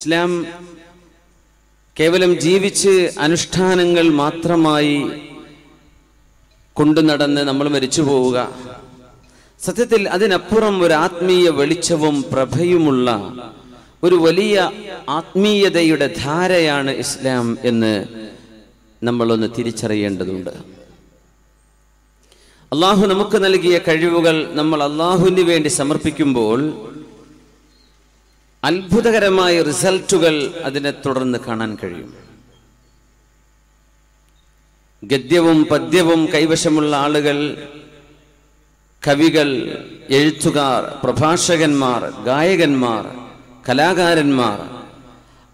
ഇസ്ലാം കേവലം ജീവിച്ച് അനുഷ്ഠാനങ്ങൾ മാത്രമായി കൊണ്ടു നടന്ന് നമ്മൾ മരിച്ചു പോവുക. സത്യത്തിൽ അതിനപ്പുറം ഒരു ആത്മീയ വെളിച്ചവും പ്രഭയുമുള്ള ഒരു വലിയ ആത്മീയതയുടെ ധാരയാണ് ഇസ്ലാം എന്ന് നമ്മളൊന്ന് തിരിച്ചറിയേണ്ടതുണ്ട്. അള്ളാഹു നമുക്ക് നൽകിയ കഴിവുകൾ നമ്മൾ അള്ളാഹുവിന് വേണ്ടി സമർപ്പിക്കുമ്പോൾ അത്ഭുതകരമായ റിസൾട്ടുകൾ അതിനെ തുടർന്ന് കാണാൻ കഴിയും. ഗദ്യവും പദ്യവും കൈവശമുള്ള ആളുകൾ, കവികൾ, എഴുത്തുകാർ, പ്രഭാഷകന്മാർ, ഗായകന്മാർ, കലാകാരന്മാർ,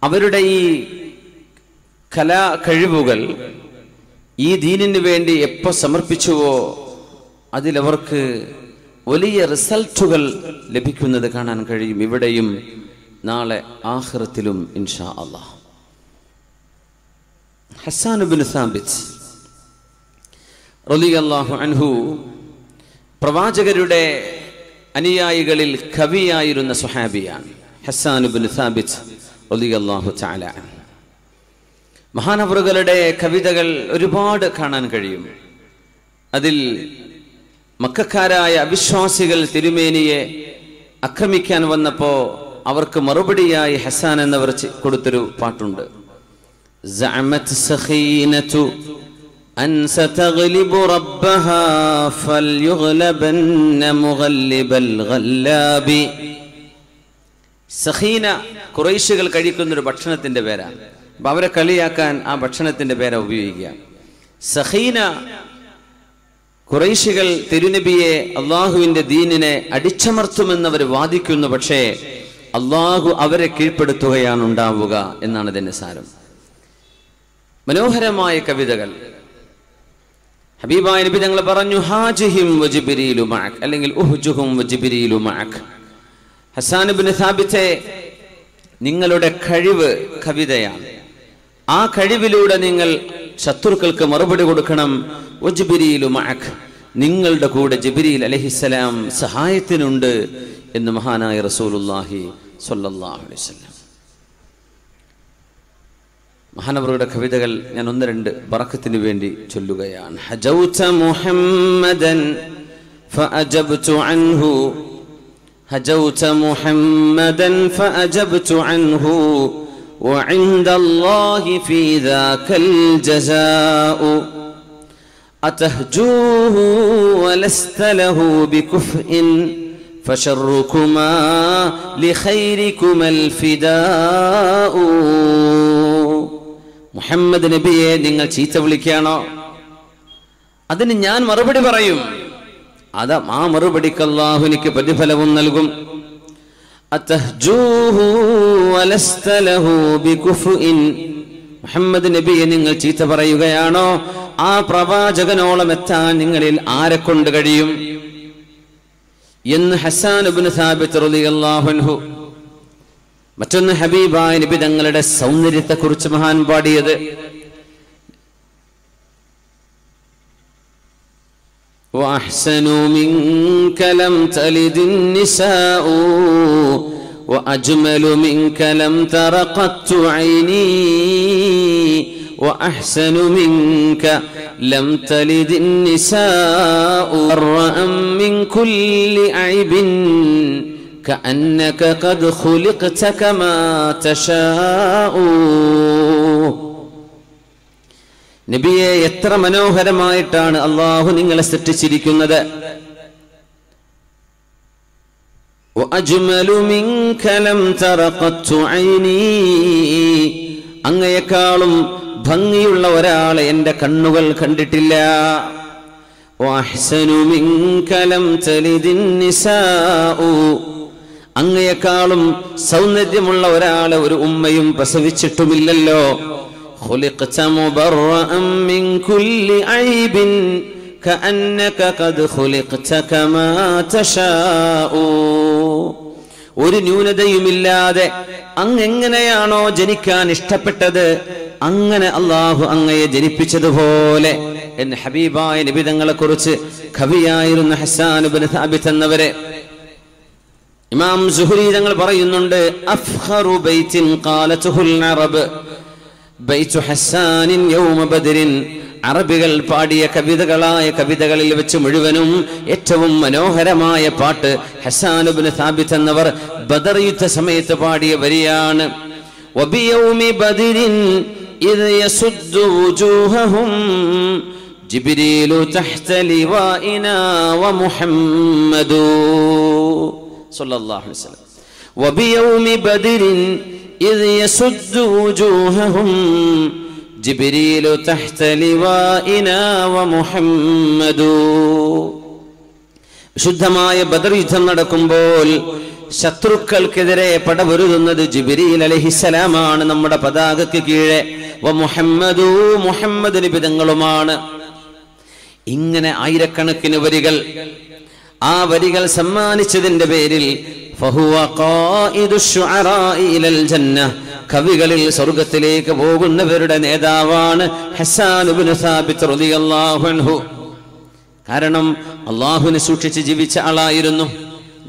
അവരുടെ ഈ കലാ കഴിവുകൾ ഈ ദീനിന് വേണ്ടി എപ്പോൾ സമർപ്പിച്ചുവോ അതിലവർക്ക് വലിയ റിസൾട്ടുകൾ ലഭിക്കുന്നത് കാണാൻ കഴിയും, ഇവിടെയും നാളെ ആഖിറത്തിലും ഇൻഷാ അല്ലാഹ്. ഹസ്സാൻ ഇബ്നു സാബിത്ത് റളിയല്ലാഹു അൻഹു പ്രവാചകരുടെ അനുയായികളിൽ കവിയായിരുന്ന സ്വഹാബിയാണ്. ഹസ്സാൻ ഇബ്നു സാബിത്ത് റളിയല്ലാഹു തആല അൻഹു. മഹാനവറുകളുടെ കവിതകൾ ഒരുപാട് കാണാൻ കഴിയും. അതിൽ മക്കക്കാരായ അവിശ്വാസികൾ തിരുമേനിയെ ആക്രമിക്കാൻ വന്നപ്പോൾ അവർക്ക് മറുപടിയായി ഹസ്സാൻ എന്നവർ കൊടുത്തൊരു പാട്ടുണ്ട്. സഅമത് സഖീനതു അൻ സതഗ്ലിബു റബ്ബഹാ ഫൽയുഗ്ലബന്ന മുഗല്ലിബൽ ഗല്ലാബി. സഖീന ഖുറൈശികൾ കഴിക്കുന്ന ഒരു ഭക്ഷണത്തിന്റെ പേരാണ്. അപ്പൊ അവരെ കളിയാക്കാൻ ആ ഭക്ഷണത്തിന്റെ പേരാ ഉപയോഗിക്കുക. സഖീന ഖുറൈശികൾ തിരുനബിയെ അള്ളാഹുവിന്റെ ദീനിനെ അടിച്ചമർത്തുമെന്നവർ വാദിക്കുന്നു. പക്ഷേ അള്ളാഹു അവരെ കീഴ്പ്പെടുത്തുകയാണ് ഉണ്ടാവുക എന്നാണ് ഇതിന്റെ സാരം. മനോഹരമായ കവിതകൾ. ഹബീബായ നബി തങ്ങൾ പറഞ്ഞു, ഹാജിഹിം വജിബ്രീലു മഅക്, അല്ലെങ്കിൽ ഉഹ്ജുഹും വജിബ്രീലു മഅക്. ഹസ്സാൻ ഇബ്നു സാബിത്തെ, നിങ്ങളുടെ കഴിവ് കവിതയാണ്. ആ കഴിവിലൂടെ നിങ്ങൾ ശത്രുക്കൾക്ക് മറുപടി കൊടുക്കണം. വജിബ്രീലു മഅക്, നിങ്ങളുടെ കൂടെ ജിബ്രീൽ അലൈഹിസ്സലാം സഹായത്തിനുണ്ട് എന്ന് മഹാനായ റസൂലുള്ളാഹി സ്വല്ലല്ലാഹു അലൈഹി വസല്ലം. മഹാനവറുടെ കവിതകൾ ഞാൻ ഒന്ന് രണ്ട് ബറക്കത്തിന് വേണ്ടി ചൊല്ലുകയാണ്. ഹജൗത മുഹമ്മദൻ ഫഅജബ്തു അൻഹു, ഹജൗത മുഹമ്മദൻ ഫഅജബ്തു അൻഹു وعند الله في ذاك الجزاء أتهجوه ولست له بكفء فشركما لخيركما الفداء. മുഹമ്മദ് നബിയെ നിങ്ങൾ ചീത്ത വിളിക്കുകയാണോ, അതിന് ഞാൻ മറുപടി പറയും. ആ മറുപടിക്ക് അല്ലാഹു എനിക്ക് പ്രതിഫലവും നൽകും. മുഹമ്മദ് നബിയെ നിങ്ങൾ ചീത്ത പറയുകയാണോ, ആ പ്രവാചകനോളം എത്താൻ നിങ്ങളിൽ ആരെ കൊണ്ട് കഴിയും എന്ന് ഹസ്സാൻ ഇബ്നു സാബിത്ത് റളിയല്ലാഹു അൻഹു. മറ്റൊന്ന് ഹബീബായ നബി തങ്ങളുടെ സൗന്ദര്യത്തെ കുറിച്ച് മഹാൻ പാടിയത്. وأحسنوا منك لم تلد النساء وأجمل منك لم تر قط عيني وأحسن منك لم تلد النساء أرأ من كل عيب كأنك قد خلقت كما تشاء. നബിയെ, എത്ര മനോഹരമായിട്ടാണ് അള്ളാഹു നിങ്ങളെ സൃഷ്ടിച്ചിരിക്കുന്നത്. അങ്ങയെക്കാളും ഭംഗിയുള്ള ഒരാളെ എന്റെ കണ്ണുകൾ കണ്ടിട്ടില്ല. അങ്ങയെക്കാളും സൗന്ദര്യമുള്ള ഒരാളെ ഒരു ഉമ്മയും പ്രസവിച്ചിട്ടുമില്ലല്ലോ. خلقت مبرأ من كل عيب كأنك قد خلقت كما تشاء. ഒരു ന്യൂനതയുമില്ലാതെ അങ്ങെങ്ങനെയാണോ ജനിക്കാൻ ഇഷ്ടപ്പെട്ടത് അങ്ങനെ അള്ളാഹു അങ്ങയെ ജനിപ്പിച്ചതുപോലെ എന്ന് ഹബീബായ നബി തങ്ങളെ കുറിച്ച് കവിയായിരുന്ന ഹസ്സാൻ ഇബ്നു സാബിത്ത് എന്നവരെ ഇമാം സുഹ്രി തങ്ങൾ പറയുന്നുണ്ട്, അഫ്ഖറു ബൈത്തിൻ ഖാലതുൽ അറബ് ബൈതു ഹസ്സാനിൻ യൗമ ബദ്രിൻ. അറബികൾ പാടിയ കവിതകളിൽ വെച്ച് മുഴുവനും ഏറ്റവും മനോഹരമായ പാട്ട് ഹസ്സാൻ ഇബ്നു സാബിത്ത് എന്നവർ ബദർ യുദ്ധ സമയത്ത് പാടിയ വരിയാണ്. വബിയൗമി ബദ്രിൻ ഇദ് യസുദ്ദു വുജൂഹഹും ജിബ്രീലു തഹ്ത ലിവാഇനാ വമുഹമ്മദു സല്ലല്ലാഹു അലൈഹി വസല്ലം. വബിയൗമി ബദ്രിൻ ഇദ് യസുദ്ദു വുജൂഹഹും ജിബ്രീലു തഹ്ത ലിവാഇനാ വമുഹമ്മദു. വിശുദ്ധമായ ബദർ യുദ്ധം നടക്കുമ്പോൾ ശത്രുക്കൾക്കെതിരെ പടപൊരുതുന്നത് ജിബ്രീൽ അലൈഹിസ്സലാമാണ്, നമ്മുടെ പതാകയ്ക്ക് കീഴെ. വമുഹമ്മദു, മുഹമ്മദ് നബി തങ്ങളുമാണ്. ഇങ്ങനെ ആയിരക്കണക്കിന് വരികൾ, ആ വരികൾ സമ്മാനിച്ചതിന്റെ പേരിൽ ഫഹുവ ഖായിദു ശുഅറാഇ ഇലൽ ജന്ന, കവികളിൽ സ്വർഗ്ഗത്തിലേക്ക് പോകുന്നവരുടെ നേതാവാണ് ഹസ്സാൻ ഇബ്നു സാബിത്ത് റളിയല്ലാഹു അൻഹു. കാരണം അല്ലാഹുവിനെ സൂക്ഷിച്ച് ജീവിച്ച ആളായിരുന്നു,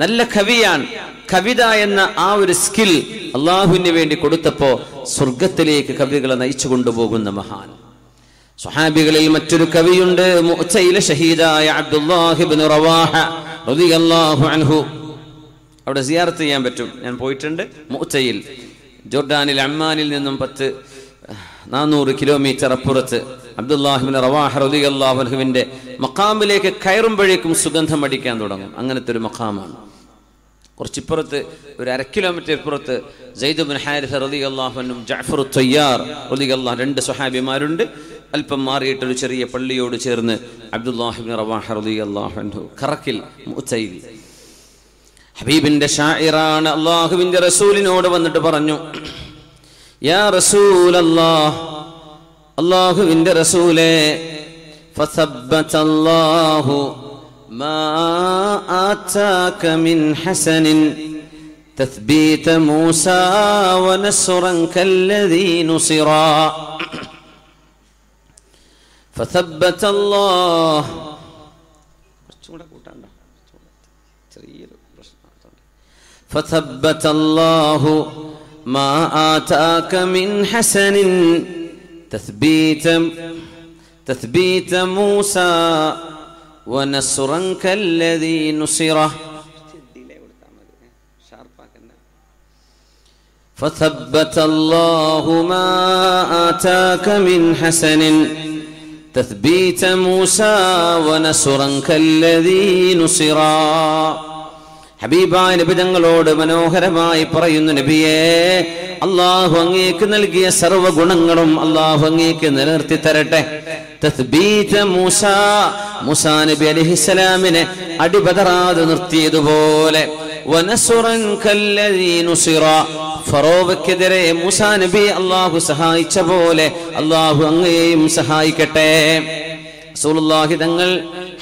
നല്ല കവിയാണ്. കവിത എന്ന ആ ഒരു സ്കിൽ അല്ലാഹുവിന് വേണ്ടി കൊടുത്തപ്പോ സ്വർഗ്ഗത്തിലേക്ക് കവികളെ നയിച്ചു കൊണ്ടുപോകുന്ന മഹാൻ. സ്വഹാബികളിൽ മറ്റൊരു കവിയുണ്ട്, മുഅ്തയിലെ ഷഹീദായ അബ്ദുല്ലാഹി ഇബ്നു റവാഹ റളിയല്ലാഹു അൻഹു. അവിടെ സിയാറത്ത് ചെയ്യാൻ പറ്റും, ഞാൻ പോയിട്ടുണ്ട്. മുഅ്തയിൽ ജോർഡാനിൽ അമ്മാനിൽ നിന്നും 400 കിലോമീറ്റർ അപ്പുറത്ത് അബ്ദുല്ലാഹി ഇബ്നു റവാഹ റളിയല്ലാഹു അൻഹുവിന്റെ മഖാമിലേക്ക് കയറുമ്പോഴേക്കും സുഗന്ധം അടിക്കാൻ തുടങ്ങും. അങ്ങനത്തെ ഒരു മഖാമാണ്. കുറച്ചിപ്പുറത്ത് ഒരു 1/2 കിലോമീറ്റർ ഇപ്പുറത്ത് സയ്യിദ് ഇബ്നു ഹാരിസ റളിയല്ലാഹു അൻഹു, ജഅഫർ തയ്യാർ റളിയല്ലാഹു, 2 സ്വഹാബിമാരുണ്ട്. അല്പം മാറിയിട്ടൊരു ചെറിയ പള്ളിയോട് ചേർന്ന് അബ്ദുല്ലാഹി ഇബ്നു റവാഹ റളിയല്ലാഹു അൻഹു കറക്കിൽ മുഅ്തയിൽ ഹബീബിന്റെ ഷാഇറാണ്. അല്ലാഹുവിന്റെ റസൂലിനോട് വന്നിട്ട് പറഞ്ഞു, യാ റസൂലല്ലാഹ്, അല്ലാഹുവിന്റെ റസൂലേ, ഫസബ്ബതല്ലാഹു മാ ആതാക മിൻ ഹസനിൻ തസ്ബീത മൂസാ വനസ്റൻ കല്ലദീ നുസിറാ. ഫസബ്ബതല്ലാഹ്, കുറച്ചുകൂടെ കൂട്ടാണ്ടോ, ചെറിയൊരു പ്രശ്നം. ഫസബ്ബതല്ലാഹു മാ ആതാക മിൻ ഹസനിൻ തസ്ബീത മൂസാ വനസ്റൻ കല്ലദീ നുസിറ. ഫസബ്ബതല്ലാഹു മാ ആതാക മിൻ ഹസനിൻ തസ്ബീത മൂസാ വനസ്റൻ കല്ലദീ നുസിറ. ഹബീബായ നബി തങ്ങളോട് മനോഹരമായി പറയുന്നു, നബിയേ, അല്ലാഹു അങ്ങേക്ക് നൽകിയ സർവ്വ ഗുണങ്ങളും അല്ലാഹു അങ്ങേക്ക് നിലനിർത്തി തരട്ടെ. തസ്ബീത മൂസാ, മൂസാ നബി അലൈഹിസ്സലാമിനെ അടിപതറാതെ നിർത്തിയതുപോലെ, വനസ്റൻ കല്ലദീ നുസിറ, ഫറോവയ്ക്കെതിരെ മൂസാ നബി അല്ലാഹു സഹായിച്ച പോലെ അല്ലാഹു അങ്ങേയും സഹായിക്കട്ടെ. റസൂലുള്ളാഹി തങ്ങൾ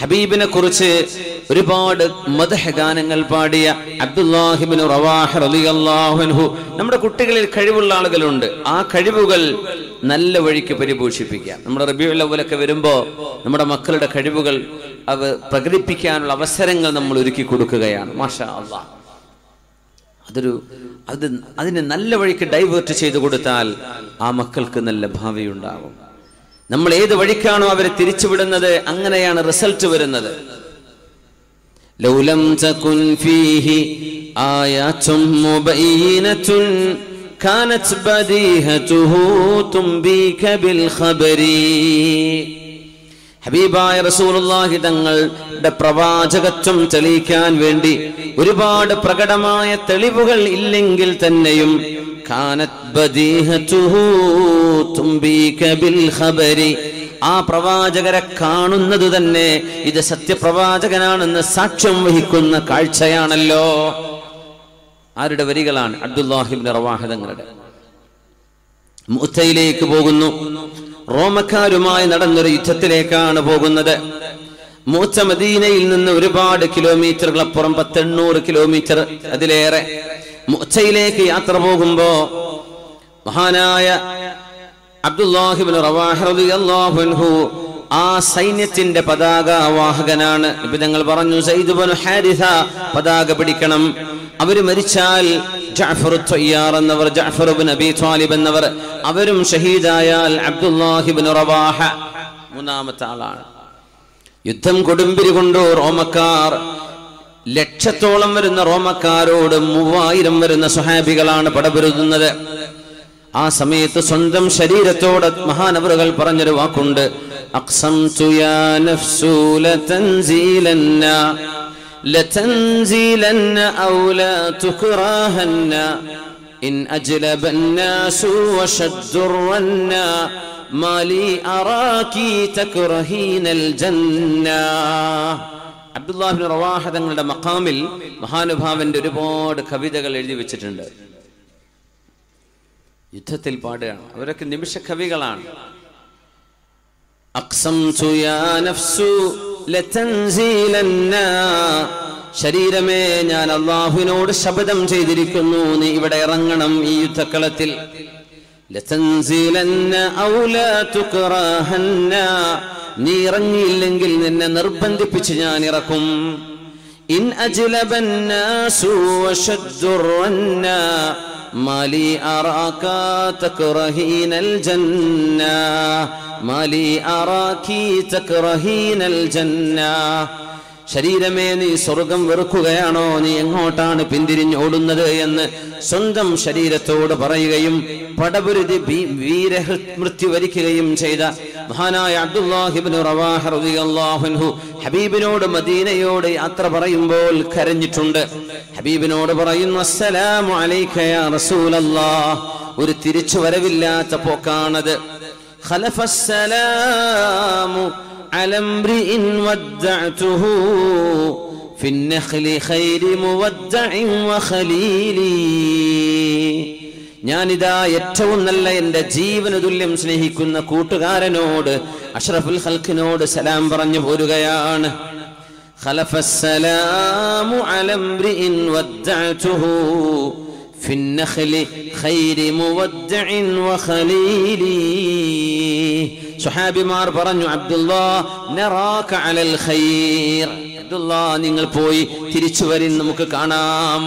ഹബീബിനെ കുറിച്ച് ഒരുപാട് മദ്ഹ് ഗാനങ്ങൾ പാടിയ അബ്ദുല്ലാഹി ഇബ്നു റവാഹ റളിയല്ലാഹു അൻഹു. നമ്മുടെ കുട്ടികളിൽ കഴിവുള്ള ആളുകളുണ്ട്, ആ കഴിവുകൾ നല്ല വഴിക്ക് പരിപോഷിപ്പിക്കുക. നമ്മുടെ റബീഉൽ അവ്വലൊക്കെ വരുമ്പോൾ നമ്മുടെ മക്കളുടെ കഴിവുകൾ പ്രകടിപ്പിക്കാനുള്ള അവസരങ്ങൾ നമ്മൾ ഒരുക്കി കൊടുക്കുകയാണ്. മാഷാ അല്ലാഹ്, അതിനെ നല്ല വഴിക്ക് ഡൈവേർട്ട് ചെയ്തു കൊടുത്താൽ ആ മക്കൾക്ക് നല്ല ഭാവി ഉണ്ടാകും. നമ്മൾ ഏത് വഴിക്കാണോ അവരെ തിരിച്ചുവിടുന്നത്, അങ്ങനെയാണ് റിസൾട്ട് വരുന്നത്. ലൗലം തകുൻ ഫീഹി ആയാതും മുബയ്യിനതുൻ കാനത് ബദീഹതുഹു തുംബീക ബിൽ ഖബരി. ഹബീബായ റസൂലുള്ളാഹി തങ്ങളുടെ പ്രവാചകത്വം തെളിയിക്കാൻ വേണ്ടി ഒരുപാട് പ്രകടമായ തെളിവുകൾ ഇല്ലെങ്കിൽ തന്നെയും കാനത് ബദീഹതുഹു തുംബീക ബിൽ ഖബരി, ആ പ്രവാചകരെ കാണുന്നത് തന്നെ ഇത് സത്യപ്രവാചകനാണെന്ന് സാക്ഷ്യം വഹിക്കുന്ന കാഴ്ചയാണല്ലോ. ആരുടെ വരികളാണ്? അബ്ദുല്ലാഹി ഇബ്നു റവാഹ തങ്ങളുടെ. മുഅ്തയിലേക്ക് പോകുന്നു, റോമക്കാരുമായി നടന്നൊരു യുദ്ധത്തിലേക്കാണ് പോകുന്നത്. മുഅ്ത മദീനയിൽ നിന്ന് ഒരുപാട് കിലോമീറ്ററുകൾ അപ്പുറം, 800 കിലോമീറ്റർ അതിലേറെ. മുഅ്തയിലേക്ക് യാത്ര പോകുമ്പോ മഹാനായ അബ്ദുല്ലാഹി ഇബ്നു റവാഹ റളിയല്ലാഹു അൻഹു ആ സൈന്യത്തിന്റെ പതാക വാഹകനാണ്. നബി തങ്ങൾ പറഞ്ഞു, സയ്യിദ് ഇബ്നു ഹാരിസ പതാക പിടിക്കണം. അവർ മരിച്ചാൽ ജഅഫർ ത്വയ്യാർ എന്നവർ, ജഅഫർ ഇബ്നു അബീ ത്വാലിബ് എന്നവർ, അവരും ഷഹീദായാൽ അബ്ദുല്ലാഹി ഇബ്നു റവാഹ മൂന്നാമത്തെ ആളാണ്. യുദ്ധം കൊടുമ്പിരി കൊണ്ടു റോമക്കാർ, ലക്ഷത്തോളം വരുന്ന റോമക്കാരോട് 3000 വരുന്ന സ്വഹാബികളാണ് പടപൊരുതുന്നത്. ആ സമയത്ത് സ്വന്തം ശരീരത്തോട് മഹാനവറുകൾ പറഞ്ഞൊരു വാക്കുണ്ട്, അഖ്സംതു യാ നഫ്സു ലതൻസീലന്ന ലതൻസീലന്ന ഔ ലാ തുക്റഹന്ന ഇൻ അജ്ലബന്നാസു വശദ്ദുറന്ന മാലി അറാകി തക്റഹീനൽ ജന്ന. അബ്ദുല്ലാഹി ഇബ്നു റവാഹ തങ്ങളുടെ മഖാമിൽ മഹാനുഭാവന്റെ ഒരുപാട് കവിതകൾ എഴുതി വെച്ചിട്ടുണ്ട്. യുദ്ധത്തിൽ പാടുകയാണ്. അവരൊക്കെ നിമിഷ കവികളാണ്. അഖ്സംതു യാ നഫ്സു ലതൻസീലന്ന, ശരീരമേ ഞാൻ അല്ലാഹുവിനോട് ശപഥം ചെയ്തിരിക്കുന്നു, നീ ഇവിടെ ഇറങ്ങണം ഈ യുദ്ധക്കളത്തിൽ. ലതൻസീലന്ന ഔ ലാ തുക്റഹന്ന, നീ ഇറങ്ങിയില്ലെങ്കിൽ നിന്നെ നിർബന്ധിപ്പിച്ച് ഞാൻ ഇറക്കും. ഇൻ അജ്ലബന്നാസു വശദ്ദുറന്ന മാലി അറാക തക്റഹീനൽ ജന്ന മാലി അറാകി തക്റഹീനൽ ജന്ന. ശരീരമേ നീ സ്വർഗം വെറുക്കുകയാണോ, നീ എങ്ങോട്ടാണ് പിന്തിരിഞ്ഞോടുന്നത് എന്ന് സ്വന്തം ശരീരത്തോട് പറയുകയും പടപുരുതി വീരമൃത്യു വരിക്കുകയും ചെയ്ത മഹാനായ അബ്ദുല്ലാഹി ഇബ്നു റവാഹ റളിയല്ലാഹു അൻഹു ഹബീബിനോട് മദീനയോട് യാത്ര പറയുമ്പോൾ കരഞ്ഞിട്ടുണ്ട്. ഹബീബിനോട് പറയുന്നു, അസ്സലാമു അലൈക യാ റസൂലല്ലാഹ്. ഒരു തിരിച്ചു വരവില്ലാത്ത പോക്കാണത്. ഖലഫസ്സലാമു على امرئ ودعته في النخل خير مودع وخليلي. ഞാനിതാ ഏറ്റവും നല്ല എൻ്റെ ജീവന തുല്യം സ്നേഹിക്കുന്ന കൂട്ടുകാരനോട്, അഷ്റഫുൽ ഖൽഖിനോട് സലാം പറഞ്ഞു പോരുകയാണ്. ഖലഫസ്സലാമു അലാ ഇംറിഇൻ വദ്ദഅതുഹു في النخل خير مودع وخليلي. സ്വഹാബിമാർ പറഞ്ഞു, അബ്ദുല്ലാ നറാക അലൽ ഖൈർ, അബ്ദുല്ലാ നിങ്ങൾ പോയി തിരിച്ചു വരിൻ, നമുക്ക് കാണാം.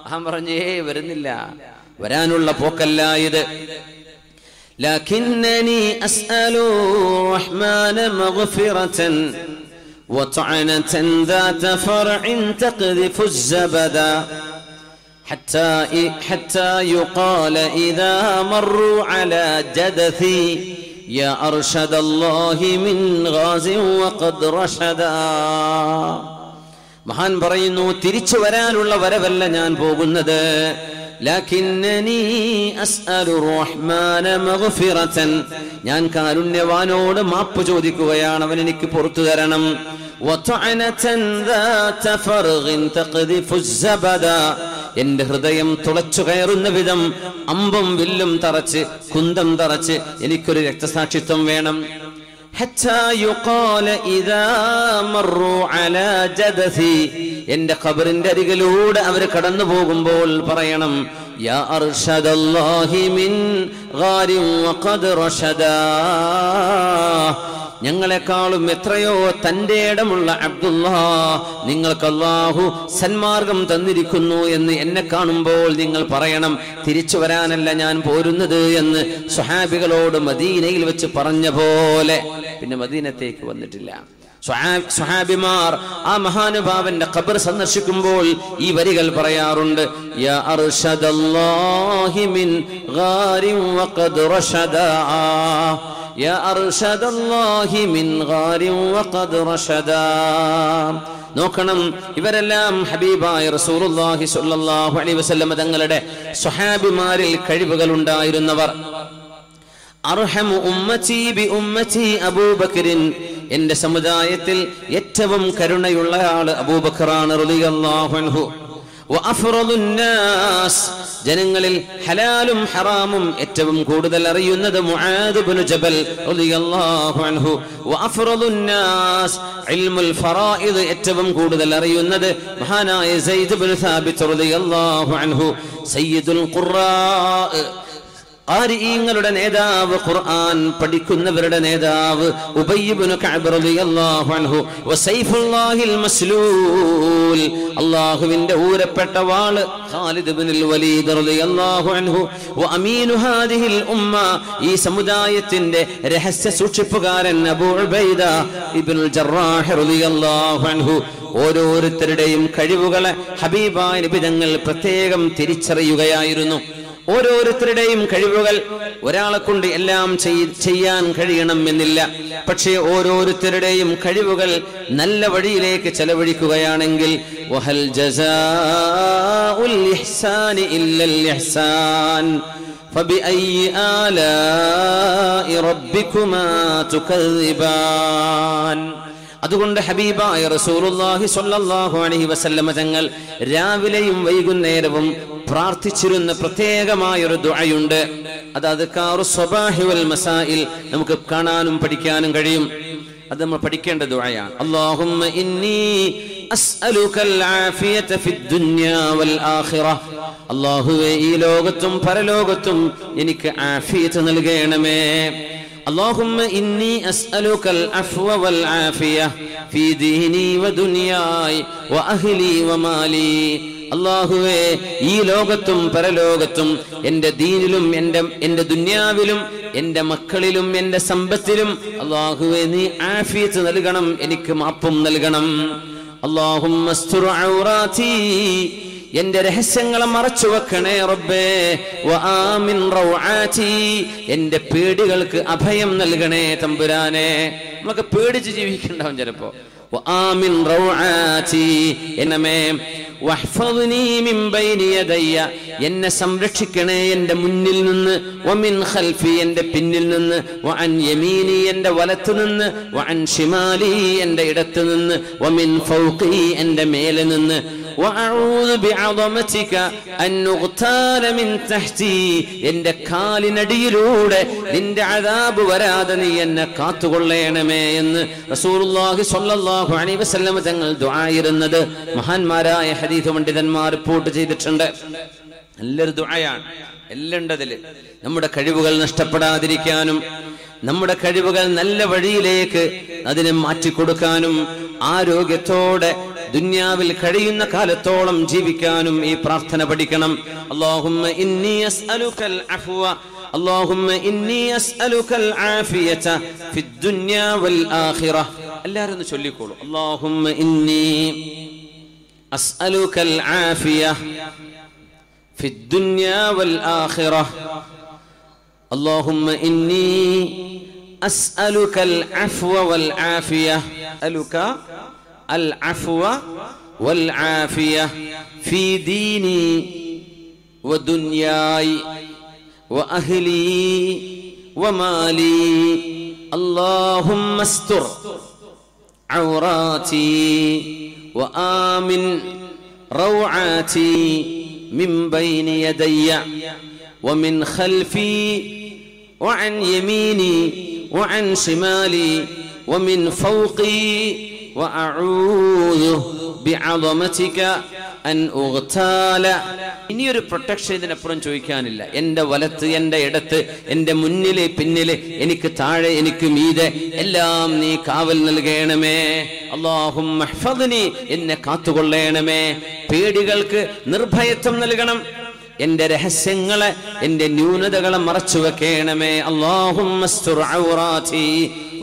അഹം പറഞ്ഞേ വരുന്നില്ല, വരാനുള്ള പോക്കല്ല ഇത്. ലകിന്നനി അസ്അലു റഹ്മാന മഗ്ഫിറതൻ വതഅനതൻ ذات فرع تقذف الزبدا حتى يقال إذا مروا على جدثي يا أرشد الله من غاز وقد رشدا. മഹാൻ പറയുന്നു, തിരിച്ചു വരാനുള്ള വരവല്ല ഞാൻ പോകുന്നത്. ലകിന്നനി അസ്അലു റഹ്മാന മഗ്ഫിറതൻ, ഞാൻ കാരുണ്യവാനോട് മാപ്പ് ചോദിക്കുകയാണ്, അവൻ എനിക്ക് പുറത്തു തരണം. വതഅനതൻ ذات فرغ تقذف الزبدا, എന്റെ ഹൃദയം തുളച്ചു കയറുന്ന വിധം അമ്പും വില്ലും തറച്ച് കുന്തം തറച്ച് എനിക്കൊരു രക്തസാക്ഷിത്വം വേണം. حتى يقال إذا مروا على جدثي, എന്റെ ഖബറിന്റെ അരികിലൂടെ അവർ കടന്നു പോകുമ്പോൾ പറയണം, യാ അർഷദല്ലാഹി മിൻ ഗാരിൻ വഖദ് റഷദാ, ഞങ്ങളെക്കാളും എത്രയോ തന്റെ ഇടമുള്ള അബ്ദുല്ലാ, നിങ്ങൾക്ക് അല്ലാഹു സന്മാർഗം തന്നിരിക്കുന്നു എന്ന് എന്നെ കാണുമ്പോൾ നിങ്ങൾ പറയണം, തിരിച്ചു വരാനല്ല ഞാൻ പോരുന്നത് എന്ന് സ്വഹാബികളോട് മദീനയിൽ വെച്ച് പറഞ്ഞ പോലെ പിന്നെ മദീനത്തേക്ക് വന്നിട്ടില്ല. സ്വഹാബിമാർ ആ മഹാനുഭാവന്റെ ഖബർ സന്ദർശിക്കുമ്പോൾ ഈ വരികൾ പറയാറുണ്ട്, യാ അർഷദല്ലാഹി മിൻ ഗാരിൻ വഖദ് റഷദാ, യാ അർഷദല്ലാഹി മിൻ ഗാരിൻ വഖദ് റഷദാ. നോക്കണം, ഇവരെല്ലാം ഹബീബായ റസൂലുള്ളാഹി സ്വല്ലല്ലാഹു അലൈഹി വസല്ലം തങ്ങളുടെ സ്വഹാബിമാരിൽ കഴിവുകൾ ഉണ്ടായിരുന്നവർ. അർഹമു ഉമ്മതി ബി ഉമ്മതി അബൂബക്കറിൻ, എന്റെ സമുദായത്തിൽ ഏറ്റവും കരുണയുള്ള ആള് അബൂബക്കറാണ് റളിയല്ലാഹു അൻഹു. വഅഫ്റദുൻ നാസ്, ജനങ്ങളിൽ ഹലാലും ഹറാമും ഏറ്റവും കൂടുതൽ അറിയുന്നത് മുആദ് ഇബ്നു ജബൽ റളിയല്ലാഹു അൻഹു. വഅഫ്റദുൻ നാസ് ഇൽമുൽ ഫറായിദ്, ഏറ്റവും കൂടുതൽ അറിയുന്നത് മഹാനായ സയ്യിദ് ഇബ്നു സാബിത്ത് റളിയല്ലാഹു അൻഹു. സയ്യിദുൽ ഖുറാ, ഖാരിഈങ്ങളുടെ നേതാവ്, ഖുർആൻ പഠിക്കുന്നവരുടെ നേതാവ് ഉബയ്യ് ഇബ്നു കഅബ് റളിയല്ലാഹു അൻഹു വസൈഫുല്ലാഹിൽ മസ്ലൂൽ, അല്ലാഹുവിന്റെ ഊരപ്പെട്ട വാള് ഖാലിദ് ഇബ്നുൽ വലീദ് റളിയല്ലാഹു അൻഹു വഅമീനു ഹാദിഹിൽ ഉമ്മ, ഈ സമുദായത്തിന്റെ രഹസ്യ സൂക്ഷിപ്പുകാരൻ അബൂ ഉബൈദ ഇബ്നുൽ ജറാഹ് റളിയല്ലാഹു അൻഹു. ഓരോരുത്തരുടെയും കഴിവുകളെ ഹബീബായ നബി തങ്ങൾ പ്രത്യേകം തിരിച്ചറിയുകയായിരുന്നു. ഓരോരുത്തരുടെയും കഴിവുകൾ ഒരാളെ കൊണ്ട് എല്ലാം ചെയ്യാൻ കഴിയണം എന്നില്ല. പക്ഷേ ഓരോരുത്തരുടെയും കഴിവുകൾ നല്ല വഴിയിലേക്ക് ചെലവഴിക്കുകയാണെങ്കിൽ വഹൽ ജസാഉൽ ഇഹ്സാനി ഇല്ലൽ ഇഹ്സാൻ ഫബിഅയ്യി ആലാഇ റബ്ബികുമാ തുകദ്ദിബാൻ. അതുകൊണ്ട് ഹബീബായ റസൂലുള്ളാഹി സ്വല്ലല്ലാഹു അലൈഹി വസല്ലമ തങ്ങൾ രാവിലെയും വൈകുന്നേരവും പ്രാർത്ഥിച്ചിരുന്ന പ്രത്യേകമായൊരു ദുആയുണ്ട്. അത് അദ്കാറുസ് സ്വബാഹി വൽ മസാഇൽ നമുക്ക് കാണാനും പഠിക്കാനും കഴിയും. അത് നമ്മൾ പഠിക്കേണ്ട ദുആയാണ്. അല്ലാഹുമ്മ ഇന്നി അസ്അലുകൽ ആഫിയത ഫിദ് ദുനിയാ വൽ ആഖിറ, അല്ലാഹുവേ ഈ ലോകത്തും പരലോകത്തും എനിക്ക് ആഫിയത്ത് നൽകണമേ. اللهم إني أسألك العفو والعافية في ديني ودنياي وأهلي ومالي. അല്ലാഹുവേ ഈ ലോകത്തും പരലോകത്തും എൻ്റെ ദീനിലും എൻ്റെ ദുനിയാവിലും എൻ്റെ മക്കളിലും എൻ്റെ സമ്പത്തിലും അല്ലാഹുവേ നീ ആഫിയത്ത് നൽകണം, എനിക്ക് മാപ്പും നൽകണം. അല്ലാഹുമ്മ അസ്തുർ ഔറാതി, എന്റെ രഹസ്യങ്ങളെ മറച്ചു വെക്കണേ റബ്ബേ. വആമിൻ റൗആതി, എന്റെ പേടികൾക്ക് അഭയം നൽകണേ തമ്പുരാനെ. നമുക്ക് പേടിച്ച് ജീവിക്കണ്ടാവും ചിലപ്പോ. വആമിൻ റൗആതി, എന്നമേ വഹ്ഫദ്നി മിൻ ബൈനി യദയ്യ, എന്നെ സംരക്ഷിക്കണേ എന്റെ മുന്നിൽ നിന്ന്. വമിൻ ഖൽഫി, എന്റെ പിന്നിൽ നിന്ന്. വഅൻ യമീനി, എന്റെ വലത്തു നിന്ന്. വഅൻ ശിമാലി, എന്റെ ഇടത്തു നിന്ന്. വമിൻ ഫൗഖി, എന്റെ മേലെ നിന്ന്. വഅഊദു ബിഅദമതിക അൻ ഉഗ്താല മിൻ തഹ്തി, എന്റെ കാലിനടിയിലൂടെ നിന്റെ അദാബ് വരാതെ നീ എന്നെ കാത്തുകൊള്ളണമേ എന്ന് റസൂലുള്ളാഹി സ്വല്ലല്ലാഹു അലൈഹി വസല്ലം തങ്ങൾ ദുആയിരുന്നത് മഹാന്മാരായ ഹദീസ് പണ്ഡിതന്മാർ റിപ്പോർട്ട് ചെയ്തിട്ടുണ്ട്. നല്ലൊരു ദുആയാണ്. എല്ലാം ഉണ്ടതിൽ. നമ്മുടെ കഴിവുകൾ നഷ്ടപ്പെടാതിരിക്കാനും നമ്മുടെ കഴിവുകൾ നല്ല വഴിയിലേക്ക് അതിനെ മാറ്റിക്കൊടുക്കാനും ആരോഗ്യത്തോടെ ദുനിയാവിൽ കഴിയുന്ന കാലത്തോളം ജീവിക്കാനും ഈ പ്രാർത്ഥന പഠിക്കണം. അല്ലാഹുമ്മ ഇന്നി അസ്അലുകൽ അഫ്വ, അല്ലാഹുമ്മ ഇന്നി അസ്അലുകൽ ആഫിയത ഫിദ് ദുനിയാ വൽ ആഖിറ. എല്ലാവരും ഒന്ന് ചൊല്ലിക്കോളൂ. അല്ലാഹുമ്മ ഇന്നി അസ്അലുകൽ ആഫിയ ഫിദ് ദുനിയാ വൽ ആഖിറ. അല്ലാഹുമ്മ ഇന്നി അസ്അലുകൽ അഫ്വ വൽ ആഫിയ, അസ്അലുക العفو والعافية في ديني ودنياي وأهلي ومالي. اللهم استر عوراتي وآمن روعاتي من بين يدي ومن خلفي وعن يميني وعن شمالي ومن فوقي وأعوذ بعظمتك أن أغتال. ഇനിയൊരു പ്രൊട്ടക്ഷൻ ഇതിനപ്പുറം ചോദിക്കാനില്ല. എൻ്റെ വലത്ത്, എൻ്റെ ഇടത്ത്, എൻ്റെ മുന്നിലെ പിന്നിലെ, എനിക്ക് താഴെ, എനിക്ക് മീതെ എല്ലാം നീ കാവൽ നൽകണമേ. അല്ലാഹുമ്മ ഹ്ഫദ്നി, എന്നെ കാത്തുകൊള്ളണമേ. പേടികൾക്ക് നിർഭയത്വം നൽകണം. എന്റെ രഹസ്യങ്ങളെ, എന്റെ ന്യൂനതകളെ മറച്ചു വെക്കണമേ. അല്ലാഹുമ്മ അസ്തുർ ഔറാതി.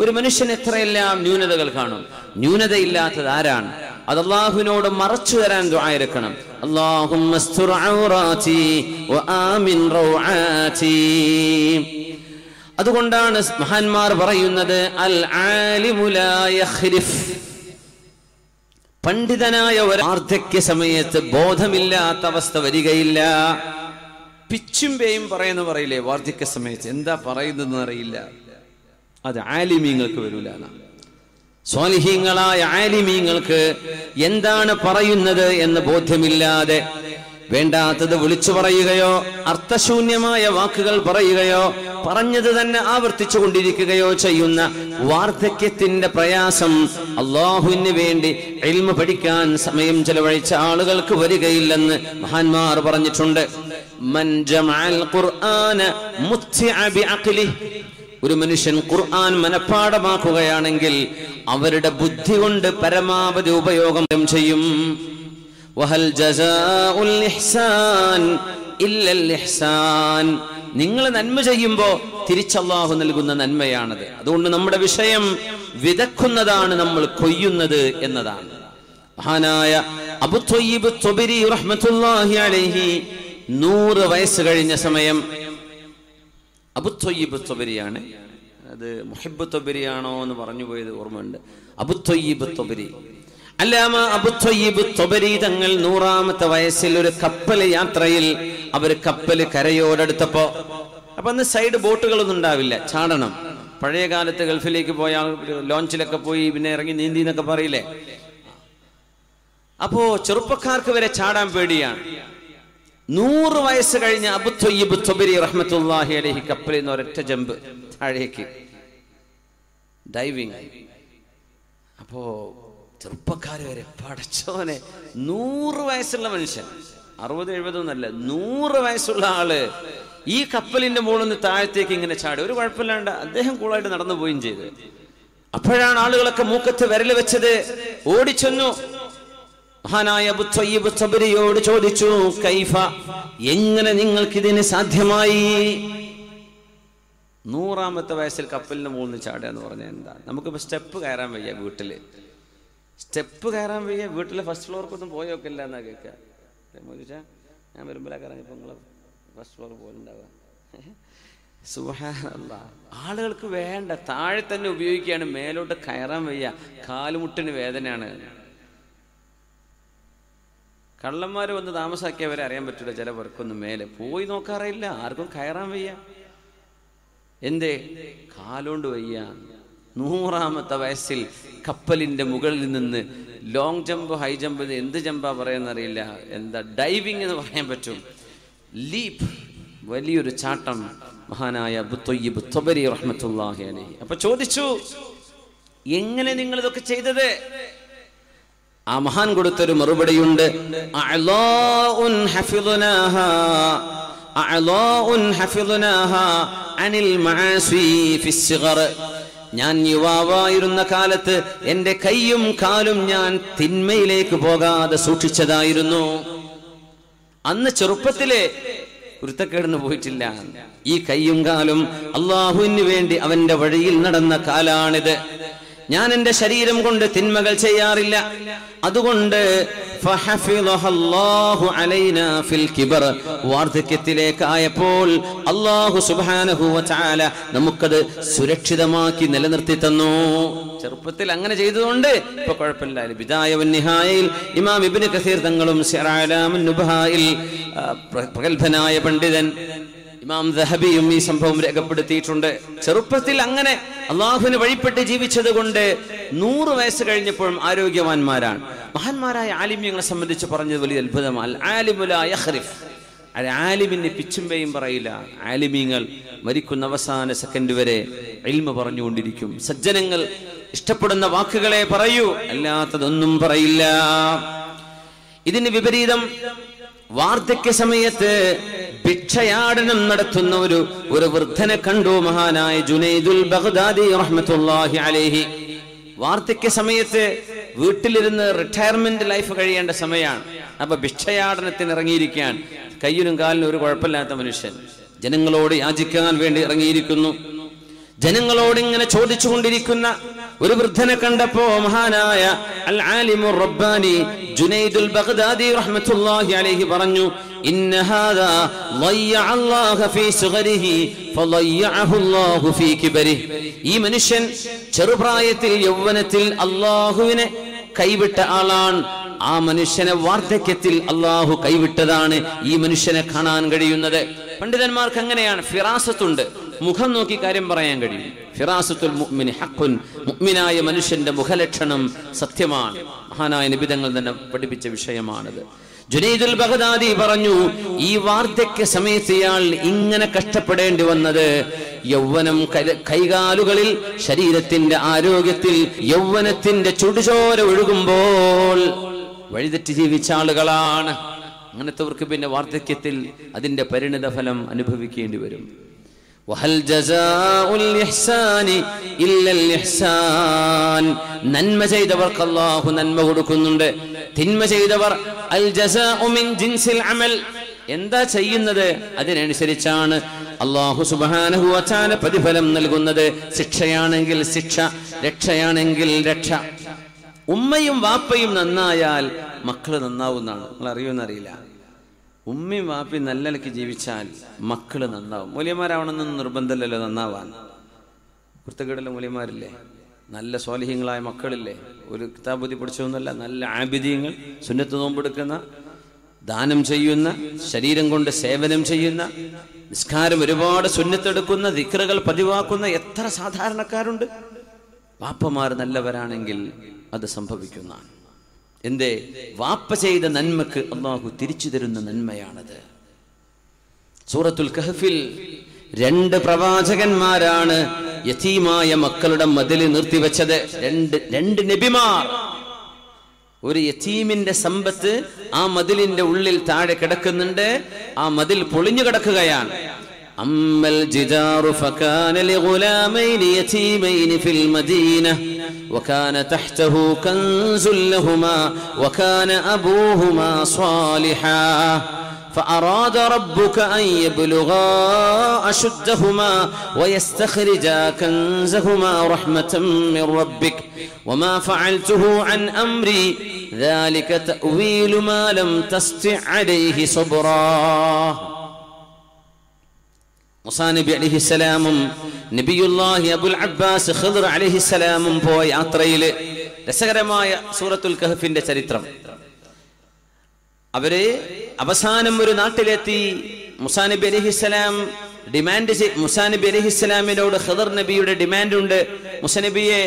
ഒരു മനുഷ്യൻ എത്രയെല്ലാം ന്യൂനതകൾ കാണും. ന്യൂനതയില്ലാത്തത് ആരാണ്? അത് അല്ലാഹുവിനോട് മറച്ചു തരാൻ ദുആ ഇരക്കണം. അല്ലാഹുമ്മ അസ്തുർ ഔറാതി വആമിൻ റൗആതി. അതുകൊണ്ടാണ് മഹാന്മാർ പറയുന്നത് അൽ ആലിമു ലാ യഖ്രിഫ്, പണ്ഡിതനായ ഒരു വാർദ്ധക്യ സമയത്ത് ബോധമില്ലാത്ത അവസ്ഥ വരികയില്ല. പിച്ചും പേയും പറയുന്ന പറയില്ലേ, വാർദ്ധക്യ സമയത്ത് എന്താ പറയുന്നതെന്ന് അറിയില്ല. അത് ആലിമീങ്ങൾക്ക് വരൂല. സ്വാലിഹീങ്ങളായ ആലിമീങ്ങൾക്ക് എന്താണ് പറയുന്നത് എന്ന് ബോധ്യമില്ലാതെ വേണ്ടാത്തത് വിളിച്ചു പറയുകയോ അർത്ഥശൂന്യമായ വാക്കുകൾ പറയുകയോ പറഞ്ഞത് തന്നെ ആവർത്തിച്ചു കൊണ്ടിരിക്കുകയോ ചെയ്യുന്ന വാർദ്ധക്യത്തിന്റെ പ്രയാസം അല്ലാഹുവിന് വേണ്ടി ഇൽമു പഠിക്കാൻ സമയം ചെലവഴിച്ച ആളുകൾക്ക് വരികയില്ലെന്ന് മഹാന്മാർ പറഞ്ഞിട്ടുണ്ട്. മൻ ജമഅൽ ഖുർആന മുത്തിഅ ബിഅഖ്ലിഹി, ഒരു മനുഷ്യൻ ഖുർആൻ മനഃപ്പാഠമാക്കുകയാണെങ്കിൽ അവരുടെ ബുദ്ധി കൊണ്ട് പരമാവധി ഉപയോഗം ചെയ്യും. വഹൽ ജസാഉൽ ഇഹ്സാൻ ഇല്ലൽ ഇഹ്സാൻ, നിങ്ങൾ നന്മ ചെയ്യുമ്പോൾ തിരിച്ചല്ലാഹു നൽകുന്ന നന്മയാണത്. അതുകൊണ്ട് നമ്മുടെ വിഷയം വിതക്കുന്നതാണ്, നമ്മൾ കൊയ്യുന്നത് എന്നതാണ്. മഹാനായ അബൂ ത്വയ്യിബ് ത്വബരി റഹ്മത്തുള്ളാഹി അലൈഹി 100 വയസ്സ് കഴിഞ്ഞ സമയം, അബൂ ത്വയ്യിബ് ത്വബരിയാണ്, അത് മുഹിബ്ബ് ത്വബരിയാണോ എന്ന് പറഞ്ഞു പോയത് ഓർമ്മയുണ്ട്. അബൂ ത്വയ്യിബ് ത്വബരി, അല്ലാമ അബൂ ത്വയ്യിബ് ത്വബരി തങ്ങൾ 100ാമത്തെ വയസ്സിൽ ഒരു കപ്പൽ യാത്രയിൽ അവർ കപ്പൽ കരയോടടുത്തപ്പോ, അപ്പൊ അന്ന് സൈഡ് ബോട്ടുകളൊന്നും ഉണ്ടാവില്ല, ചാടണം. പഴയ കാലത്ത് ഗൾഫിലേക്ക് പോയാൽ ലോഞ്ചിലൊക്കെ പോയി പിന്നെ ഇറങ്ങി നീന്തി എന്നൊക്കെ പറയില്ലേ. അപ്പോ ചെറുപ്പക്കാർക്ക് വരെ ചാടാൻ പേടിയാണ്. 100 വയസ്സ് കഴിഞ്ഞ അബൂ ത്വയ്യിബ് ത്വബരി റഹ്മത്തുള്ളാഹി അലൈഹി കപ്പലിൽ നിന്ന് ഒരൊറ്റ ജമ്പ് താഴേക്ക്, ഡൈവിങ്. അപ്പോ ചെറുപ്പക്കാർ വരെ, പടച്ചോനെ, 100 വയസ്സുള്ള മനുഷ്യൻ, 60-70 ഒന്നല്ല, 100 വയസ്സുള്ള ആള് ഈ കപ്പലിന്റെ മുകളിൽ നിന്ന് താഴത്തേക്ക് ഇങ്ങനെ ചാടി, ഒരു കുഴപ്പമില്ലാണ്ട് അദ്ദേഹം കൂളായിട്ട് നടന്നു പോവുകയും ചെയ്ത്. അപ്പോഴാണ് ആളുകളൊക്കെ മൂക്കത്ത് വിരൽ വെച്ചത്. ഓടിച്ചെന്നു മഹാനായ അബൂ ത്വയ്യിബ് ത്വബരിയോട് ചോദിച്ചു, കൈഫ, എങ്ങനെ നിങ്ങൾക്കിതിന് സാധ്യമായി? 100ാമത്തെ വയസ്സിൽ കപ്പലിന്റെ മുകളിൽ നിന്ന് ചാടുക എന്ന് പറഞ്ഞാൽ എന്താ? നമുക്കിപ്പോ സ്റ്റെപ്പ് കയറാൻ വയ്യ, വീട്ടില് സ്റ്റെപ്പ് കയറാൻ വയ്യ, വീട്ടിലെ ഫസ്റ്റ് ഫ്ലോർക്കൊന്നും പോയോക്കില്ല എന്നാ കേൾക്കുക. ഞാൻ വരുമ്പോഴൊക്കെ ഇറങ്ങിയപ്പോ നിങ്ങള് ഫസ്റ്റ് ഫ്ലോർ പോലുണ്ടാവുക. സുബ്ഹാനല്ലാഹ്, ആളുകൾക്ക് വേണ്ട താഴെ തന്നെ ഉപയോഗിക്കുകയാണ്, മേലോട്ട് കയറാൻ വയ്യ, കാലുമുട്ടിന് വേദനയാണ്. കള്ളന്മാര് വന്ന് താമസാക്കിയവരെ അറിയാൻ പറ്റില്ല, ചില പേർക്കൊന്നും മേലെ പോയി നോക്കാറില്ല, ആർക്കും കയറാൻ വയ്യ. എന്തേ? കാലോണ്ട് വയ്യ. 100ാമത്തെ വയസ്സിൽ കപ്പലിന്റെ മുകളിൽ നിന്ന് ലോങ് ജമ്പ്, ഹൈ ജമ്പ്, എന്ത് ജമ്പാ പറയാന്നറിയില്ല, എന്താ ഡൈവിങ് എന്ന് പറയാൻ പറ്റും, ലീപ്പ്, വലിയൊരു ചാട്ടം മഹാനായ അബൂ ത്വയ്യിബ് ത്വബരി റഹ്മത്തുള്ളാഹി അലൈഹി. അപ്പൊ ചോദിച്ചു, എങ്ങനെ നിങ്ങൾ ഇതൊക്കെ ചെയ്തത്? ആ മഹാൻ കൊടുത്തൊരു മറുപടിയുണ്ട്, അഅ്ലാഉൻ ഹഫിദ്നാഹാ അഅ്ലാഉൻ ഹഫിദ്നാഹാ അനിൽ മആസി ഫിസ്സിഗർ. ഞാൻ യുവാവായിരുന്ന കാലത്ത് എന്റെ കൈയും കാലും ഞാൻ തിന്മയിലേക്ക് പോകാതെ സൂക്ഷിച്ചതായിരുന്നു. അന്ന് ചെറുപ്പത്തിലെ കുരുത്തക്കേടിന് പോയിട്ടില്ല. ഈ കൈയും കാലും അള്ളാഹുവിന് വേണ്ടി അവന്റെ വഴിയിൽ നടന്ന കാലാണിത്. ഞാൻ എന്റെ ശരീരം കൊണ്ട് തിന്മകൾ ചെയ്യാറില്ല. അതുകൊണ്ട് വാർദ്ധക്യത്തിലേക്കായപ്പോൾ അല്ലാഹു സുബ്ഹാനഹു വ തആല നമുക്കത് സുരക്ഷിതമാക്കി നിലനിർത്തി തന്നു. ചെറുപ്പത്തിൽ അങ്ങനെ ചെയ്തതുകൊണ്ട് ഇപ്പൊ കുഴപ്പമില്ല. ബിദായ വൻ നിഹായയിൽ ഇമാം ഇബ്നു കസീർ തങ്ങളും സിർ അലാമുൻ നുബഹായിൽ പ്രഗൽഭനായ പണ്ഡിതൻ ഇമാം ദഹബിയും ഈ സംഭവം രേഖപ്പെടുത്തിയിട്ടുണ്ട്. ചെറുപ്പത്തിൽ അങ്ങനെ അള്ളാഹുവിന് വഴിപ്പെട്ട് ജീവിച്ചത് കൊണ്ട് 100 വയസ്സ് കഴിഞ്ഞപ്പോഴും ആരോഗ്യവാന്മാരാണ്. മഹാന്മാരായ ആലിമ്യങ്ങളെ സംബന്ധിച്ച് പറഞ്ഞത് വലിയ അത്ഭുതമാണ്. ആലിമു ലാ യഖ്രിഫ്, ആലിമിന് പിച്ചുമ്പയും പറയില്ല. ആലിമീങ്ങൾ മരിക്കുന്ന അവസാന സെക്കൻഡ് വരെ ഇൽമ പറഞ്ഞുകൊണ്ടിരിക്കും. സജ്ജനങ്ങൾ ഇഷ്ടപ്പെടുന്ന വാക്കുകളെ പറയൂ, അല്ലാത്തതൊന്നും പറയില്ല. ഇതിന് വിപരീതം വാർദ്ധക്യ സമയത്ത് ഭിക്ഷയാടനം നടത്തുന്ന ഒരു വൃദ്ധനെ കണ്ടു മഹാനായ ജുനൈദുൽ ബഗ്ദാദി റഹ്മത്തുള്ളാഹി അലൈഹി. വാർദ്ധക്യ സമയത്ത് വീട്ടിലിരുന്ന് റിട്ടയർമെന്റ് ലൈഫ് കഴിയേണ്ട സമയമാണ്. അപ്പൊ ഭിക്ഷയാടനത്തിന് ഇറങ്ങിയിരിക്കാൻ, കയ്യിലും കാലിനും ഒരു കുഴപ്പമില്ലാത്ത മനുഷ്യൻ ജനങ്ങളോട് യാചിക്കാൻ വേണ്ടി ഇറങ്ങിയിരിക്കുന്നു. ജനങ്ങളോട് ഇങ്ങനെ ചോദിച്ചുകൊണ്ടിരിക്കുന്ന ഒരു വൃദ്ധനെ കണ്ടപ്പോ മഹാനായ അൽ ആലിമു റബ്ബാനി ജുനൈദുൽ ബഗ്ദാദി റഹ്മത്തുള്ളാഹി അലൈഹി പറഞ്ഞു, ഇന്ന ഹാദാ ളയ്യ അല്ലാഹ ഫീ സുഗരിഹി ഫളയ്യഅഹു അല്ലാഹു ഫീ കിബരിഹി. ഈ മനുഷ്യൻ ചെറുപ്രായത്തിൽ യൗവനത്തിൽ അല്ലാഹുവിനെ കൈവിട്ട ആളാണ്. ആ മനുഷ്യനെ വാർദ്ധക്യത്തിൽ അല്ലാഹു കൈവിട്ടതാണ് ഈ മനുഷ്യനെ കാണാൻ കഴിയുന്നത്. പണ്ഡിതന്മാർക്ക് അങ്ങനെയാണ്, ഫിറാസത്തുണ്ട്, മുഖം നോക്കി കാര്യം പറയാൻ കഴിയും. ഫിറാസത്തുൽ മുഅ്മിനി ഹഖ്ഖുൻ, മുഅ്മിനായ മനുഷ്യന്റെ മുഖലക്ഷണം സത്യമാണ്. മഹാനായ നബിതങ്ങൾ തന്നെ പഠിപ്പിച്ച വിഷയമാണത്. ജുനൈദുൽ ബഗ്ദാദി പറഞ്ഞു, ഈ വാർദ്ധക്യ സമയത്ത് ഇയാൾ ഇങ്ങനെ കഷ്ടപ്പെടേണ്ടി വന്നത് യൗവനം കൈകാലുകളിൽ, ശരീരത്തിന്റെ ആരോഗ്യത്തിൽ യൗവനത്തിന്റെ ചുടുചോര ഒഴുകുമ്പോൾ വഴിതെറ്റി ജീവിച്ച ആളുകളാണ്. അങ്ങനത്തെവർക്ക് പിന്നെ വാർദ്ധക്യത്തിൽ അതിന്റെ പരിണിത ഫലം അനുഭവിക്കേണ്ടി വരും. വഹൽ ജസാഉൽ ഇഹ്സാനി ഇല്ലൽ ഇഹ്സാൻ. നന്മ ചെയ്തവർക്ക് അല്ലാഹു നന്മ കൊടുക്കുന്നുണ്ട്. തിന്മ ചെയ്തവർ അൽ ജസാഉ മിൻ ജിൻസിൽ അമൽ. എന്താ ചെയ്യുന്നത് അതിനനുസരിച്ചാണ് അല്ലാഹു സുബ്ഹാനഹു വ തആല പ്രതിഫലം നൽകുന്നത്. ശിക്ഷയാണെങ്കിൽ ശിക്ഷ, രക്ഷയാണെങ്കിൽ രക്ഷ. ഉമ്മയും വാപ്പയും നന്നായാൽ മക്കള് നന്നാവുന്നതാണ്. നിങ്ങൾ അറിയുമെന്നറിയില്ല. ഉമ്മയും വാപ്പയും നല്ല നിലയ്ക്ക് ജീവിച്ചാൽ മക്കള് നന്നാവും. മൂല്യന്മാരാവണമെന്നൊന്നും നിർബന്ധമില്ലല്ലോ നന്നാവാൻ. കുർത്തക്കേടുള്ള മൂല്യന്മാരില്ലേ, നല്ല സ്വാലിഹ്യങ്ങളായ മക്കളില്ലേ, ഒരു കിതാബുദ്ധി പഠിച്ചതൊന്നുമല്ല, നല്ല ആബിദീങ്ങൾ, സുന്നത്ത് നോമ്പെടുക്കുന്ന, ദാനം ചെയ്യുന്ന, ശരീരം കൊണ്ട് സേവനം ചെയ്യുന്ന, നിസ്കാരം ഒരുപാട് സുന്നത്തെടുക്കുന്ന, ദിക്റുകൾ പതിവാക്കുന്ന എത്ര സാധാരണക്കാരുണ്ട്. വാപ്പമാർ നല്ലവരാണെങ്കിൽ അത് സംഭവിക്കുന്നതാണ്. എന്തേ? വാപ്പ ചെയ്ത നന്മക്ക് അല്ലാഹു തിരിച്ചു തരുന്ന നന്മയാണത്. സൂറത്തുൽ കഹ്ഫിൽ 2 പ്രവാചകന്മാരാണ് യതീമായ മക്കളുടെ മതില് നിർത്തിവെച്ചത്. രണ്ട് നബിമാർ. ഒരു യതീമിന്റെ സമ്പത്ത് ആ മതിലിന്റെ ഉള്ളിൽ താഴെ കിടക്കുന്നുണ്ട്. ആ മതിൽ പൊളിഞ്ഞു കിടക്കുകയാണ്. അമ്മൽ ജിദാറു ഫകാന ലിഗുലാമൈനി യതീമൈനി ഫിൽ മദീന വകാന തഹ്തഹു കൻസുൽ ലഹുമാ വകാന അബൂഹുമാ സ്വാലിഹാ فأراد ربك أن يبلغا أشدهما ويستخرجا كنزهما رحمة من ربك وما فعلته عن أمري ذلك تأويل ما لم تستطع عليه صبرا. മൂസാ നബി അലൈഹിസ്സലാമും നബിയുല്ലാഹി അബുൽ അബ്ബാസ് ഖിദ്ർ അലൈഹിസ്സലാമും പോയ യാത്രയിൽ രസകരമായ സൂറത്തുൽ കഹ്ഫിന്റെ ചരിത്രം. അവര് അവസാനം ഒരു നാട്ടിലെത്തി. മൂസാ നബി അലൈഹിസ്സലാം മൂസാ നബി അലൈഹിസ്സലാമിനോട് ഖിദ്ർ നബിയുടെ ഡിമാൻഡ് ഉണ്ട്. മൂസാ നബിയെ,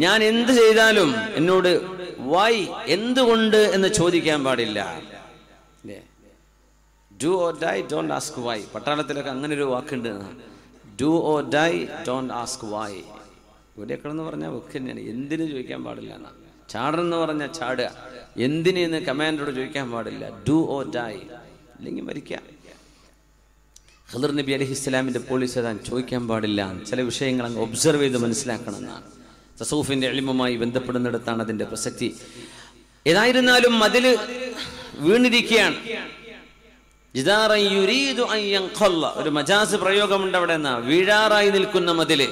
ഞാൻ എന്ത് ചെയ്താലും എന്നോട് വൈ, എന്തുകൊണ്ട് എന്ന് ചോദിക്കാൻ പാടില്ല. Do or die, don't ask why. പട്ടാളത്തിലൊക്കെ അങ്ങനെ ഒരു വാക്കുണ്ട്, do or die, don't ask why. ഇവിടെയൊക്കെ എന്ന് പറഞ്ഞാൽ ഒക്കെ തന്നെയാണ്. എന്തിനു ചോദിക്കാൻ പാടില്ല എന്നാ. ചാടണമെന്ന് പറഞ്ഞാൽ ചാടുക, എന്തിനെന്ന് കമാൻഡറോട് ചോദിക്കാൻ പാടില്ല. ഡു ഓർ ഡൈ, അല്ലെങ്കിൽ മരിക്കാം. ഖിദ്ർ നബി അലൈഹിസ്സലാമിന്റെ പോളിസി അതാണ്, ചോദിക്കാൻ പാടില്ല. ചില വിഷയങ്ങൾ അങ്ങ് ഒബ്സർവ് ചെയ്ത് മനസ്സിലാക്കണം എന്നാണ്. തസൂഫിന്റെ ഇൽമുമായി ബന്ധപ്പെടുന്നിടത്താണ് അതിന്റെ പ്രസക്തി. ഏതായിരുന്നാലും മതില് വീണിരിക്കുകയാണ്. ഒരു മജാസ് പ്രയോഗമുണ്ട് അവിടെ. എന്നാ വീഴാറായി നിൽക്കുന്ന മതില്.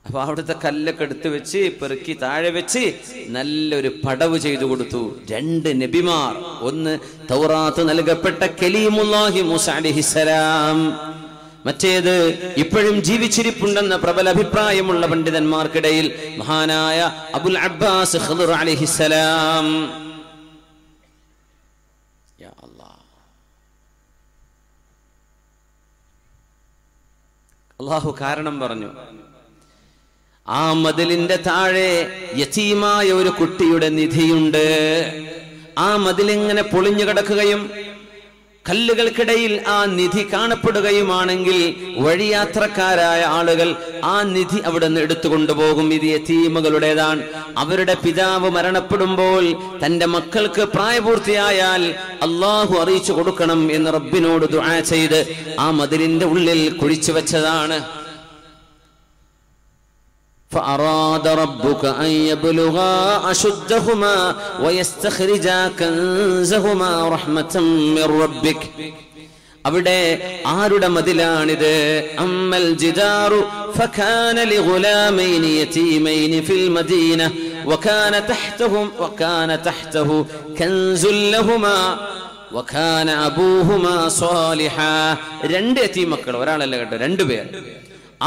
അപ്പൊ അവിടുത്തെ കല്ലൊക്കെ എടുത്തു വെച്ച് പെറുക്കി താഴെ വെച്ച് നല്ലൊരു പടവ് ചെയ്തു കൊടുത്തു. 2 നബിമാർ. ഒന്ന് തൗറാത്ത് നൽകപ്പെട്ട കലീമുല്ലാഹി മൂസാ അലൈഹിസ്സലാം, മറ്റേത് ഇപ്പോഴും ജീവിച്ചിരിപ്പുണ്ടെന്ന പ്രബല അഭിപ്രായമുള്ള പണ്ഡിതന്മാർക്കിടയിൽ മഹാനായ അബുൽ അബ്ബാസ് ഖിദ്ർ അലൈഹിസ്സലാം. യാ അല്ലാഹ്, അല്ലാഹു കാരണം പറഞ്ഞു. ആ മതിലിന്റെ താഴെ യതീമായ ഒരു കുട്ടിയുടെ നിധിയുണ്ട്. ആ മതിലിങ്ങനെ പൊളിഞ്ഞു കിടക്കുകയും കല്ലുകൾക്കിടയിൽ ആ നിധി കാണപ്പെടുകയുമാണെങ്കിൽ വഴിയാത്രക്കാരായ ആളുകൾ ആ നിധി അവിടെ നിന്ന് എടുത്തുകൊണ്ടുപോകും. ഇത് യതീമുകളുടേതാണ്. അവരുടെ പിതാവ് മരണപ്പെടുമ്പോൾ തന്റെ മക്കൾക്ക് പ്രായപൂർത്തിയായാൽ അള്ളാഹു അറിയിച്ചു കൊടുക്കണം എന്ന് റബ്ബിനോട് ദുആ ചെയ്ത് ആ മതിലിന്റെ ഉള്ളിൽ കുഴിച്ചു വെച്ചതാണ്. فأراد ربك أن يبلغا أشدهما ويستخرجا كنزهما رحمة من ربك. അവിടെ ആരുടെ മതിലാണിത്? അമ്മൽ ജിദാറു ഫകാന ലിഗുലാമൈനി യതീമൈനി ഫിൽ മദീന വകാന തഹ്തഹു കൻസുൽ ലഹുമാ വകാന അബൂഹുമാ സ്വാലിഹാ. 2 യതീം മക്കൾ, ഒരാളല്ല കേട്ടോ, 2 പേർ.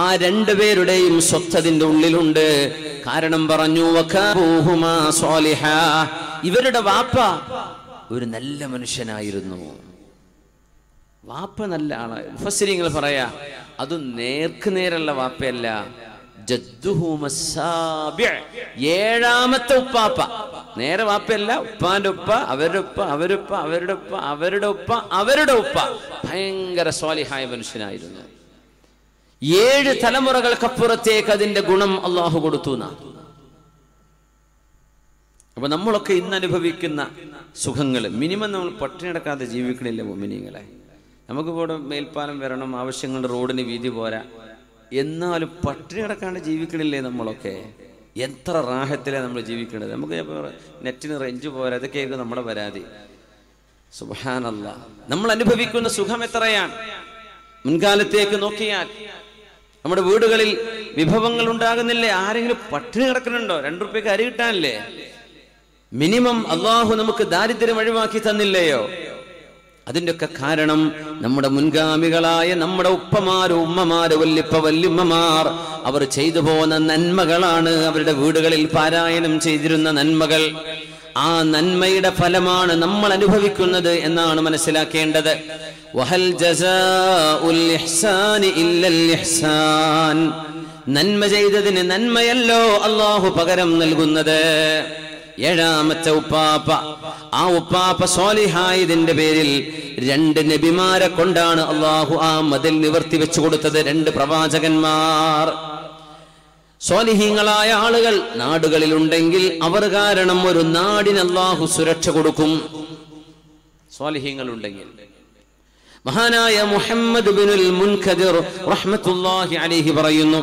ആ 2 പേരുടെയും സ്വത്തതിന്റെ ഉള്ളിലുണ്ട്. കാരണം പറഞ്ഞു, വകാബൂഹുമാ സ്വാലിഹാ, ഇവരുടെ വാപ്പ ഒരു നല്ല മനുഷ്യനായിരുന്നു. വാപ്പ നല്ല ആളാണ്. മുഫസ്സിരീങ്ങൾ പറയാ, അത് നേർക്കുനേരുള്ള വാപ്പയല്ല, ജദ്ദുഹു മസ്സാബിഅ്, 7ാമത്തെ ഉപ്പാപ്പ. നേരെ വാപ്പയല്ല, ഉപ്പാന്റെ ഉപ്പ, അവരുടെ ഉപ്പ, അവരുടെ ഉപ്പ, അവരുടെ ഉപ്പ, അവരുടെ ഉപ്പ, അവരുടെ ഉപ്പ. ഭയങ്കര സ്വാലിഹായ മനുഷ്യനായിരുന്നു. 7 തലമുറകൾക്കപ്പുറത്തേക്ക് അതിന്റെ ഗുണം അള്ളാഹു കൊടുത്തു. അപ്പൊ നമ്മളൊക്കെ ഇന്ന് അനുഭവിക്കുന്ന സുഖങ്ങൾ മിനിമം നമ്മൾ പട്ടിണി കിടക്കാതെ ജീവിക്കണില്ല മുഅ്മിനീങ്ങളെ. നമുക്കിവിടെ മേൽപ്പാലം വരണം, ആവശ്യങ്ങളുടെ റോഡിന് വീതി പോരാ, എന്നാലും പട്ടിണി കിടക്കാണ്ട് ജീവിക്കണില്ലേ നമ്മളൊക്കെ? എത്ര റാഹത്തിലാണ് നമ്മൾ ജീവിക്കേണ്ടത്. നമുക്ക് നെറ്റിന് റേഞ്ച് പോരാ, അതൊക്കെയായിരിക്കും നമ്മുടെ പരാതി. സുബ്ഹാനല്ലാഹ്, നമ്മൾ അനുഭവിക്കുന്ന സുഖം എത്രയാണ്. മുൻകാലത്തേക്ക് നോക്കിയാൽ നമ്മുടെ വീടുകളിൽ വിഭവങ്ങൾ ഉണ്ടാകുന്നില്ലേ? ആരെങ്കിലും പട്ടിണി കിടക്കുന്നുണ്ടോ? 2 രൂപയ്ക്ക് അരി കിട്ടാനില്ലേ? മിനിമം അള്ളാഹു നമുക്ക് ദാരിദ്ര്യം ഒഴിവാക്കി തന്നില്ലയോ? അതിൻ്റെയൊക്കെ കാരണം നമ്മുടെ മുൻഗാമികളായ നമ്മുടെ ഉപ്പമാര്, ഉമ്മമാര്, വല്യമ്മമാർ അവർ ചെയ്തു പോകുന്ന നന്മകളാണ്. അവരുടെ വീടുകളിൽ പാരായണം ചെയ്തിരുന്ന നന്മകൾ, ആ നന്മയുടെ ഫലമാണ് നമ്മൾ അനുഭവിക്കുന്നത് എന്നാണ് മനസ്സിലാക്കേണ്ടത്. വഹൽ ജസാഉൽ ഇഹ്സാനി ഇല്ലൽ ഇഹ്സാൻ, നന്മ ചെയ്തതിന് നന്മയല്ലോ അള്ളാഹു പകരം നൽകുന്നത്. 7ാമത്തെ ഉപ്പാപ്പ, ആ ഉപ്പാപ്പ സ്വാലിഹായതിന്റെ പേരിൽ 2 നബിമാരെ കൊണ്ടാണ് അള്ളാഹു ആ മതിൽ നിവർത്തി വെച്ചു കൊടുത്തത്. 2 പ്രവാചകന്മാർ. സ്വാലിഹീങ്ങളായ ആളുകൾ നാടുകളിലുണ്ടെങ്കിൽ അവർ കാരണം ഒരു നാടിന് അള്ളാഹു സുരക്ഷ കൊടുക്കും. സ്വാലിഹീങ്ങൾ ഉണ്ടെങ്കിൽ. മഹാനായ മുഹമ്മദ് ബിനുൽ മുൻകദിർ റഹ്മത്തുള്ളാഹി അലൈഹി പറയുന്നു,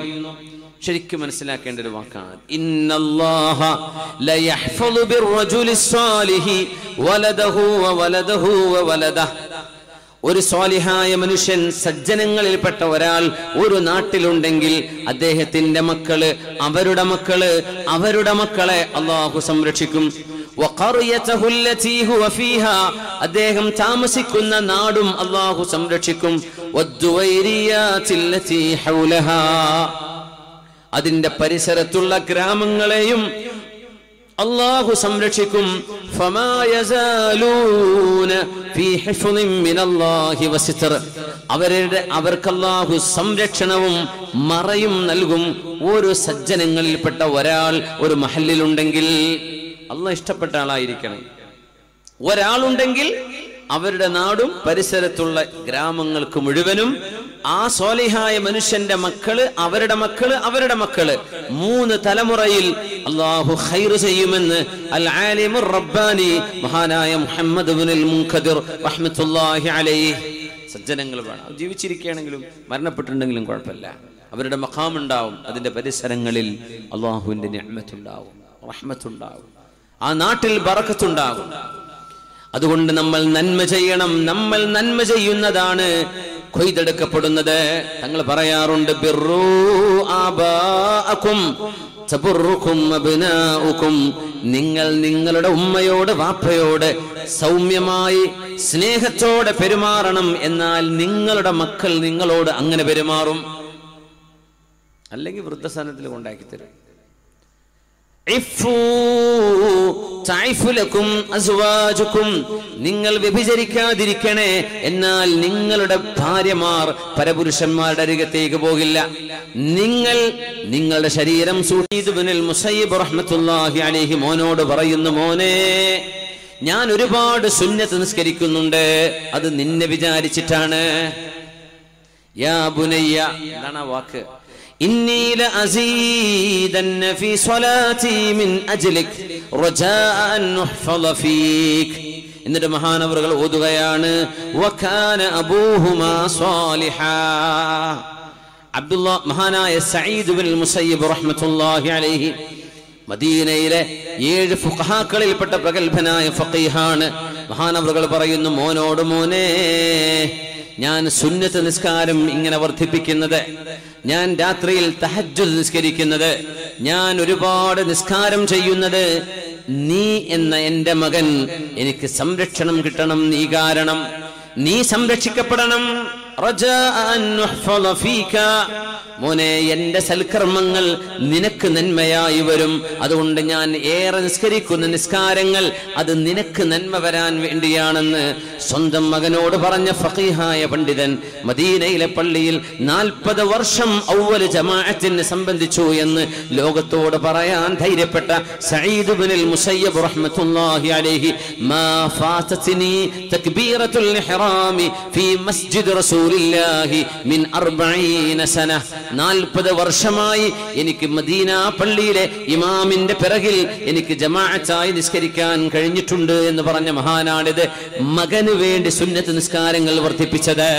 ശരിക്കും മനസ്സിലാക്കേണ്ട ഒരു വാക്കാണ്, ഇന്നല്ലാഹ ലയഹ്ഫളു ബിർറജുലി സ്വാലിഹി വലദഹു വവലദഹു വവലദഹു. ഒരു സ്വാലിഹായ മനുഷ്യൻ, സജ്ജനങ്ങളിൽപ്പെട്ട ഒരാൾ ഒരു നാട്ടിലുണ്ടെങ്കിൽ അദ്ദേഹത്തിന്റെ മക്കള്, അവരുടെ മക്കള്, അവരുടെ മക്കളെ അല്ലാഹു സംരക്ഷിക്കും. വഖറിയതഹു അല്ലതി ഹുവ ഫീഹാ, അദ്ദേഹം താമസിക്കുന്ന നാടും അല്ലാഹു സംരക്ഷിക്കും. വദ്ദുവൈരിയാതില്ലതി ഹൗലഹാ, അതിന്റെ പരിസരത്തുള്ള ഗ്രാമങ്ങളെയും അല്ലാഹു സംരക്ഷിക്കും. ഫമാ യസാലൂന ഫീ ഹിഫ്ളിൻ മിനല്ലാഹി വസിത്ർ, അവർക്ക് അല്ലാഹു സംരക്ഷണവും മറയും നൽകും. ഒരു സജ്ജനങ്ങളിൽപ്പെട്ട ഒരാൾ ഒരു മഹല്ലിലുണ്ടെങ്കിൽ, അല്ലാഹ് ഇഷ്ടപ്പെട്ട ആളായിരിക്കണം, ഒരാളുണ്ടെങ്കിൽ അവരുടെ നാടും പരിസരത്തുള്ള ഗ്രാമങ്ങൾക്ക് മുഴുവനും ആ സ്വാലിഹായ മനുഷ്യന്റെ മക്കള്, അവരുടെ മക്കള്, അവരുടെ മക്കള്, 3 തലമുറയിൽ അല്ലാഹു ഖൈർ ചെയ്യുമെന്ന് അൽ ആലിമുർ റബ്ബാനി മഹാനായ മുഹമ്മദ് ഇബ്നുൽ മുൻകദിർ റഹ്മത്തുള്ളാഹി അലൈഹി. സജ്ജനങ്ങൾ വേണം, ജീവിച്ചിരിക്കുകയാണെങ്കിലും മരണപ്പെട്ടിട്ടുണ്ടെങ്കിലും കുഴപ്പമില്ല, അവരുടെ മഖാം ഉണ്ടാവും. അതിന്റെ പരിസരങ്ങളിൽ അല്ലാഹുവിന്റെ നിഅമത്തുണ്ടാവും, റഹ്മത്തുണ്ടാവും, ആ നാട്ടിൽ ബറക്കത്തുണ്ടാകും. അതുകൊണ്ട് നമ്മൾ നന്മ ചെയ്യണം. നമ്മൾ നന്മ ചെയ്യുന്നതാണ് കൊയ്തെടുക്കപ്പെടുന്നത്. തങ്ങൾ പറയാറുണ്ട്, ബിർറു ആബാഅകും തബുറുകും അബ്നാഉകും, നിങ്ങൾ നിങ്ങളുടെ ഉമ്മയോട് വാപ്പയോട് സൗമ്യമായി സ്നേഹത്തോടെ പെരുമാറണം, എന്നാൽ നിങ്ങളുടെ മക്കൾ നിങ്ങളോട് അങ്ങനെ പെരുമാറും. അല്ലെങ്കിൽ വൃദ്ധസ്ഥാനത്തിൽ കൊണ്ടാക്കി തരും. നിങ്ങൾ വ്യഭിചരിക്കാതിരിക്കണേ, എന്നാൽ നിങ്ങളുടെ ഭാര്യമാർ പരപുരുഷന്മാരുടെ അരികത്തേക്ക് പോകില്ല. നിങ്ങൾ നിങ്ങളുടെ ശരീരം സൂഈദ് ഇബ്നുൽ മുസയ്യിബ് റഹ്മത്തുള്ളാഹി അലൈഹി മോനോട് പറയുന്നു, മോനെ, ഞാൻ ഒരുപാട് സുന്നത്ത് നിസ്കരിക്കുന്നുണ്ട്, അത് നിന്നെ വിചാരിച്ചിട്ടാണ്. യാ ബുനയ്യ, എന്താണ് ആ വാക്ക്? ഇന്നി ലഅസീദന്ന ഫീ സ്വലാത്തി മിൻ അജ്ലിക് റജാഅ അൻ ഉഹ്ഫള ഫീക്. എന്നിട്ട് മഹാനവറുകൾ ഓതുകയാണ്, വകാന അബൂഹുമാ സ്വാലിഹാ. അബ്ദുല്ലാഹ്, മഹാനായ സഈദ് ഇബ്നുൽ മുസയ്യിബ് റഹ്മത്തുള്ളാഹി അലൈഹി മദീനയിലെ 7 ഫുഖഹാക്കളിൽപ്പെട്ട പ്രഗൽഭനായ ഫഖീഹാണ്. മഹാനവറുകൾ പറയുന്നു, മോനോട്, മോനെ, ഞാൻ സുന്നത്ത് നിസ്കാരം ഇങ്ങനെ വർദ്ധിപ്പിക്കുന്നത്, ഞാൻ രാത്രിയിൽ തഹജ്ജുദ് നിസ്കരിക്കുന്നത്, ഞാൻ ഒരുപാട് നിസ്കാരം ചെയ്യുന്നത്, നീ എന്ന എന്റെ മകൻ എനിക്ക് സംരക്ഷണം കിട്ടണം, നീ കാരണം നീ സംരക്ഷിക്കപ്പെടണം. മോനെ, എന്റെ സൽക്കർമ്മങ്ങൾ നിനക്ക് നന്മയായി വരും. അതുകൊണ്ട് ഞാൻ ഏറെ നിസ്കരിക്കുന്ന നിസ്കാരങ്ങൾ അത് നിനക്ക് നന്മ വരാൻ വേണ്ടിയാണെന്ന് സ്വന്തം മകനോട് പറഞ്ഞ ഫഖീഹായ പണ്ഡിതൻ മദീനയിലെ പള്ളിയിൽ 40 വർഷം അവ്വൽ ജമാഅത്തിനെ സംബന്ധിച്ചു എന്ന് ലോകത്തോട് പറയാൻ ധൈര്യപ്പെട്ട സഈദ് ഇബ്നുൽ മുസയ്യിബ് റഹ്മത്തുള്ളാഹി അലൈഹി, മാ ഫാതത്നി തക്ബീറത്തുൽ ഇഹ്റാമി ഫീ മസ്ജിദ് റസൂലില്ലാഹി മിൻ 40 സന. 40 വർഷമായി എനിക്ക് മദീന പള്ളിയിലെ ഇമാമിന്റെ പിറകിൽ എനിക്ക് ജമാഅത്തായി നിസ്കരിക്കാൻ കഴിഞ്ഞിട്ടുണ്ട് എന്ന് പറഞ്ഞ മഹാനാണിത്. മകന് വേണ്ടി സുന്നത്ത് നിസ്കാരങ്ങൾ വർദ്ധിപ്പിച്ചത്.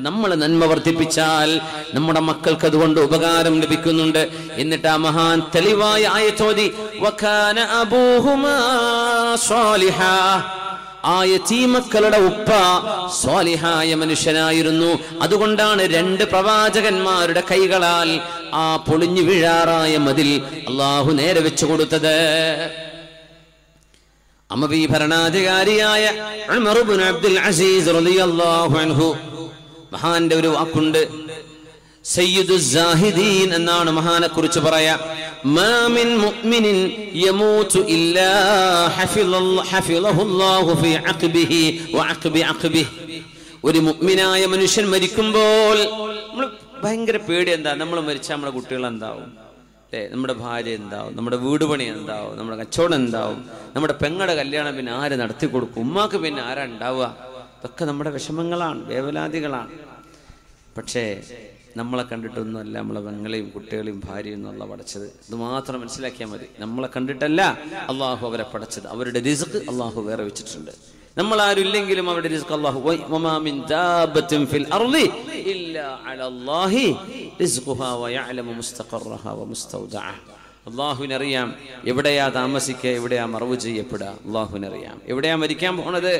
നമ്മൾ നന്മ വർദ്ധിപ്പിച്ചാൽ നമ്മുടെ മക്കൾക്ക് അതുകൊണ്ട് ഉപകാരം ലഭിക്കുന്നുണ്ട്. എന്നിട്ട് ആ മഹാൻ തെളിവായ ആയത്തോതി വകാന അബൂഹുമാ സ്വാലിഹാ, ആ യതീമക്കളുടെ ഉപ്പ സ്വാലിഹായ മനുഷ്യനായിരുന്നു. അതുകൊണ്ടാണ് 2 പ്രവാചകന്മാരുടെ കൈകളാൽ ആ പൊളിഞ്ഞു വീഴാറായ മതിൽ അള്ളാഹു നേരെ വെച്ചു കൊടുത്തത്. അമവി ഭരണാധികാരിയായ ഉമർ ഇബ്നു അബ്ദുൽ അസീസ് റളിയല്ലാഹു അൻഹു, മഹാന്റെ ഒരു വാക്കുണ്ട്, സയ്യിദു സാഹിദീൻ എന്നാണ് മഹാനെ കുറിച്ച് പറയാ. മാ മിൻ മുഅ്മിനിൻ യമൂതു ഇല്ലാ ഹഫിളഹുല്ലാഹു ഫീ അഖ്ബിഹി വഅഖ്ബി അഖ്ബിഹി. ഒരു മുഅ്മിനായ മനുഷ്യൻ മരിക്കുമ്പോൾ നമ്മൾ ഭയങ്കര പേടി. എന്താ? നമ്മൾ മരിച്ചാൽ നമ്മുടെ കുട്ടികൾ എന്താവും, അല്ലേ? നമ്മുടെ ഭാര്യ എന്താവും, നമ്മുടെ വീട് പണി എന്താവും, നമ്മുടെ കച്ചവടം എന്താവും, നമ്മുടെ പെങ്ങളുടെ കല്യാണം പിന്നെ ആര് നടത്തി കൊടുക്കും, ഉമ്മാക്ക് പിന്നെ ആരാ ഉണ്ടാവുക? ഇതൊക്കെ നമ്മുടെ വിഷമങ്ങളാണ്, വേവലാതികളാണ്. പക്ഷേ നമ്മളെ കണ്ടിട്ടൊന്നുമല്ല നമ്മളെ പെങ്ങളെയും കുട്ടികളെയും ഭാര്യയും ഒന്നും അല്ലാഹു പടച്ചത്. ഇത് മാത്രം മനസ്സിലാക്കിയാൽ മതി. നമ്മളെ കണ്ടിട്ടല്ല അള്ളാഹു അവരെ പടച്ചത്. അവരുടെ റിസ്ക് അള്ളാഹു വേറെ വെച്ചിട്ടുണ്ട്. നമ്മൾ ആരും ഇല്ലെങ്കിലും അവരുടെ റിസ്ക് അള്ളാഹു. വമാ മിൻ ദാബത്തിൻ ഫിൽ അർളി ഇല്ലാ അലല്ലാഹി റിസ്ഖുഹാ വയഅലമു മുസ്തഖറഹാ വമുസ്തൗദഅഹ. അള്ളാഹുവിനറിയാം എവിടെയാ താമസിക്കുക, എവിടെയാ മറവ് ചെയ്യപ്പെടുക. അള്ളാഹുവിനറിയാം എവിടെയാ മരിക്കാൻ പോണത്,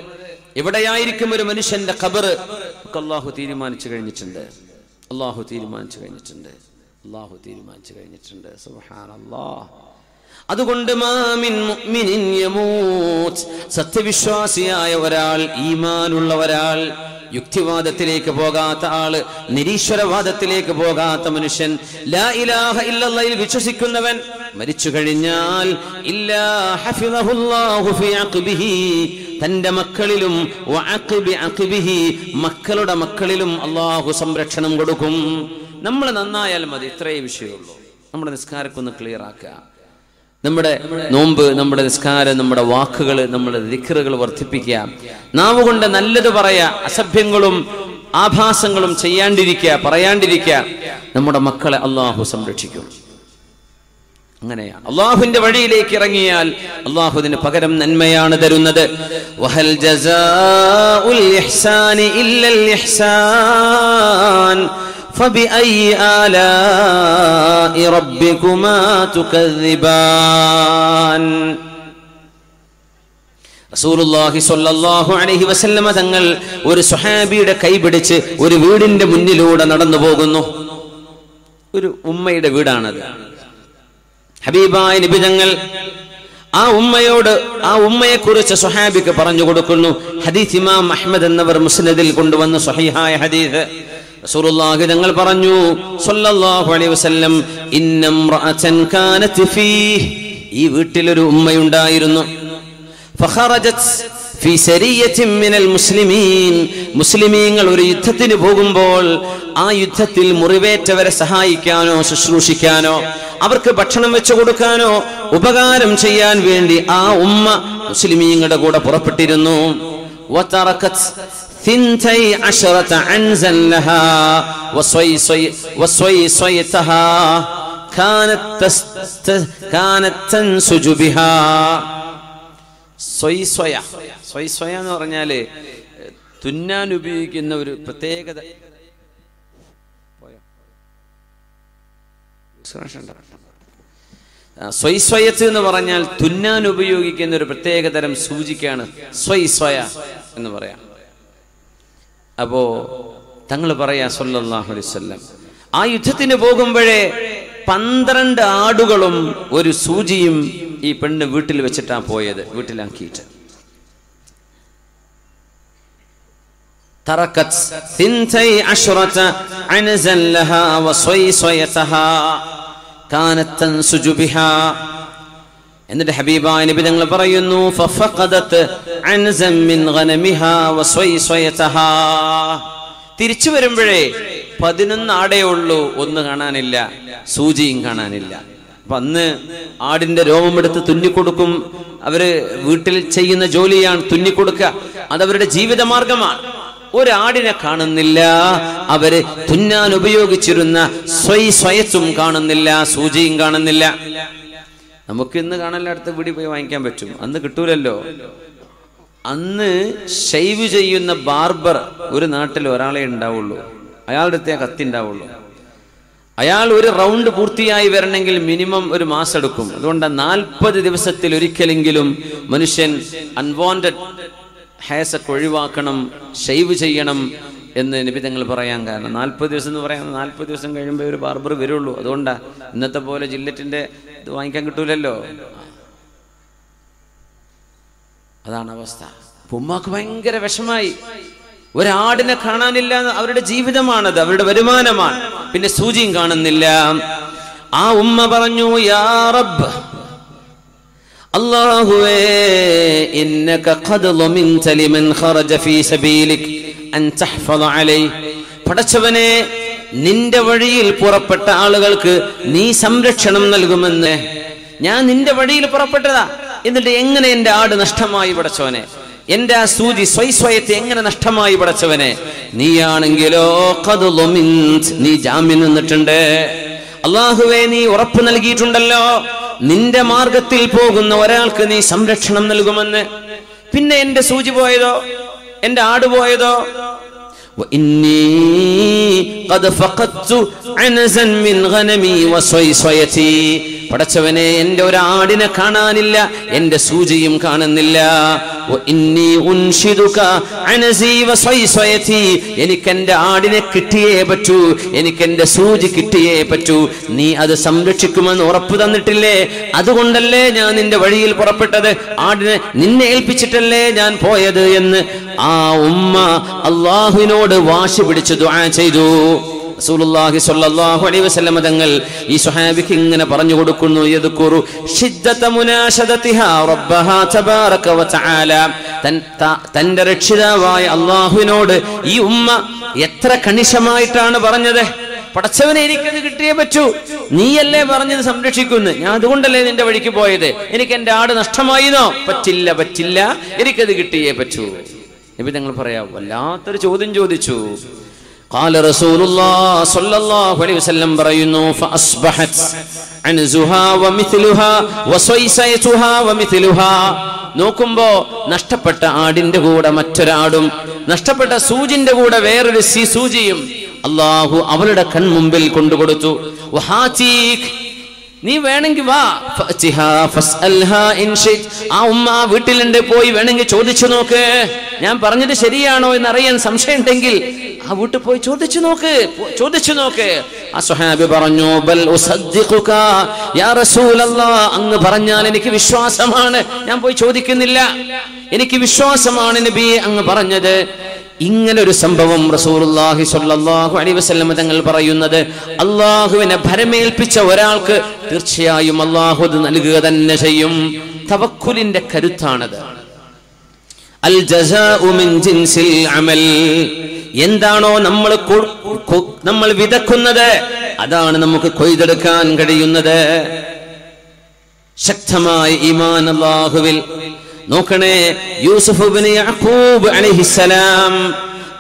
എവിടെയായിരിക്കും ഒരു മനുഷ്യന്റെ ഖബർ ഒക്കെ അള്ളാഹു തീരുമാനിച്ചു കഴിഞ്ഞിട്ടുണ്ട്. അള്ളാഹു തീരുമാനിച്ചു കഴിഞ്ഞിട്ടുണ്ട്. സുബ്ഹാനല്ലാഹ്. അതുകൊണ്ട് മാ മിൻ മുഅ്മിനിൻ യമൂത്, സത്യവിശ്വാസിയായ ഒരാൾ, ഈമാനുള്ള ഒരാൾ, യുക്തിവാദത്തിലേക്ക് പോകാത്ത ആള്, നിരീശ്വരവാദത്തിലേക്ക് പോകാത്ത മനുഷ്യൻ, ലാ ഇലാഹ ഇല്ലല്ലാഹ് വിശ്വസിക്കുന്നവൻ മരിച്ചു കഴിഞ്ഞാൽ ഇല്ലാ ഹഫിളഹുല്ലാഹു ഫീ അഖ്ബിഹി, തന്റെ മക്കളിലും വഅഖ്ബി അഖ്ബിഹി, മക്കളുടെ മക്കളിലും അള്ളാഹു സംരക്ഷണം കൊടുക്കും. നമ്മൾ നന്നായാൽ മതി, ഇത്രയേ വിഷയമുള്ളൂ. നമ്മുടെ നിസ്കാരക്കൊന്ന് ക്ലിയർ ആക്കുക. നമ്മുടെ നോമ്പ്, നമ്മുടെ നിസ്കാരം, നമ്മുടെ വാക്കുകൾ, നമ്മുടെ ദിക്റുകൾ വർദ്ധിപ്പിക്കുക. നാവ് കൊണ്ട് നല്ലത് പറയാ, അസഭ്യങ്ങളും ആഭാസങ്ങളും ചെയ്യാണ്ടിരിക്കുക, പറയാണ്ടിരിക്കുക. നമ്മുടെ മക്കളെ അള്ളാഹു സംരക്ഷിക്കും. അങ്ങനെയാണ് അള്ളാഹുവിന്റെ വഴിയിലേക്ക് ഇറങ്ങിയാൽ അള്ളാഹു അതിന് പകരം നന്മയാണ് തരുന്നത്. വഹൽ ജസാഉൽ ഇഹ്സാനി ഇല്ലൽ ഇഹ്സാൻ فبأي آلاء ربكما تكذبان. റസൂലുള്ളാഹി സ്വല്ലല്ലാഹു അലൈഹി വസല്ലമ തങ്ങൾ ഒരു സ്വഹാബിയുടെ കൈപിടിച്ച് ഒരു വീടിന്റെ മുന്നിലൂടെ നടന്നു പോകുന്നു. ഒരു ഉമ്മയുടെ വീടാണത്. ഹബീബായ നബി തങ്ങൾ ആ ഉമ്മയോട്, ആ ഉമ്മയെ കുറിച്ച് സ്വഹാബിക്ക് പറഞ്ഞു കൊടുക്കുന്നു. ഹദീസ് ഇമാം അഹ്മദ് എന്നവർ മുസ്നദിൽ കൊണ്ടുവന്ന സ്വഹീഹായ ഹദീസ്. റസൂലുള്ളാഹി തങ്ങൾ പറഞ്ഞു സ്വല്ലല്ലാഹു അലൈഹി വസല്ലം, ഇന്നംറഅതൻ കാനത് ഫീഹി, ഈ വീട്ടിലൊരു ഉമ്മയുണ്ടായിരുന്നു. ഫഖറജത് ഫീ സരിയത്തിൻ മിനൽ മുസ്ലിമീൻ, മുസ്ലിമീങ്ങൾ ഒരു യുദ്ധത്തിന് പോകുമ്പോൾ ആ യുദ്ധത്തിൽ മുറിവേറ്റവരെ സഹായിക്കാനോ ശുശ്രൂഷിക്കാനോ അവർക്ക് ഭക്ഷണം വെച്ചു കൊടുക്കാനോ ഉപകാരം ചെയ്യാൻ വേണ്ടി ആ ഉമ്മ മുസ്ലിമീങ്ങളുടെ കൂടെ പുറപ്പെട്ടിരുന്നു. വതറകത് 12 عنزا لها وصيصيتها كانت تنسج بها. സ്വയ എന്ന് പറഞ്ഞാല് തുന്നാൻ ഉപയോഗിക്കുന്ന ഒരു പ്രത്യേകത. സ്വയത്ത് എന്ന് പറഞ്ഞാൽ തുന്നാൻ ഉപയോഗിക്കുന്ന ഒരു പ്രത്യേകതരം സൂചിക്കാണ് സ്വയ എന്ന് പറയാം. അപ്പോ തങ്ങൾ പറയാ സ്വല്ലല്ലാഹു അലൈഹി വസല്ലം, ആ യുദ്ധത്തിന് പോകുമ്പോഴേ 12 ആടുകളും ഒരു സൂചിയും ഈ പെണ്ണ് വീട്ടിൽ വെച്ചിട്ടാ പോയത്, വീട്ടിലാക്കിയിട്ട്. തറക്കത് 12 عنزا لها وصيصيتها كانت تنسج بها. എന്നിട്ട് ഹബീബായ നബി തങ്ങൾ പറയുന്നു ഫഫഖദത് അൻസൻ മിൻ ഗനമിഹാ വസ്വൈസ്വയതഹാ. തിരിച്ചു വരുമ്പോഴേ 11 ആടേ ഉള്ളൂ, ഒന്ന് കാണാനില്ല, സൂചിയും കാണാനില്ല. അപ്പൊ അന്ന് ആടിന്റെ രോമമെടുത്ത് തുന്നിക്കൊടുക്കും. അവര് വീട്ടിൽ ചെയ്യുന്ന ജോലിയാണ് തുന്നിക്കൊടുക്കുക, അതവരുടെ ജീവിതമാർഗമാണ്. ഒരാടിനെ കാണുന്നില്ല. അവര് തുന്നാൻ ഉപയോഗിച്ചിരുന്ന സ്വയത്തും കാണുന്നില്ല, സൂചിയും കാണുന്നില്ല. നമുക്ക് ഇന്ന് കാണാൻ അടുത്ത വീടി പോയി വാങ്ങിക്കാൻ പറ്റും, അന്ന് കിട്ടൂലല്ലോ. അന്ന് ഷൈവ് ചെയ്യുന്ന ബാർബർ ഒരു നാട്ടിൽ ഒരാളെ ഉണ്ടാവുള്ളൂ, അയാളുടെ അടുത്തേ കത്തി ഉണ്ടാവുള്ളൂ. അയാൾ ഒരു റൗണ്ട് പൂർത്തിയായി വരണമെങ്കിൽ മിനിമം ഒരു മാസം എടുക്കും. അതുകൊണ്ട് 40 ദിവസത്തിൽ ഒരിക്കലെങ്കിലും മനുഷ്യൻ അൺവാണ്ടഡ് ഹെയർസ് ഒക്കെ ഒഴിവാക്കണം, ഷൈവ് ചെയ്യണം എന്ന് നബി തങ്ങൾ പറയാൻ കാരണം 40 ദിവസം എന്ന് പറയാൻ 40 ദിവസം കഴിയുമ്പോൾ ഒരു ബാർബർ വരുള്ളൂ. അതുകൊണ്ടാണ് ഇന്നത്തെ പോലെ ജില്ലറ്റിന്റെ ഇത് വാങ്ങിക്കാൻ കിട്ടൂലല്ലോ. അതാണ് അവസ്ഥ. ഉമ്മാക്ക് ഭയങ്കര വിഷമായി. ഒരാടിനെ കാണാനില്ല, അവരുടെ ജീവിതമാണത്, അവരുടെ വരുമാനമാണ്. പിന്നെ സൂചിയും കാണുന്നില്ല. ആ ഉമ്മ പറഞ്ഞു, യാ റബ്ബ്, അല്ലാഹുവേ, ഇന്നക ഖദ് ളമിൻത ലിമൻ ഖറജ ഫീ സബീലിക് അൻ തഹ്ഫള അലൈഹി. പടച്ചവനെ, നിന്റെ വഴിയിൽ പുറപ്പെട്ട ആളുകൾക്ക് നീ സംരക്ഷണം നൽകുമെന്ന്. ഞാൻ നിന്റെ വഴിയിൽ പുറപ്പെട്ടതാ, എന്നിട്ട് എങ്ങനെ എന്റെ ആട് നഷ്ടമായി പടച്ചവനെ? എന്റെ ആ സൂചി സ്വയത്തെ എങ്ങനെ നഷ്ടമായി പടച്ചവനെ? നീയാണെങ്കിലോ ഖദ് ളമിൻത, നീ ജാമ്യം നിന്നിട്ടുണ്ട്. അല്ലാഹുവേ, നീ ഉറപ്പ് നൽകിയിട്ടുണ്ടല്ലോ നിന്റെ മാർഗത്തിൽ പോകുന്ന ഒരാൾക്ക് നീ സംരക്ഷണം നൽകുമെന്ന്. പിന്നെ എന്റെ സൂചി പോയതോ, എന്റെ ആട് പോയതോ? പടച്ചവനെ, എന്റെ ഒരാടിനെ കാണാനില്ല, എന്റെ സൂചിയും കാണുന്നില്ല. എനിക്ക് എന്റെ ആടിനെ കിട്ടിയേ പറ്റൂ, എനിക്ക് എന്റെ സൂചി കിട്ടിയേ പറ്റൂ. നീ അത് സംരക്ഷിക്കുമെന്ന് ഉറപ്പ് തന്നിട്ടില്ലേ? അതുകൊണ്ടല്ലേ ഞാൻ നിന്റെ വഴിയിൽ പുറപ്പെട്ടത്, ആടിനെ നിന്നെ ഏൽപ്പിച്ചിട്ടല്ലേ ഞാൻ പോയത് എന്ന് ആ ഉമ്മ അള്ളാഹുവിനോട് വാശി പിടിച്ച് ദുആ ചെയ്തു. റസൂലുള്ളാഹി സ്വല്ലല്ലാഹു അലൈഹി വസല്ലം തങ്ങൾ ഈ സ്വഹാബിക്ക് ഇങ്ങനെ പറഞ്ഞു കൊടുക്കുന്നു, യദ്കുറു ശിദ്ദത മുനാശദതിഹാ റബ്ബഹാ തബാറക വ തആല. തന്റെ രക്ഷിതാവായ അല്ലാഹുവിനോട് ഈ ഉമ്മ എത്ര കണിശമായിട്ടാണ് പറഞ്ഞത്. പടച്ചവനെ, എനിക്കത് കിട്ടിയേ പറ്റൂ, നീയല്ലേ പറഞ്ഞത് സംരക്ഷിക്കുന്നു, ഞാൻ അതുകൊണ്ടല്ലേ നിന്റെ വഴിക്ക് പോയത്. എനിക്ക് എന്റെ ആട് നഷ്ടമായിന്നോ? പറ്റില്ല, പറ്റില്ല, എനിക്കത് കിട്ടിയേ പറ്റൂ. നബി തങ്ങൾ പറയാ, വല്ലാത്തൊരു ചോദ്യം ചോദിച്ചു. قال رسول الله صلى الله عليه وسلم പറയുന്നു, فاصبحت عنزها ومثلها وصيصيتها ومثلها. നോക്കുമ്പോ നഷ്ടപ്പെട്ട ആടിന്റെ കൂടെ മറ്റൊരാടും, നഷ്ടപ്പെട്ട സൂചിന്റെ കൂടെ വേറൊരു സൂചിയും അല്ലാഹു അവളുടെ കൺമുമ്പിൽ കൊണ്ടുകൊടുത്തു. വഹാതീക്, നീ വേണമെങ്കിൽ വാ, ആ ഉമ്മ വീട്ടിലുണ്ട്, പോയി വേണമെങ്കിൽ ചോദിച്ചു നോക്ക്. ഞാൻ പറഞ്ഞത് ശരിയാണോ എന്നറിയാൻ സംശയം ഉണ്ടെങ്കിൽ ആ വീട്ടിൽ പോയി ചോദിച്ചു നോക്ക്. ആ സ്വഹാബി പറഞ്ഞു, ബൽ ഉസദ്ദിഖുക യാ റസൂലല്ലാഹ്, അങ്ങ് പറഞ്ഞാൽ എനിക്ക് വിശ്വാസമാണ്, ഞാൻ പോയി ചോദിക്കുന്നില്ല, എനിക്ക് വിശ്വാസമാണ് നബിയെ അങ്ങ് പറഞ്ഞത്. ഇങ്ങനെ ഒരു സംഭവം റസൂലുള്ളാഹി സ്വല്ലല്ലാഹു അലൈഹി വസല്ലം തങ്ങൾ പറയുന്നത്, അല്ലാഹുവിനെ ഭരമേൽപ്പിച്ച ഒരാൾക്ക് തീർച്ചയായും അല്ലാഹു അത് നൽകുക തന്നെ ചെയ്യും. തവക്കുലിന്റെ കരുത്താണത്. അൽ ജസാഉ മിൻ ജിൻസിൽ അമൽ. എന്താണോ നമ്മൾ വിതക്കുന്നത്, അതാണ് നമുക്ക് കൊയ്തെടുക്കാൻ കഴിയുന്നത്. ശക്തമായ ഈമാൻ അല്ലാഹുവിൽ. നോക്കണേ, യൂസുഫ് ഇബ്നു യാഖൂബ് അലൈഹിസ്സലാം,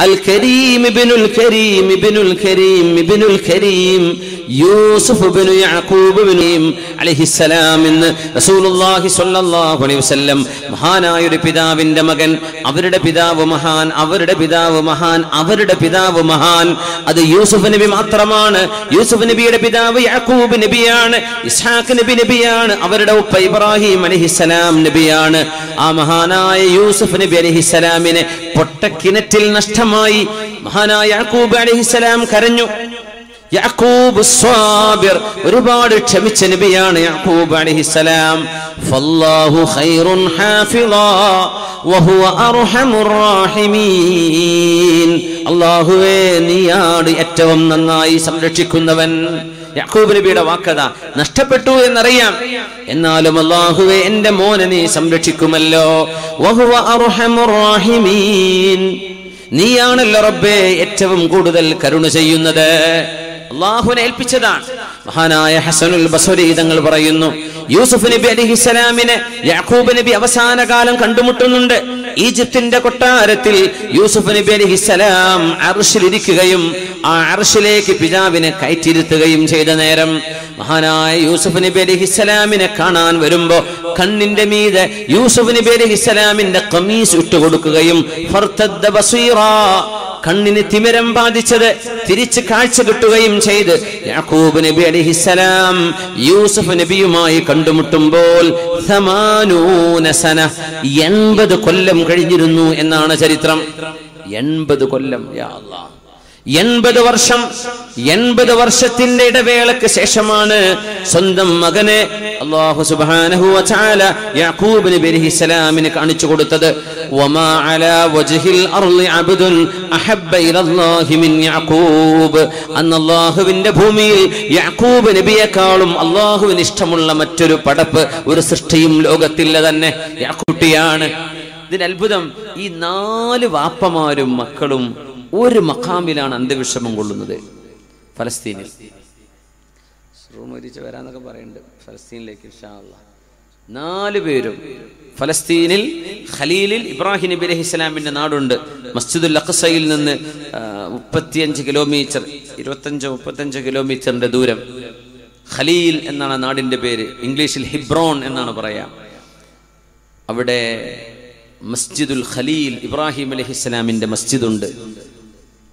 അൽ കരീം ഇബ്നുൽ കരീം ഇബ്നുൽ കരീം ഇബ്നുൽ കരീം യൂസുഫ് ഇബ്നു യാഖൂബ് അലൈഹിസ്സലാം എന്ന് റസൂലുള്ളാഹി സ്വല്ലല്ലാഹു അലൈഹി വസല്ലം, മഹാനായ ഒരു പിതാവിന്റെ മകൻ, അവരുടെ പിതാവ് മഹാൻ, അവരുടെ പിതാവ് മഹാൻ, അവരുടെ പിതാവ് മഹാൻ. അത് യൂസുഫ് നബി മാത്രമാണ്. യൂസുഫ് നബിയുടെ പിതാവ് യാഖൂബ് നബിയാണ്, ഇസ്ഹാഖ് നബിയാണ്, അവരുടെ ഉപ്പ ഇബ്രാഹിം അലൈഹിസ്സലാം നബിയാണ്. ആ മഹാനായ യൂസുഫ് നബി അലൈഹിസ്സലാമിനെ പൊട്ടക്കിണറ്റിൽ നഷ്ടമായി മഹാനായ യാഖൂബ് അലൈഹിസ്സലാം കരഞ്ഞു. യാഖൂബ് സ്വാബിർ, ഒരുപാട് ക്ഷമിച്ച നബിയാണ് യാഖൂബ് അലൈഹിസ്സലാം. ഫല്ലാഹു ഖൈറുൻ ഹാഫിളാ വഹുവ അർഹമുർ റഹീമീൻ. അല്ലാഹുവേ, നീയാണ് ഏറ്റവും നന്നായി സംരക്ഷിക്കുന്നവൻ. യാഖൂബ് നബിയുടെ വാക്കതാ, നഷ്ടപ്പെട്ടു എന്നറിയാം, എന്നാലും അല്ലാഹുവേ, എന്റെ മോനെ നീ സംരക്ഷിക്കുമല്ലോ. വഹുവ അർഹമുർ റഹീമീൻ, നീയാണല്ലോ റബ്ബേ ഏറ്റവും കൂടുതൽ കരുണ ചെയ്യുന്നത്. അല്ലാഹുവിനെ ഏൽപ്പിച്ചതാണ്. മഹാനായ ഹസനുൽ ബസ്രി തങ്ങൾ പറയുന്നു, യൂസുഫ് നബി അലൈഹിസ്സലാമിനെ യാഖൂബ് നബി അവസാന കാലം കണ്ടുമുട്ടുന്നുണ്ട്. ഈജിപ്തിന്റെ കൊട്ടാരത്തിൽ യൂസുഫ് നബി അലൈഹിസ്സലാം അർശിലിരിക്കുകയും ആ അർശിലേക്ക് പിതാവിനെ കയറ്റിയിരുത്തുകയും ചെയ്ത നേരം മഹാനായ യൂസുഫ് നബി അലൈഹിസ്സലാമിനെ കാണാൻ വരുമ്പോ കണ്ണിന്റെ മീതെ യൂസുഫ് നബി അലൈഹിസ്സലാമിന്റെ ഖമീസ് ഇട്ടുകൊടുക്കുകയും ഫർതദ്ദ ബസീറാ, കണ്ണിന് തിമിരം ബാധിച്ചത് തിരിച്ച് കാഴ്ച കിട്ടുകയും ചെയ്ത് യാക്കൂബ് നബി അലൈഹിസ്സലാം യൂസുഫ് നബിയുമായി കണ്ടുമുട്ടുമ്പോൾ 80 സന 80 കൊല്ലം കഴിഞ്ഞിരുന്നു എന്നാണ് ചരിത്രം. 80 കൊല്ലം, യാ അല്ലാഹ്, 80 വർഷം. 80 വർഷത്തിന്റെ ഇടവേളക്ക് ശേഷമാണ് സ്വന്തം മകനെ അല്ലാഹു സുബ്ഹാനഹു വ തആല യാക്കൂബ് നബി അലൈഹിസ്സലാമിനെ കാണിച്ചു കൊടുത്തത്. വമാ അലാ വജ്ഹിൽ അർളി അബ്ദുൻ അഹബ്ബ ഇലല്ലാഹി മിൻ യാക്കൂബ്. അല്ലാഹുവിന്റെ ഭൂമിയിൽ യാക്കൂബ് നബിയെക്കാളും അല്ലാഹുവിന് ഇഷ്ടമുള്ള മറ്റൊരു പടപ്പ് ഒരു സൃഷ്ടിയും ലോകത്തില്ല തന്നെ യാക്കൂട്ടിയാണ്. ഇതിന്റെ അത്ഭുതം, ഈ 4 വാപ്പമാരും മക്കളും ഒരു മഖാമിലാണ് അന്ത്യവിഷമം കൊള്ളുന്നത്. ഫലസ്തീനിൽ റൂമരിച്ച് വരാന്നൊക്കെ പറയുന്നുണ്ട്. ഫലസ്തീനിലേക്ക് ഇൻഷാ അല്ലാഹ് 4 പേരും ഫലസ്തീനിൽ ഖലീലിൽ ഇബ്രാഹിം നബി അലൈഹിസ്സലാമിന്റെ നാടുണ്ട്. മസ്ജിദുൽ അഖ്സയിൽ നിന്ന് 35 കിലോമീറ്റർ 25-35 കിലോമീറ്ററിന്റെ ദൂരം. ഖലീൽ എന്നാണ് നാടിന്റെ പേര്. ഇംഗ്ലീഷിൽ ഹിബ്രോൺ എന്നാണ് പറയാ. അവിടെ മസ്ജിദുൽ ഖലീൽ ഇബ്രാഹിം അലൈഹിസ്സലാമിന്റെ മസ്ജിദുണ്ട്.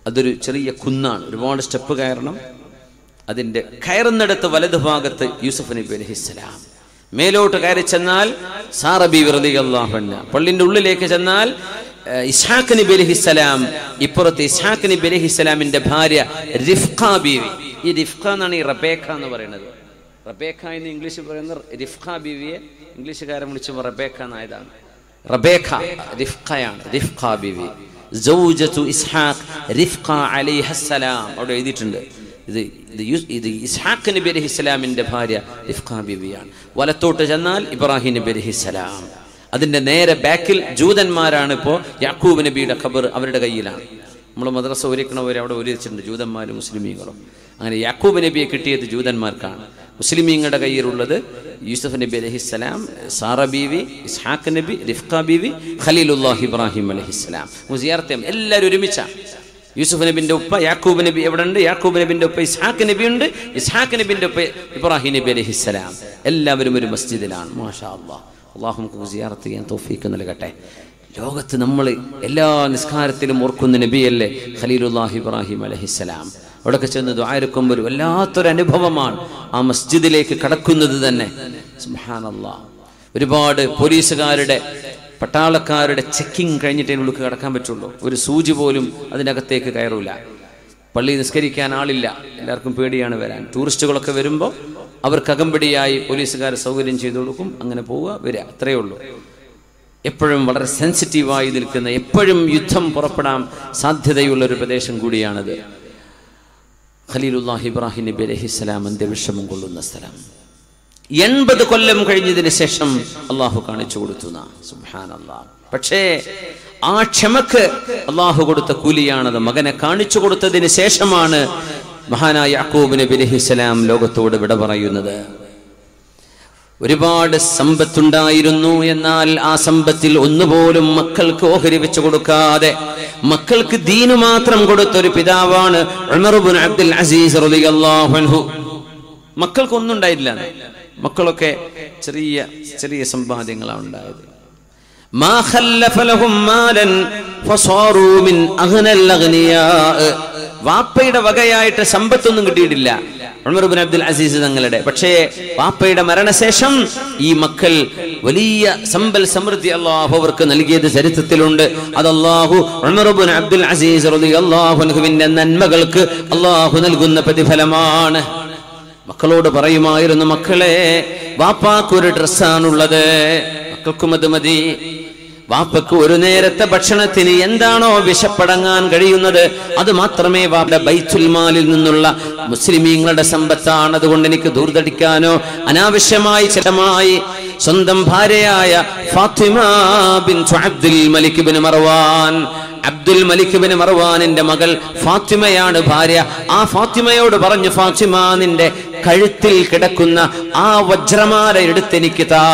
അതൊരു ചെറിയ കുന്നാണ്, ഒരുപാട് സ്റ്റെപ്പ് കയറണം. അതിന്റെ കയറുന്നിടത്ത് വലതുഭാഗത്ത് യൂസുഫ് നബി അലൈഹിസ്സലാം, മേലോട്ട് കയറി ചെന്നാൽ സാറ ബീവി റളിയല്ലാഹു അൻഹ, പള്ളിന്റെ ഉള്ളിലേക്ക് ചെന്നാൽ ഇസ്ഹാഖ് നബി അലൈഹിസ്സലാം, ഇപ്പുറത്ത് ഇസ്ഹാഖ് നബി അലൈഹിസ്സലാമിന്റെ ഭാര്യ റിഫ്ഖ ബീവി. ഈ റിഫ്ഖ എന്നാണ് ഈ റബേക്ക എന്ന് പറയുന്നത്. റബേക്ക എന്ന് ഇംഗ്ലീഷിൽ പറയുന്ന റിഫ്ഖ ബീവിയെ ഇംഗ്ലീഷുകാരൻ വിളിച്ചപ്പോൾ റബേക്ക എന്നായതാണ്. റബേക്ക റിഫ്ഖയാണ്, റിഫ്ഖ ബീവി സൗജതു ഇസ്ഹാഖ് റിഫ്ഖ അലൈഹിസ്സലാം അവിടെ എഴുതിയിട്ടുണ്ട്. ഇത് ഇസ്ഹാഖ് നബി അലൈഹിസ്സലാമിന്റെ ഭാര്യ റിഫ്ഖ ബീവിയാണ്. വലത്തോട്ട് ചെന്നാൽ ഇബ്രാഹിം നബി അലൈഹിസ്സലാം. അതിന്റെ നേരെ ബാക്കിൽ ജൂതന്മാരാണ്. ഇപ്പോൾ യാക്കൂബ് നബിയുടെ ഖബർ അവരുടെ കയ്യിലാണ്. നമ്മൾ മദ്രസ ഒരുക്കണവരെ അവിടെ ഒരുച്ചിട്ടുണ്ട്, ജൂതന്മാരും മുസ്ലിമീങ്ങളും. അങ്ങനെ യാക്കൂബ് നബിയെ കിട്ടിയത് ജൂതന്മാർക്കാണ്. മുസ്ലിമീങ്ങളുടെ കയ്യിലുള്ളത് യൂസുഫ് നബി അലൈഹിസ്സലാം, സാറ ബീവി, ഇസ്ഹാഖ് നബി, റിഫ്ഖ ബീവി, ഖലീലുല്ലാഹി ഇബ്രാഹിം അലൈഹിസ്സലാം. മുസിയാർത്തം എല്ലാവരും ഒരുമിച്ചാണ്. യൂസുഫ് നബിന്റെ ഉപ്പ യാക്കൂബ് നബി എവിടെ ഉണ്ട്? യാക്കൂബ് നബിന്റെ ഉപ്പ ഇസ്ഹാഖ് നബി ഉണ്ട്. ഇസ്ഹാഖ് നബിന്റെ ഉപ്പ ഇബ്രാഹിം നബി അലൈഹിസ്സലാം. എല്ലാവരും ഒരു മസ്ജിദിലാണ്. മാഷാ അല്ലാഹ്. അല്ലാഹു നമുക്ക് സിയാറത്ത് ചെയ്യാൻ തൗഫീഖ് നൽകട്ടെ. ലോകത്ത് നമ്മൾ എല്ലാ നിസ്കാരത്തിലും ഓർക്കുന്ന നബിയല്ലേ ഖലീലുല്ലാഹി ഇബ്രാഹിം അലൈഹിസ്സലാം. അവിടെയൊക്കെ ചെന്ന് ദുആ എടുക്കുമ്പോൾ വല്ലാത്തൊരു അനുഭവമാണ് ആ മസ്ജിദിലേക്ക് കടക്കുന്നത് തന്നെ. സുബ്ഹാനല്ലാഹ്. ഒരുപാട് പോലീസുകാരുടെ പട്ടാളക്കാരുടെ ചെക്കിങ് കഴിഞ്ഞിട്ടേ ഉള്ളിൽ കടക്കാൻ പറ്റുള്ളൂ. ഒരു സൂചി പോലും അതിനകത്തേക്ക് കയറൂല. പള്ളി നിസ്കരിക്കാൻ ആളില്ല, എല്ലാവർക്കും പേടിയാണ് വരാൻ. ടൂറിസ്റ്റുകളൊക്കെ വരുമ്പോൾ അവർക്ക് അകമ്പടിയായി പോലീസുകാർ സൗകര്യം ചെയ്തു കൊടുക്കും. അങ്ങനെ പോവുക വരിക, അത്രയേ ഉള്ളൂ. എപ്പോഴും വളരെ സെൻസിറ്റീവായി നിൽക്കുന്ന, എപ്പോഴും യുദ്ധം പുറപ്പെടാൻ സാധ്യതയുള്ള ഒരു പ്രദേശം കൂടിയാണത്. ഖലീലുല്ലാഹി ഇബ്രാഹിം നബി അലൈഹിസ്സലാം അന്ത്യവിഷമം കൊള്ളുന്ന സ്ഥലം. 80 കൊല്ലം കഴിഞ്ഞതിന് ശേഷം അള്ളാഹു കാണിച്ചു കൊടുത്തു. സുബ്ഹാനല്ലാഹ്. പക്ഷേ ആ ക്ഷമക്ക് അള്ളാഹു കൊടുത്ത കൂലിയാണത്. മകനെ കാണിച്ചു കൊടുത്തതിന് ശേഷമാണ് മഹാനായ യാക്കൂബ് നബി അലൈഹിസ്സലാം ലോകത്തോട് വിട പറയുന്നത്. ഒരുപാട് സമ്പത്തുണ്ടായിരുന്നു. എന്നാൽ ആ സമ്പത്തിൽ ഒന്നുപോലും മക്കൾക്ക് ഓഹരി വെച്ചു കൊടുക്കാതെ മക്കൾക്ക് ദീന് മാത്രം കൊടുത്തൊരു പിതാവാണ് ഉമർ ഇബ്നു അബ്ദുൽ അസീസ് റളിയല്ലാഹു അൻഹു. മക്കൾക്കൊന്നും ഉണ്ടായില്ല. മക്കളൊക്കെ ചെറിയ ചെറിയ സമ്പാദ്യങ്ങളാണ് ഉണ്ടായത്. മാ ഖല്ലഫ ലഹും മാലൻ ഫസാറൂ മിൻ അഗ്നൽ അഗ്നിയാ. വാപ്പയുടെ വകയായിട്ട് സമ്പത്തൊന്നും കിട്ടിയിട്ടില്ല ഉമർ ഇബ്നു അബ്ദുൽ അസീസ് തങ്ങളുടെ. പക്ഷേ വാപ്പയുടെ മരണശേഷം ഈ മക്കൾ വലിയ സമ്പൽ സമൃദ്ധി അല്ലാഹു അവർക്ക് നൽകിയത് ചരിത്രത്തിലുണ്ട്. അത് അല്ലാഹു ഉമർ ഇബ്നു അബ്ദുൽ അസീസ് റളിയല്ലാഹു അൻഹുവിന്റെ നന്മകൾക്ക് അല്ലാഹു നൽകുന്ന പ്രതിഫലമാണ്. മക്കളോട് പറയുമായിരുന്നു, മക്കളെ, വാപ്പാക്കൊരു ഡ്രസ്സാണുള്ളത്, മക്കൾക്കും അത് മതി. വാപ്പക്ക് ഒരു നേരത്തെ ഭക്ഷണത്തിന് എന്താണോ വിശപ്പടങ്ങാൻ കഴിയുന്നത് അത് മാത്രമേ വാപ്പയുടെ ബൈത്തുൽ മാലിൽ നിന്നുള്ള മുസ്ലിമീങ്ങളുടെ സമ്പത്താണ്. അതുകൊണ്ട് എനിക്ക് ദൂർത്തടിക്കാനോ അനാവശ്യമായി ചിലമായി സ്വന്തം ഭാര്യയായ ഫാത്തിമ ബിൻതു അബ്ദുൽ മലിക് ഇബ്നു മർവാൻ, അബ്ദുൽ മലിക് ഇബ്നു മർവാനിന്റെ മകൾ ഫാത്തിമയാണ് ഭാര്യ. ആ ഫാത്തിമയോട് പറഞ്ഞു, ഫാത്തിമ, നിന്റെ കഴുത്തിൽ കിടക്കുന്ന ആ വജ്രമാല എടുത്തെനിക്ക് താ.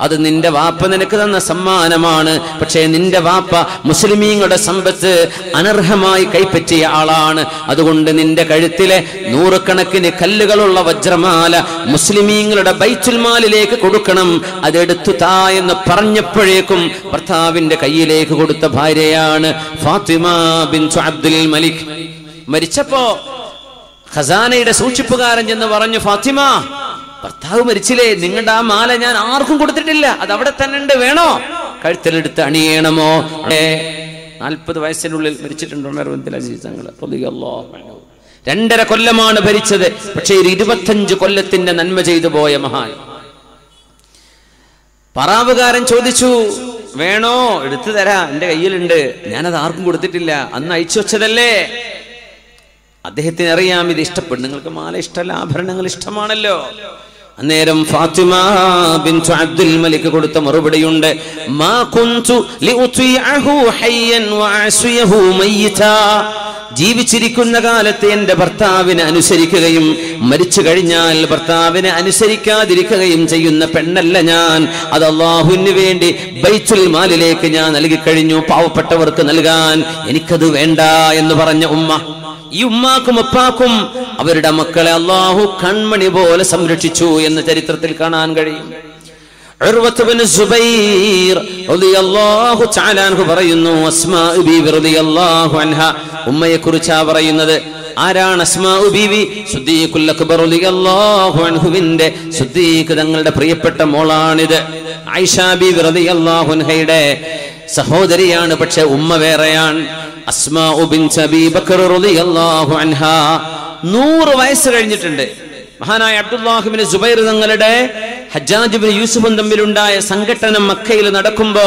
അത് നിന്റെ വാപ്പ നിനക്ക് തന്ന സമ്മാനമാണ്. പക്ഷേ നിന്റെ വാപ്പ മുസ്ലിമീങ്ങളുടെ സമ്പത്ത് അനർഹമായി കൈപ്പറ്റിയ ആളാണ്. അതുകൊണ്ട് നിന്റെ കഴുത്തിലെ 100 കണക്കിന് കല്ലുകളുള്ള വജ്രമാല മുസ്ലിമീങ്ങളുടെ ബൈത്തുൽ മാലിലേക്ക് കൊടുക്കണം, അതെടുത്തു താ എന്ന് പറഞ്ഞപ്പോഴേക്കും ഭർത്താവിന്റെ കയ്യിലേക്ക് കൊടുത്ത ഭാര്യയാണ് ഫാത്തിമ ബിൻതു അബ്ദുൽ മലിക്. മരിച്ചപ്പോ ഖസാനയുടെ സൂക്ഷിപ്പുകാരൻ ചെന്ന് പറഞ്ഞു, ഫാത്തിമ, ഭർത്താവ് മരിച്ചില്ലേ, നിങ്ങളുടെ ആ മാല ഞാൻ ആർക്കും കൊടുത്തിട്ടില്ല, അത് അവിടെ തന്നെ ഉണ്ട്, വേണോ? കഴുത്തിലെടുത്ത് അണിയണമോ? 40 വയസ്സിനുള്ളിൽ മരിച്ചിട്ടുണ്ട് ഉമർ ഇബ്നുൽ അസീസ് തങ്ങൾ റളിയല്ലാഹു അൻഹു. 2.5 കൊല്ലമാണ് ഭരിച്ചത്. പക്ഷേ 25 കൊല്ലത്തിന്റെ നന്മ ചെയ്തു പോയ മഹാൻ. പറാവുകാരൻ ചോദിച്ചു, വേണോ? എടുത്തു തരാ, എന്റെ കയ്യിലുണ്ട്, ഞാനത് ആർക്കും കൊടുത്തിട്ടില്ല, അന്ന് അയച്ചു വെച്ചതല്ലേ. അദ്ദേഹത്തിന് അറിയാം ഇത് ഇഷ്ടപ്പെടും. നിങ്ങൾക്ക് മാല ഇഷ്ടമല്ല, ആഭരണങ്ങൾ ഇഷ്ടമാണല്ലോ. അന്നേരം ഫാത്തിമ ബിൻതു അബ്ദുൽ മലിക് കൊടുത്ത മറുപടിയുണ്ട്, മാ കുൻതു ലിഉതിഅഹു ഹയ്യൻ വഅസിയഹു മയ്യിതാ. ജീവിച്ചിരിക്കുന്ന കാലത്ത് എന്റെ ഭർത്താവിനെ അനുസരിക്കുകയും മരിച്ചു കഴിഞ്ഞാൽ ഭർത്താവിനെ അനുസരിക്കാതിരിക്കുകയും ചെയ്യുന്ന പെണ്ണല്ല ഞാൻ. അത് അല്ലാഹുവിന് വേണ്ടി ബൈത്തുൽ മാലിലേക്ക് ഞാൻ നൽകി കഴിഞ്ഞു, പാവപ്പെട്ടവർക്ക് നൽകാൻ. എനിക്കത് വേണ്ട എന്ന് പറഞ്ഞ ഉമ്മ. ഈ ഉമ്മാക്കും ഉപ്പാക്കും അവരുടെ മക്കളെ അല്ലാഹു കൺമണി പോലെ സംരക്ഷിച്ചു എന്ന് ചരിത്രത്തിൽ കാണാൻ കഴിയും. ഉർവത്ത് ബിൻ സുബൈർ റളിയല്ലാഹു തആല അൻഹു പറയുന്നു, അസ്മാ ബീവി റളിയല്ലാഹു അൻഹ, ഉമ്മയെ കുറിച്ചാ പറയുന്നത്. ആരാണ് അസ്മാ ബീവി? സിദ്ദീഖുൽ അക്ബർ റളിയല്ലാഹു അൻഹുവിന്റെ സിദ്ദീഖ് തങ്ങളുടെ പ്രിയപ്പെട്ട മോളാണിത്. ആയിഷ ബീവി റളിയല്ലാഹു അൻഹയുടെ സഹോദരിയാണ്, പക്ഷെ ഉമ്മ വേറെയാണ്. അസ്മാ ബിൻത് അബീ ബക്കർ റളിയല്ലാഹു അൻഹ 100 വയസ്സ് കഴിഞ്ഞിട്ടുണ്ട്. മഹാനായ അബ്ദുല്ലാഹ് ഇബ്നു സുബൈർ തങ്ങളുടെ ഹജ്ജാജ് ഇബ്നു യൂസുഫും തമ്മിലുണ്ടായ സംഘട്ടനം മക്കയിൽ നടക്കുമ്പോ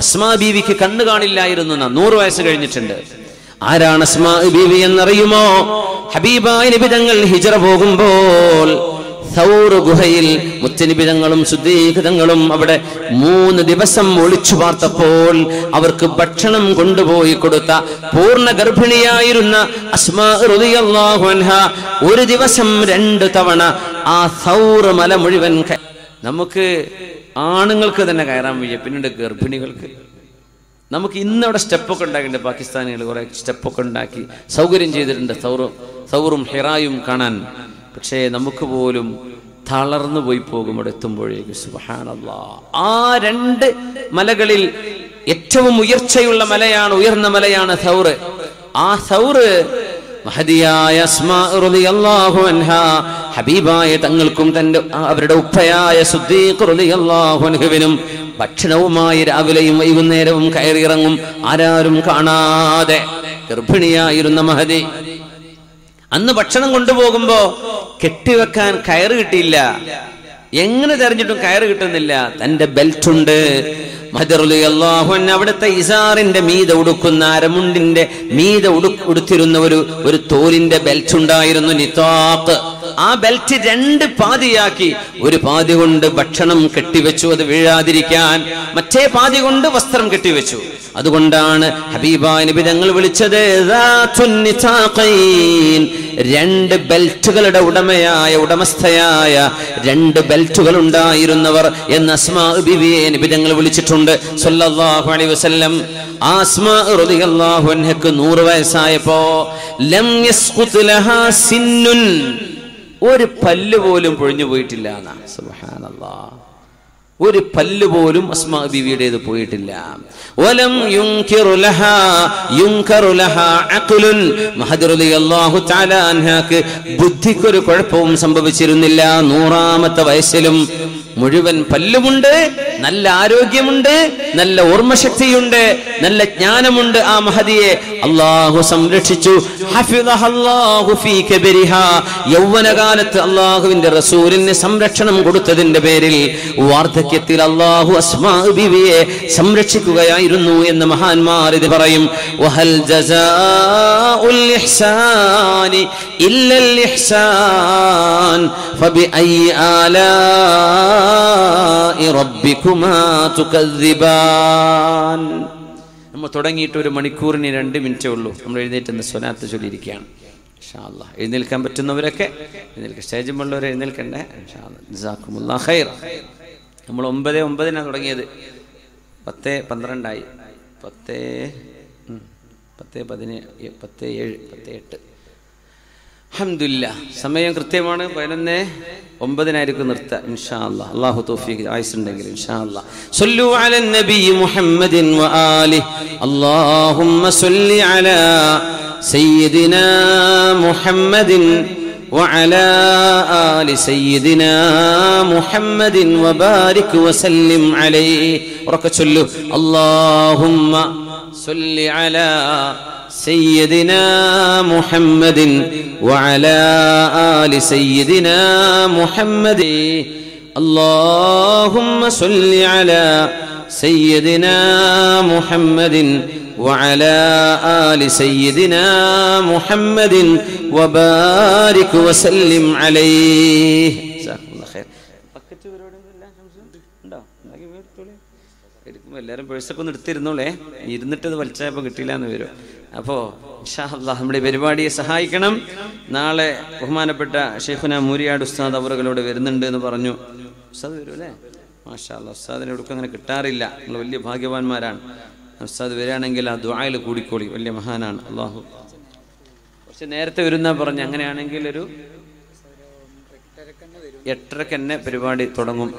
അസ്മാ ബീവിക്ക് കണ്ണു കാണില്ലായിരുന്നു. 100 വയസ്സ് കഴിഞ്ഞിട്ടുണ്ട്. ആരാണ് അസ്മാ ബീവി എന്നറിയുമോ? ഹബീബായ നബി തങ്ങൾ ഹിജ്റ പോകുമ്പോൾ സൗർ ഗുഹയിൽ മുത്തനബി തങ്ങളും സിദ്ദീഖ് തങ്ങളും അവിടെ 3 ദിവസം ഒളിച്ചു പാർത്തപ്പോൾ അവർക്ക് ഭക്ഷണം കൊണ്ടുപോയി കൊടുത്ത പൂർണ്ണ ഗർഭിണിയായിരുന്ന അസ്മാ റളിയല്ലാഹു അൻഹ ഒരു ദിവസം 2 തവണ ആ സൗർ മല മുഴുവൻ. നമുക്ക് ആണുങ്ങൾക്ക് തന്നെ കയറാൻ വയ്യ, പിന്നീട് ഗർഭിണികൾക്ക്. നമുക്ക് ഇന്നവിടെ സ്റ്റെപ്പൊക്കെ ഉണ്ടാക്കിയിട്ടുണ്ട്. പാകിസ്ഥാനികൾ കുറെ സ്റ്റെപ്പൊക്കെ ഉണ്ടാക്കി സൗകര്യം ചെയ്തിട്ടുണ്ട് സൗറും ഹിറായും കാണാൻ. പക്ഷേ നമുക്ക് പോലും തളർന്നു പോയി പോകും അവിടെ എത്തുമ്പോഴേക്കും. സുബ്ഹാനല്ലാഹ്. ആ 2 മലകളിൽ ഏറ്റവും ഉയർച്ചയുള്ള മലയാണ്, ഉയർന്ന മലയാണ് സൗർ. ആ സൗർ മഹദിയായ അസ്മാ റളിയല്ലാഹു അൻഹ ഹബീബായ തങ്ങൾക്കും അവരുടെ ഉപ്പയായ സിദ്ദീഖ് റളിയല്ലാഹു അൻഹുവിനും ഭക്ഷണവുമായി രാവിലെയും വൈകുന്നേരവും കയറിയിറങ്ങും, ആരാരും കാണാതെ. ഗർഭിണിയായിരുന്ന മഹദി അന്ന് ഭക്ഷണം കൊണ്ടുപോകുമ്പോ കെട്ടിവെക്കാൻ കയറ് കിട്ടിയില്ല. എങ്ങനെ തെരഞ്ഞിട്ടും കയറ് കിട്ടുന്നില്ല. തന്റെ ബെൽറ്റുണ്ട്. അവിടുത്തെ ഇസാറിന്റെ മീത ഉടുക്കുന്ന അരമുണ്ടിന്റെ മീത ഉടുത്തിരുന്ന ഒരു തോലിന്റെ ബെൽറ്റ് ഉണ്ടായിരുന്നു, നിതാഖ്. ആ ബെൽറ്റ് 2 പാതിയാക്കി. ഒരു പാതി കൊണ്ട് ഭക്ഷണം കെട്ടിവെച്ചു, അത് വീഴാതിരിക്കാൻ. മറ്റേ പാതി കൊണ്ട് വസ്ത്രം കെട്ടിവെച്ചു. അതുകൊണ്ടാണ് ഹബീബായ നബി തങ്ങൾ വിളിച്ചത് 2 ബെൽറ്റുകളുടെ ഉടമസ്ഥയായ 2 ബെൽറ്റുകൾ ഉണ്ടായിരുന്നവർ എന്ന് അസ്മാ ബിവിയെ നബി തങ്ങൾ വിളിച്ചിട്ടുണ്ട് സല്ലല്ലാഹു അലൈഹി വസല്ലം. ആ അസ്മാ റളിയല്ലാഹു അൻഹക്ക് 100 വയസ്സായപ്പോ ലം യസ്ഖുത് ലഹാ സിന്നുൻ, ഒരു പല്ല് പോലും പൊഴിഞ്ഞു പോയിട്ടില്ല. സുബ്ഹാനല്ലാഹ്. ഒരു പല്ല് പോലും അസ്മാ ബീവിയുടേത് പോയിട്ടില്ല. വലം യുൻകിറു ലഹാ അഖ്ലുൻ, മഹദി റളിയല്ലാഹു തആല അൻഹാക്ക് ബുദ്ധിക്കൊരു കുഴപ്പവും സംഭവിച്ചിരുന്നില്ല. 100ാമത്തെ വയസ്സിലും മുഴുവൻ പല്ലുമുണ്ട്, നല്ല ആരോഗ്യമുണ്ട്, നല്ല ഓർമ്മശക്തിയുണ്ട്, നല്ല ജ്ഞാനമുണ്ട്. ആ മഹദിയെ അല്ലാഹു സംരക്ഷിച്ചു. ഹഫിളഹല്ലാഹു ഫീ കബരിഹാ, യൗവനകാലത്ത് അല്ലാഹുവിന്റെ റസൂലിന് സംരക്ഷണം കൊടുത്തതിന്റെ പേരിൽ വാർദ്ധക്യത്തിൽ അല്ലാഹു അസ്മാ ബിവിയെ സംരക്ഷിക്കുകയായിരുന്നു എന്ന് മഹാന്മാർ ഇത് പറയും. വഹൽ ജസാഉൽ ഇഹ്സാനി ഇല്ലൽ ഇഹ്സാൻ ഫബിഅയ്യി ആലാഇ റബ്ബികുമാ തുകദ്ദിബാൻ. നമ്മൾ തുടങ്ങിയിട്ട് 1 മണിക്കൂറിന് 2 മിനിറ്റേ ഉള്ളൂ. നമ്മൾ എഴുന്നേറ്റ് സ്വലാത്ത് ചൊല്ലിയിരിക്കുകയാണ്. ഇൻഷാ അല്ലാഹ് എഴുന്നേൽക്കാൻ പറ്റുന്നവരൊക്കെ എഴുന്നേൽക്കുക. സ്റ്റേജിൽ ഉള്ളവരെ എഴുന്നേൽക്കണ്ടേ. ഇൻഷാ അല്ലാഹ്. ജസാക്കുമുല്ലാഹ് ഖൈർ. നമ്മൾ 9:09 തുടങ്ങിയത്, 10:12 10:17 10:8. അൽഹംദുലില്ലാ, സമയം കൃത്യമാണ്. 11:09 നിർത്തുക ഇൻഷാ അല്ലാഹ്. അല്ലാഹു തൗഫീഖ് ആയുസ്സുണ്ടെങ്കിൽ ഇൻഷാ അല്ലാഹ്. സ്വല്ലു അലൻ നബി മുഹമ്മദിൻ വ ആലിഹി. അല്ലാഹുമ്മ സ്വല്ലി അലാ സയ്യിദിനാ മുഹമ്മദിൻ وعلى آل سيدنا محمد وبارك وسلم عليه. وركتشلو اللهم صل على سيدنا محمد وعلى آل سيدنا محمد. اللهم صل على سيدنا محمد وعلى آل سيدنا محمد وبارك وسلم عليه. جزاكم الله خير. എല്ലാവരും പേഴ്സൊക്കെ ഒന്ന് എടുത്തിരുന്നോളേ, ഇരുന്നിട്ടത് വലിച്ചപ്പോൾ കിട്ടിയില്ല എന്ന് വരും. അപ്പോൾ ഇൻഷാ അല്ലാഹ് നമ്മുടെ പരിപാടിയെ സഹായിക്കണം. നാളെ ബഹുമാനപ്പെട്ട ഷെയ്ഖുന മൂരിയാട് ഉസ്താദ് അവറുകളോട് വരുന്നുണ്ട് എന്ന് പറഞ്ഞു. ഉസ്താദ് വരും അല്ലേ? മാഷാ അല്ലാഹ്. ഉസ്താദിനെ എടുക്കും അങ്ങനെ കിട്ടാറില്ല. നിങ്ങൾ വലിയ ഭാഗ്യവാന്മാരാണ്. ഉസ്താദ് വരികയാണെങ്കിൽ ആ ദുആയിൽ കൂടിക്കോളി, വലിയ മഹാനാണ്. അള്ളാഹു കുറച്ച് നേരത്തെ വരുന്നാ പറഞ്ഞു. അങ്ങനെയാണെങ്കിൽ ഒരു 8:30 തന്നെ പരിപാടി തുടങ്ങും.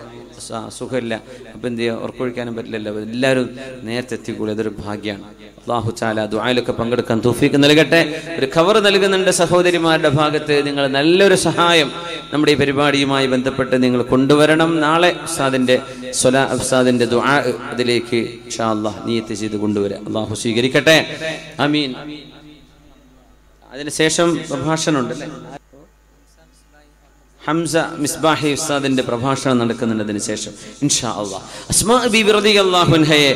സുഖമില്ല, അപ്പം എന്ത് ചെയ്യുക, ഉറക്കൊഴിക്കാനും പറ്റില്ലല്ലോ. എല്ലാവരും നേരത്തെ എത്തിക്കൂടി, അതൊരു ഭാഗ്യമാണ്. അല്ലാഹു തആല ദുആയിലൊക്കെ പങ്കെടുക്കാൻ തൗഫീഖ് നൽകട്ടെ. ഒരു ഖബർ നൽകുന്നുണ്ട് സഹോദരിമാരുടെ ഭാഗത്ത്. നിങ്ങൾ നല്ലൊരു സഹായം നമ്മുടെ ഈ പരിപാടിയുമായി ബന്ധപ്പെട്ട് നിങ്ങൾ കൊണ്ടുവരണം. നാളെ ഉസ്താദിന്റെ ദുആ അതിലേക്ക് ഇൻഷാ അല്ലാഹ് നിയ്യത്ത് ചെയ്ത് കൊണ്ടുവരാം. അല്ലാഹു സ്വീകരിക്കട്ടെ. ആമീൻ. അതിനുശേഷം പ്രഭാഷണമുണ്ടല്ലേ? ഹംസ മിസ്ബാഹി ഉസ്താദിന്റെ പ്രഭാഷണം നടക്കുന്നുണ്ട്. അതിന് ശേഷം ഇൻഷാ അല്ലാഹ് അസ്മാ ബീബി റളിയല്ലാഹു അൻഹയെ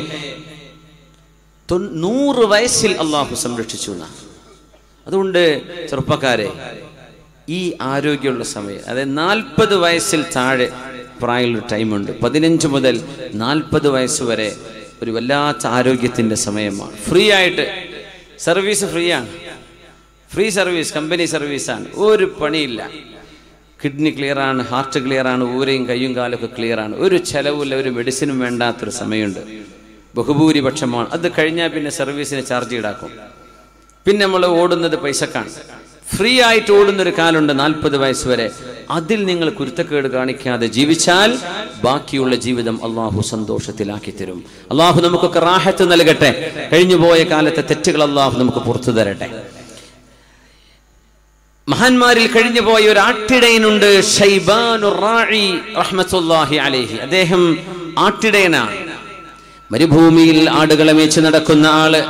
100 വയസ്സിൽ അള്ളാഹു സംരക്ഷിച്ചു. അതുകൊണ്ട് ചെറുപ്പക്കാരെ, ഈ ആരോഗ്യമുള്ള സമയം, അതായത് 40 വയസ്സിൽ താഴെ പ്രായമുള്ള ടൈമുണ്ട്. 15 മുതൽ 40 വയസ്സ് വരെ ഒരു വല്ലാത്ത ആരോഗ്യത്തിന്റെ സമയമാണ്. ഫ്രീ ആയിട്ട് സർവീസ്, ഫ്രീ ആണ്. ഫ്രീ സർവീസ്, കമ്പനി സർവീസാണ്. ഒരു പണിയില്ല. കിഡ്നി ക്ലിയർ ആണ്, ഹാർട്ട് ക്ലിയർ ആണ്, ഊരയും കയ്യും കാലൊക്കെ ക്ലിയർ ആണ്. ഒരു ചെലവില്ല, ഒരു മെഡിസിനും വേണ്ടാത്തൊരു സമയമുണ്ട്. ബഹുഭൂരിപക്ഷമാണ്. അത് കഴിഞ്ഞാൽ പിന്നെ സർവീസിന് ചാർജ് ഈടാക്കും. പിന്നെ നമ്മൾ ഓടുന്നത് പൈസക്കാണ്. ഫ്രീ ആയിട്ട് ഓടുന്നൊരു കാലുണ്ട് 40 വയസ്സ് വരെ. അതിൽ നിങ്ങൾ കുരുത്തക്കേട് കാണിക്കാതെ ജീവിച്ചാൽ ബാക്കിയുള്ള ജീവിതം അള്ളാഹു സന്തോഷത്തിലാക്കി തരും. അള്ളാഹു നമുക്കൊക്കെ റാഹത്ത് നൽകട്ടെ. കഴിഞ്ഞുപോയ കാലത്തെ തെറ്റുകൾ അള്ളാഹു നമുക്ക് പുറത്തു തരട്ടെ. മഹാന്മാരിൽ കഴിഞ്ഞുപോയ ഒരു ആട്ടിടയനുണ്ട്, ഷൈബാനുർ റാഇ റഹ്മത്തുള്ളാഹി അലൈഹി. അദ്ദേഹം ആട്ടിടയനാണ്. മരുഭൂമിയിൽ ആടുകളെ മേച്ച് നടക്കുന്ന ആള്.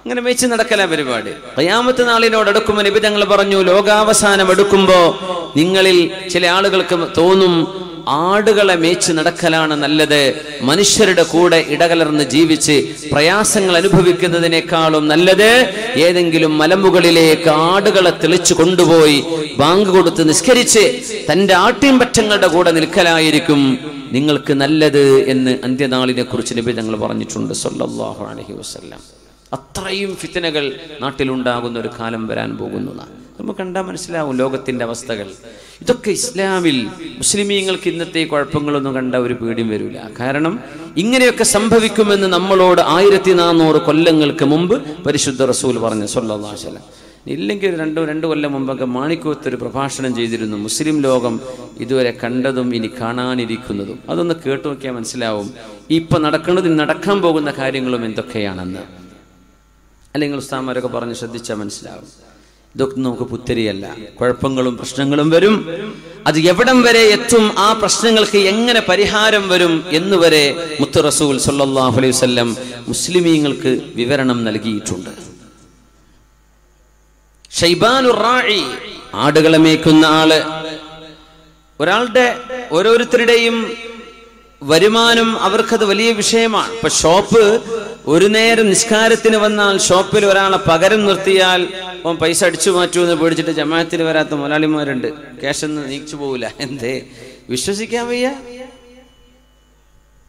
അങ്ങനെ മേച്ച് നടക്കല പരിപാടി. ഖിയാമത്ത് നാളിനോട് അടുക്കുമ്പോൾ നബി തങ്ങൾ പറഞ്ഞു, ലോകാവസാനം അടുക്കുമ്പോ നിങ്ങളിൽ ചില ആളുകൾക്ക് തോന്നും ആടുകളെ മേച്ച് നടക്കലാണ് നല്ലത്, മനുഷ്യരുടെ കൂടെ ഇടകലർന്ന് ജീവിച്ച് പ്രയാസങ്ങൾ അനുഭവിക്കുന്നതിനേക്കാളും നല്ലത് ഏതെങ്കിലും മലമുകളിലേക്ക് ആടുകളെ തെളിച്ചു കൊണ്ടുപോയി ബാങ്ക് കൊടുത്ത് നിസ്കരിച്ച് തന്റെ ആട്ടിൻപറ്റങ്ങളുടെ കൂടെ നിൽക്കലായിരിക്കും നിങ്ങൾക്ക് നല്ലത് എന്ന് അന്ത്യനാളിനെ കുറിച്ച് നബി തങ്ങൾ പറഞ്ഞിട്ടുണ്ട് സല്ലല്ലാഹു അലൈഹി വസല്ലം. അത്രയും ഫിത്നകൾ നാട്ടിലുണ്ടാകുന്ന ഒരു കാലം വരാൻ പോകുന്നതാണ്. നമുക്ക് കണ്ടാൽ മനസ്സിലാവും ലോകത്തിന്റെ അവസ്ഥകൾ. ഇതൊക്കെ ഇസ്ലാമിൽ മുസ്ലിമീങ്ങൾക്ക് ഇന്നത്തെ കുഴപ്പങ്ങളൊന്നും കണ്ട ഒരു പേടിയും വരില്ല. കാരണം ഇങ്ങനെയൊക്കെ സംഭവിക്കുമെന്ന് നമ്മളോട് 1400 കൊല്ലങ്ങൾക്ക് മുമ്പ് പരിശുദ്ധ റസൂൽ പറഞ്ഞു സല്ലല്ലാഹു അലൈഹി വസല്ലം. ഇല്ലെങ്കിൽ രണ്ട് കൊല്ലം മുമ്പൊക്കെ മാണിക്കോത്തൊരു പ്രഭാഷണം ചെയ്തിരുന്നു. മുസ്ലിം ലോകം ഇതുവരെ കണ്ടതും ഇനി കാണാനിരിക്കുന്നതും. അതൊന്ന് കേട്ടു നോക്കിയാൽ മനസ്സിലാവും ഇപ്പൊ നടക്കുന്നതും നടക്കാൻ പോകുന്ന കാര്യങ്ങളും എന്തൊക്കെയാണെന്ന്. അല്ലെങ്കിൽ ഉസ്താദന്മാരൊക്കെ പറഞ്ഞ് ശ്രദ്ധിച്ചാൽ മനസ്സിലാവും. ഇതൊക്കെ നമുക്ക് പുത്തരിയല്ല. കുഴപ്പങ്ങളും പ്രശ്നങ്ങളും വരും. അത് എവിടം വരെ എത്തും, ആ പ്രശ്നങ്ങൾക്ക് എങ്ങനെ പരിഹാരം വരും എന്നുവരെ മുത്ത് റസൂൽ സല്ലല്ലാഹു അലൈഹി വസല്ലം മുസ്ലിമീങ്ങൾക്ക് വിവരണം നൽകിയിട്ടുണ്ട്. ഷൈബാനുർ റാഇ, ആടുകളെ മേയ്ക്കുന്ന ആള്. ഒരാളുടെ ഓരോരുത്തരുടെയും വരുമാനം അവർക്കത് വലിയ വിഷയമാണ്. ഇപ്പൊ ഷോപ്പ് ഒരു നേരം നിസ്കാരത്തിന് വന്നാൽ ഷോപ്പിൽ ഒരാളെ പകരം നിർത്തിയാൽ അവൻ പൈസ അടിച്ചു മാറ്റുമെന്ന് പേടിച്ചിട്ട് ജമാഅത്തിന് വരാത്ത മുതലാളിമാരുണ്ട്. ക്യാഷൊന്നും നീച്ചു പോവില്ല. എന്തേ, വിശ്വസിക്കാൻ വയ്യ.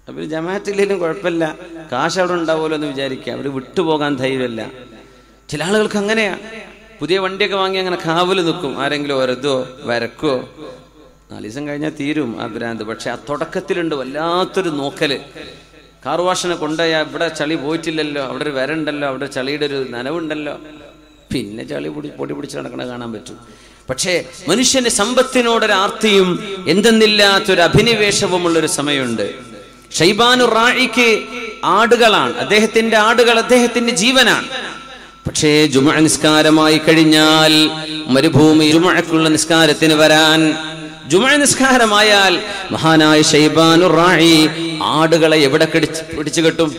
അവർ ജമാഅത്തില്ലേലും കുഴപ്പമില്ല, കാശ് അവിടെ ഉണ്ടാവുമല്ലോ എന്ന് വിചാരിക്കുക. അവർ വിട്ടുപോകാൻ ധൈര്യമല്ല. ചില ആളുകൾക്ക് അങ്ങനെയാണ്. പുതിയ വണ്ടിയൊക്കെ വാങ്ങി അങ്ങനെ കാവല് നിൽക്കും. ആരെങ്കിലും ഒരതോ വരക്കോ 4 ദിവസം കഴിഞ്ഞാൽ തീരും ആ ഭ്രാന്ത്. പക്ഷെ ആ തുടക്കത്തിലുണ്ട് വല്ലാത്തൊരു നോക്കല്. കാർവാഷിനെ കൊണ്ടുപോയാൽ ഇവിടെ ചളി പോയിട്ടില്ലല്ലോ, അവിടെ ഒരു വരണ്ടല്ലോ, അവിടെ ചളിയുടെ ഒരു നനവുണ്ടല്ലോ, പിന്നെ ചളി പൊടി പിടിച്ച് നടക്കണ കാണാൻ പറ്റും. പക്ഷേ മനുഷ്യന് സമ്പത്തിനോടൊരാർത്തിയും എന്തെന്നില്ലാത്തൊരു അഭിനിവേശവുമുള്ളൊരു സമയമുണ്ട്. ഷൈബാനു റായിക്ക് ആടുകളാണ്, അദ്ദേഹത്തിന്റെ ആടുകൾ അദ്ദേഹത്തിന്റെ ജീവനാണ്. പക്ഷേ ജുമുഅ നിസ്കാരമായി കഴിഞ്ഞാൽ മരുഭൂമി ജുമുഅക്കുള്ള നിസ്കാരത്തിന് വരാൻ, ജുമുഅ നിസ്കാരമായാൽ മഹാനായ ഷൈബാനു റായി ആടുകളെ എവിടെ പിടിച്ചു കെട്ടും?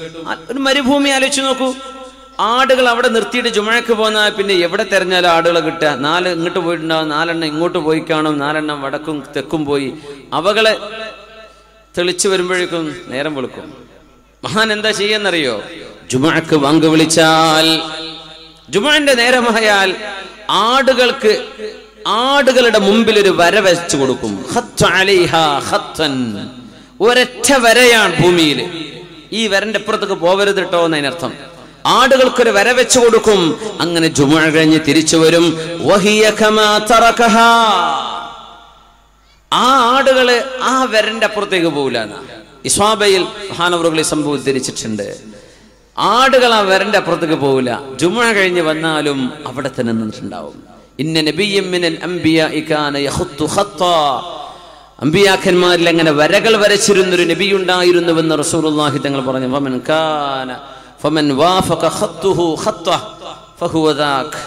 ഒരു മരുഭൂമി ആലോചിച്ച് നോക്കൂ. ആടുകൾ അവിടെ നിർത്തിയിട്ട് ജുമുഅക്ക് പോന്നാൽ പിന്നെ എവിടെ തെരഞ്ഞാലും ആടുകളെ കിട്ടുക? 4 ഇങ്ങോട്ട് പോയിട്ടുണ്ടാവും, 4 എണ്ണം ഇങ്ങോട്ട് പോയി കാണും, 4 എണ്ണം വടക്കും തെക്കും പോയി. അവകളെ തെളിച്ചു വരുമ്പോഴേക്കും നേരം വെളുക്കും. മഹാൻ എന്താ ചെയ്യാന്നറിയോ? ജുമുഅക്ക് വാങ്ക് വിളിച്ചാൽ, ജുമുഅന്റെ നേരമായാൽ ആടുകളുടെ മുമ്പിൽ ഒരു വര വെച്ചു കൊടുക്കും. ഒരൊറ്റ വരയാണ് ഭൂമിയിൽ. ഈ വരന്റെ അപ്പുറത്തേക്ക് പോവരുത് കേട്ടോ എന്നതിനർത്ഥം. ആടുകൾക്കൊരു വര വെച്ചു കൊടുക്കും. അങ്ങനെ ജുമുഅ കഴിഞ്ഞ് തിരിച്ചു വരും. ആ ആടുകള് ആ വരന്റെ അപ്പുറത്തേക്ക് പോകില്ല. ഇസ്വാബയിൽ മഹാനവറുകളെ സംഭവിച്ചിട്ടുണ്ട്. ആടുകൾ ആ വരന്റെ അപ്പുറത്തേക്ക് പോകില്ല. ജുമുഅ കഴിഞ്ഞ് വന്നാലും അവിടെ തന്നെ നിന്നിട്ടുണ്ടാവും. ഇന്ന നബിയ്യൻ മിനൽ അംബിയാഇ കാന യഖുത്തു ഖത്താ, അമ്പിയാക്കന്മാരിൽ അങ്ങനെ വരകൾ വരച്ചിരുന്നൊരു നബി ഉണ്ടായിരുന്നുവെന്ന് റസൂലുള്ളാഹി തങ്ങൾ പറഞ്ഞു. ഫമൻ വാഫഖ ഖത്തുഹു ഖത്വ ഫഹുവ ദാക്.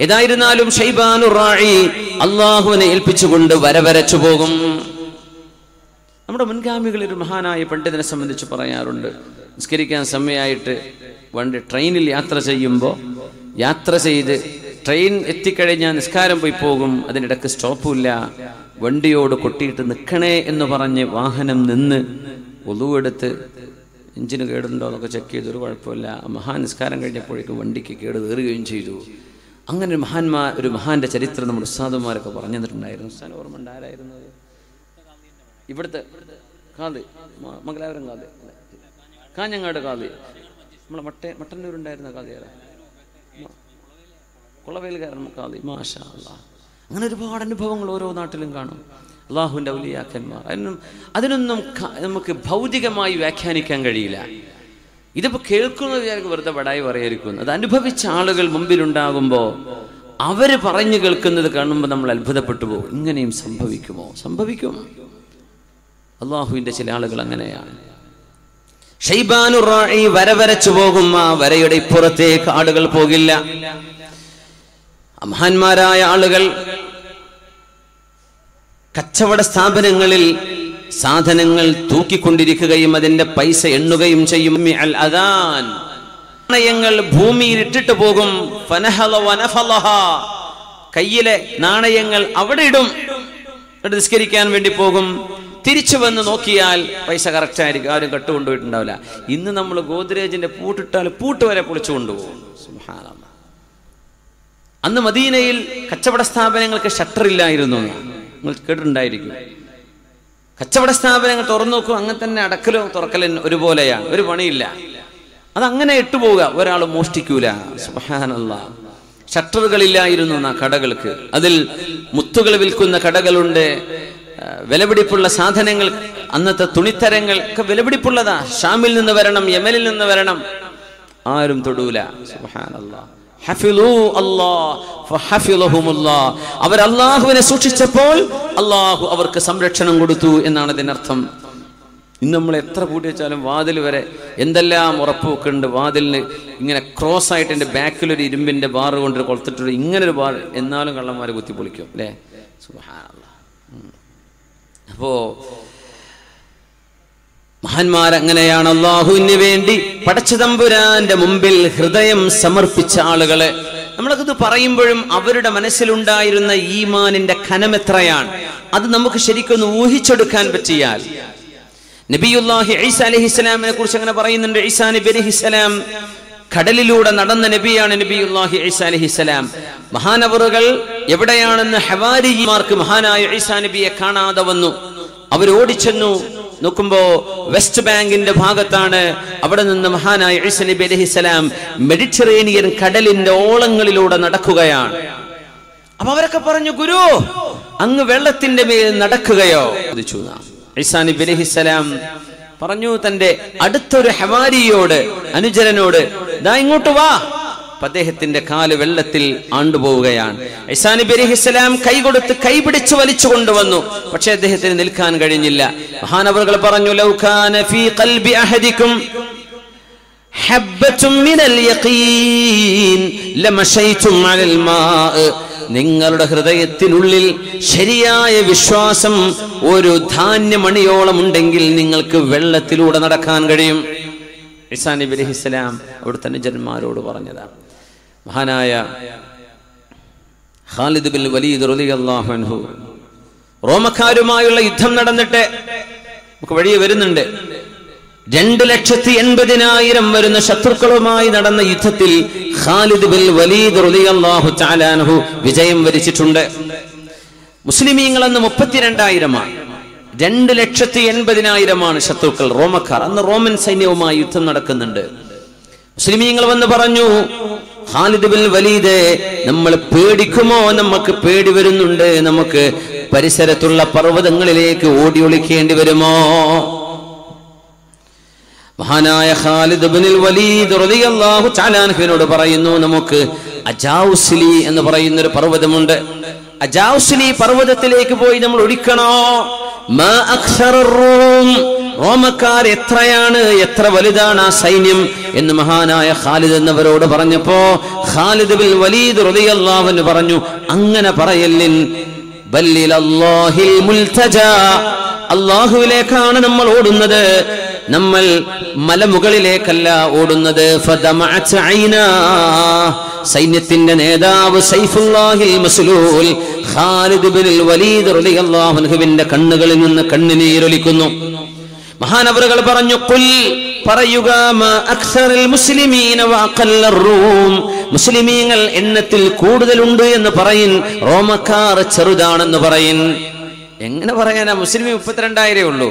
ഏതായിരുന്നാലും ഷൈബാനു റായി അള്ളാഹുവിനെ ഏൽപ്പിച്ചുകൊണ്ട് വരച്ചു പോകും. നമ്മുടെ മുൻഗാമികൾ ഒരു മഹാനായ പണ്ഡിതനെ സംബന്ധിച്ച് പറയാറുണ്ട്, നിസ്കരിക്കാൻ സമയമായിട്ട് ട്രെയിനിൽ യാത്ര ചെയ്യുമ്പോൾ, യാത്ര ചെയ്ത് ട്രെയിൻ എത്തിക്കഴിഞ്ഞാൽ നിസ്കാരം പോയി പോകും, അതിനിടയ്ക്ക് സ്റ്റോപ്പുമില്ല, വണ്ടിയോട് കൊട്ടിയിട്ട് നിൽക്കണേ എന്ന് പറഞ്ഞ് വാഹനം നിന്ന് ഒളുവെടുത്ത് എഞ്ചിന് കേടുണ്ടോ എന്നൊക്കെ ചെക്ക് ചെയ്ത് ഒരു കുഴപ്പമില്ല. മഹാൻ നിസ്കാരം കഴിഞ്ഞപ്പോഴേക്കും വണ്ടിക്ക് കേട് കയറുകയും ചെയ്തു. അങ്ങനെ ഒരു മഹാന്റെ ചരിത്രം നമ്മുടെ ഉസ്താദുമാരൊക്കെ പറഞ്ഞു തന്നിട്ടുണ്ടായിരുന്നു. ഉസ്താദ് ഓർമ്മ ഉണ്ടായിരുന്നു? ഇവിടുത്തെ കാതി, മംഗലാപുരം കാതി, കാഞ്ഞങ്ങാട് കാതി, നമ്മളെ മട്ടന്നൂരുണ്ടായിരുന്ന കാതിയാരാ, കുളവേലുകാരൻ കാതി. മാഷാ അല്ലാഹ്. അങ്ങനെ ഒരുപാട് അനുഭവങ്ങൾ ഓരോ നാട്ടിലും കാണും. അള്ളാഹുവിൻ്റെ ഔലിയാക്കന്മാർ. അതിനൊന്നും നമുക്ക് ഭൗതികമായി വ്യാഖ്യാനിക്കാൻ കഴിയില്ല. ഇതിപ്പോൾ കേൾക്കുന്നത് വിചാരിക്കും വെറുതെ വടായി പറയായിരിക്കും. അത് അനുഭവിച്ച ആളുകൾ മുമ്പിലുണ്ടാകുമ്പോൾ അവർ പറഞ്ഞു കേൾക്കുന്നത് കാണുമ്പോൾ നമ്മൾ അത്ഭുതപ്പെട്ടു പോകും. ഇങ്ങനെയും സംഭവിക്കുമോ? സംഭവിക്കും. അള്ളാഹുവിൻ്റെ ചില ആളുകൾ അങ്ങനെയാണ്. ഷൈബാനു റായി വരച്ചു പോകും. ആ വരയുടെ ഇപ്പുറത്തേക്ക് ആളുകൾ പോകില്ല. മഹാന്മാരായ ആളുകൾ കച്ചവട സ്ഥാപനങ്ങളിൽ സാധനങ്ങൾ തൂക്കിക്കൊണ്ടിരിക്കുകയും അതിന്റെ പൈസ എണ്ണുകയും ചെയ്യും. നാണയങ്ങൾ ഭൂമിയിൽ ഇട്ടിട്ട് പോകും. കയ്യിലെ നാണയങ്ങൾ അവിടെ ഇടും. നിസ്കരിക്കാൻ വേണ്ടി പോകും. തിരിച്ചു വന്ന് നോക്കിയാൽ പൈസ കറക്റ്റ് ആയിരിക്കും, ആരും കട്ടുകൊണ്ടുപോയിട്ടുണ്ടാവില്ല. ഇന്ന് നമ്മൾ ഗോദ്രേജിന്റെ പൂട്ടിട്ടാൽ പൂട്ട് വരെ പൊളിച്ചു കൊണ്ടുപോകും. സുബ്ഹാനല്ലാഹ്. അന്ന് മദീനയിൽ കച്ചവട സ്ഥാപനങ്ങൾക്ക് ഷട്ടറില്ലായിരുന്നു. നിങ്ങൾ കേട്ടിട്ടുണ്ടായിരിക്കും. കച്ചവട സ്ഥാപനങ്ങൾ തുറന്നു നോക്കും, അങ്ങനെ തന്നെ അടക്കലും തുറക്കലും ഒരുപോലെയാണ്, ഒരു പണിയില്ല. അതങ്ങനെ ഇട്ടുപോവുക, ഒരാൾ മോഷ്ടിക്കൂല. സുബ്ഹാനല്ലാഹ്. ഷട്ടറുകളില്ലായിരുന്നു ആ കടകൾക്ക്. അതിൽ മുത്തുകൾ വിൽക്കുന്ന കടകളുണ്ട്. വിലപിടിപ്പുള്ള സാധനങ്ങൾ, അന്നത്തെ തുണിത്തരങ്ങൾ ഒക്കെ വിലപിടിപ്പുള്ളതാ. ഷാമിൽ നിന്ന് വരണം, യമനിൽ നിന്ന് വരണം, ആരും തൊടൂല. സുബ്ഹാനല്ലാഹ്. അവർ അള്ളാഹുവിനെ സൂക്ഷിച്ചപ്പോൾ അള്ളാഹു അവർക്ക് സംരക്ഷണം കൊടുത്തു എന്നാണ് ഇതിനർത്ഥം. ഇന്ന് നമ്മൾ എത്ര കൂട്ടി വെച്ചാലും വാതിൽ വരെ എന്തെല്ലാം ഉറപ്പൊക്കെ ഉണ്ട്. വാതിലിന് ഇങ്ങനെ ക്രോസ് ആയിട്ട് എൻ്റെ ബാക്കിലൊരു ഇരുമ്പിന്റെ ബാർ കൊണ്ട് കൊളുത്തിട്ടുണ്ട്, ഇങ്ങനൊരു ബാർ, എന്നാലും കള്ളന്മാരെ കുത്തി പൊളിക്കും അല്ലേ. സുബ്ഹാനല്ലാഹ്. അപ്പോ മഹാന്മാരങ്ങനെയാണ് അള്ളാഹുവിന് വേണ്ടി പടച്ച തമ്പുരാന്റെ മുമ്പിൽ ഹൃദയം സമർപ്പിച്ച ആളുകളെ. നമ്മളത് പറയുമ്പോഴും അവരുടെ മനസ്സിലുണ്ടായിരുന്ന ഈമാനിന്റെ ഖനം എത്രയാണ് അത് നമുക്ക് ശരിക്കൊന്ന് ഊഹിച്ചെടുക്കാൻ പറ്റിയാൽ. നബിയുല്ലാഹി ഈസാ അലൈഹിസ്സലാമിനെ കുറിച്ച് അങ്ങനെ പറയുന്നുണ്ട്. ഈസാ നബി അലൈഹിസ്സലാം കടലിലൂടെ നടന്ന നബിയാണ് നബിയുല്ലാഹി ഈസാ അലൈഹിസ്സലാം. മഹാനവറുകൾ എവിടെയാണെന്ന് ഹവാരിമാർക്ക് മഹാനായ ഈസാ നബിയെ കാണാതെ വന്നു. അവർ ഓടിച്ചെന്നു. നോക്കുമ്പോ വെസ്റ്റ് ബാങ്കിന്റെ ഭാഗത്താണ്. അവിടെ നിന്ന് മഹാനായ ഈസാ നബി അലൈഹിസ്സലാം മെഡിറ്ററേനിയൻ കടലിന്റെ ഓളങ്ങളിലൂടെ നടക്കുകയാണ്. അപ്പൊ അവരൊക്കെ പറഞ്ഞു, ഗുരു അങ്ങ് വെള്ളത്തിന്റെ മേൽ നടക്കുകയോ ചോദിച്ചു. ഈസാ നബി അലൈഹിസ്സലാം പറഞ്ഞു തന്റെ അടുത്തൊരു ഹവാരിയോട്, അനുചരനോട്, ദാ ഇങ്ങോട്ട് വാ. അദ്ദേഹത്തിന്റെ കാല് വെള്ളത്തിൽ ആണ്ടുപോവുകയാണ്. ഈസാ നബി അലൈഹിസ്സലാം കൈ കൊടുത്ത് കൈ പിടിച്ചു വലിച്ചു കൊണ്ടുവന്നു. പക്ഷെ അദ്ദേഹത്തിന് നിൽക്കാൻ കഴിഞ്ഞില്ല. മഹാനവറുകൾ പറഞ്ഞു, ലൗ കാന ഫീ ഖൽബി അഹദികും ഹബ്ബത്തും മിനൽ യഖീൻ ലമശൈതും അലൽ മാഅ്. നിങ്ങളുടെ ഹൃദയത്തിനുള്ളിൽ ശരിയായ വിശ്വാസം ഒരു ധാന്യമണിയോളം ഉണ്ടെങ്കിൽ നിങ്ങൾക്ക് വെള്ളത്തിലൂടെ നടക്കാൻ കഴിയും. ഈസാ നബി അലൈഹിസ്സലാം അവിടുത്തെ അനുചരന്മാരോട് പറഞ്ഞതാണ്. മഹാനായ ഖാലിദ് ബിൻ വലീദ് റളിയല്ലാഹു അൻഹു റോമക്കാരുമായുള്ള യുദ്ധം നടന്നിട്ട് നമുക്ക് വഴിയെ വരുന്നുണ്ട്. 2,80,000 വരുന്ന ശത്രുക്കളുമായി നടന്ന യുദ്ധത്തിൽ ഖാലിദ് ബിൻ വലീദ് റളിയല്ലാഹു തആല അൻഹു വിജയം വരിച്ചിട്ടുണ്ട്. മുസ്ലിമീങ്ങൾ അന്ന് 32,000 2,80,000 ശത്രുക്കൾ, റോമക്കാർ. അന്ന് റോമൻ സൈന്യവുമായി യുദ്ധം നടക്കുന്നുണ്ട്. മുസ്ലിമീങ്ങൾ വന്ന് പറഞ്ഞു, ഖാലിദ് ബിൻ വലീദ്, നമ്മൾ പേടിക്കുമോ? നമുക്ക് പേടി വരുന്നുണ്ട്. നമുക്ക് പരിസരത്തുള്ള പർവ്വതങ്ങളിലേക്ക് ഓടി ഒളിക്കേണ്ടി വരുമോ? മഹാനായ ഖാലിദ് ബിൻ വലീദ് റളിയല്ലാഹു തആല അൻഹുവിനോട് പറയുന്നു, നമുക്ക് അജൗസ്ലി എന്ന് പറയുന്ന ഒരു പർവ്വതമുണ്ട്. അജൗസ്ലി പർവ്വതത്തിലേക്ക് പോയി നമ്മൾ ഒളിക്കണോ? മാ അക്സറർ റൂം, റോമക്കാർ എത്രയാണ്, എത്ര വലുതാണ് ആ സൈന്യം എന്ന് മഹാനായ ഖാലിദ് എന്നവരോട് പറഞ്ഞപ്പോ ഖാലിദ് ബിൻ വലീദ് റളിയല്ലാഹു അൻഹു പറഞ്ഞു, അങ്ങനെ പറയല്ലിൻ, ബല്ലിലല്ലാഹിൽ മുൽതജാ, അല്ലാഹുവിലേക്കാണ് നമ്മൾ ഓടുന്നത്, നമ്മൾ മലമുകളിലേക്കല്ല ഓടുന്നത്. ഫദമഅത് ഐനാ, സൈന്യത്തിന്റെ നേതാവ് സൈഫുല്ലാഹിൽ മസ്ലൂൽ ഖാലിദ് ബിൻ വലീദ് റളിയല്ലാഹു അൻഹുവിന്റെ കണ്ണുകളിൽ നിന്ന് കണ്ണുനീരൊലിക്കുന്നു. മഹാനവറുകൾ പറഞ്ഞു, ഖുൽ, പറയുക, മാ അക്സറുൽ മുസ്ലിമീന വഅഖല്ലർ റൂം, മുസ്ലിമീങ്ങൾ എണ്ണത്തിൽ കൂടുതലുണ്ട് എന്ന് പറയിൻ, റോമക്കാർ ചെറുതാണെന്ന് പറയിൻ. എങ്ങനെ പറയാനാ? മുസ്ലിമീ 32,000 ഉള്ളൂ,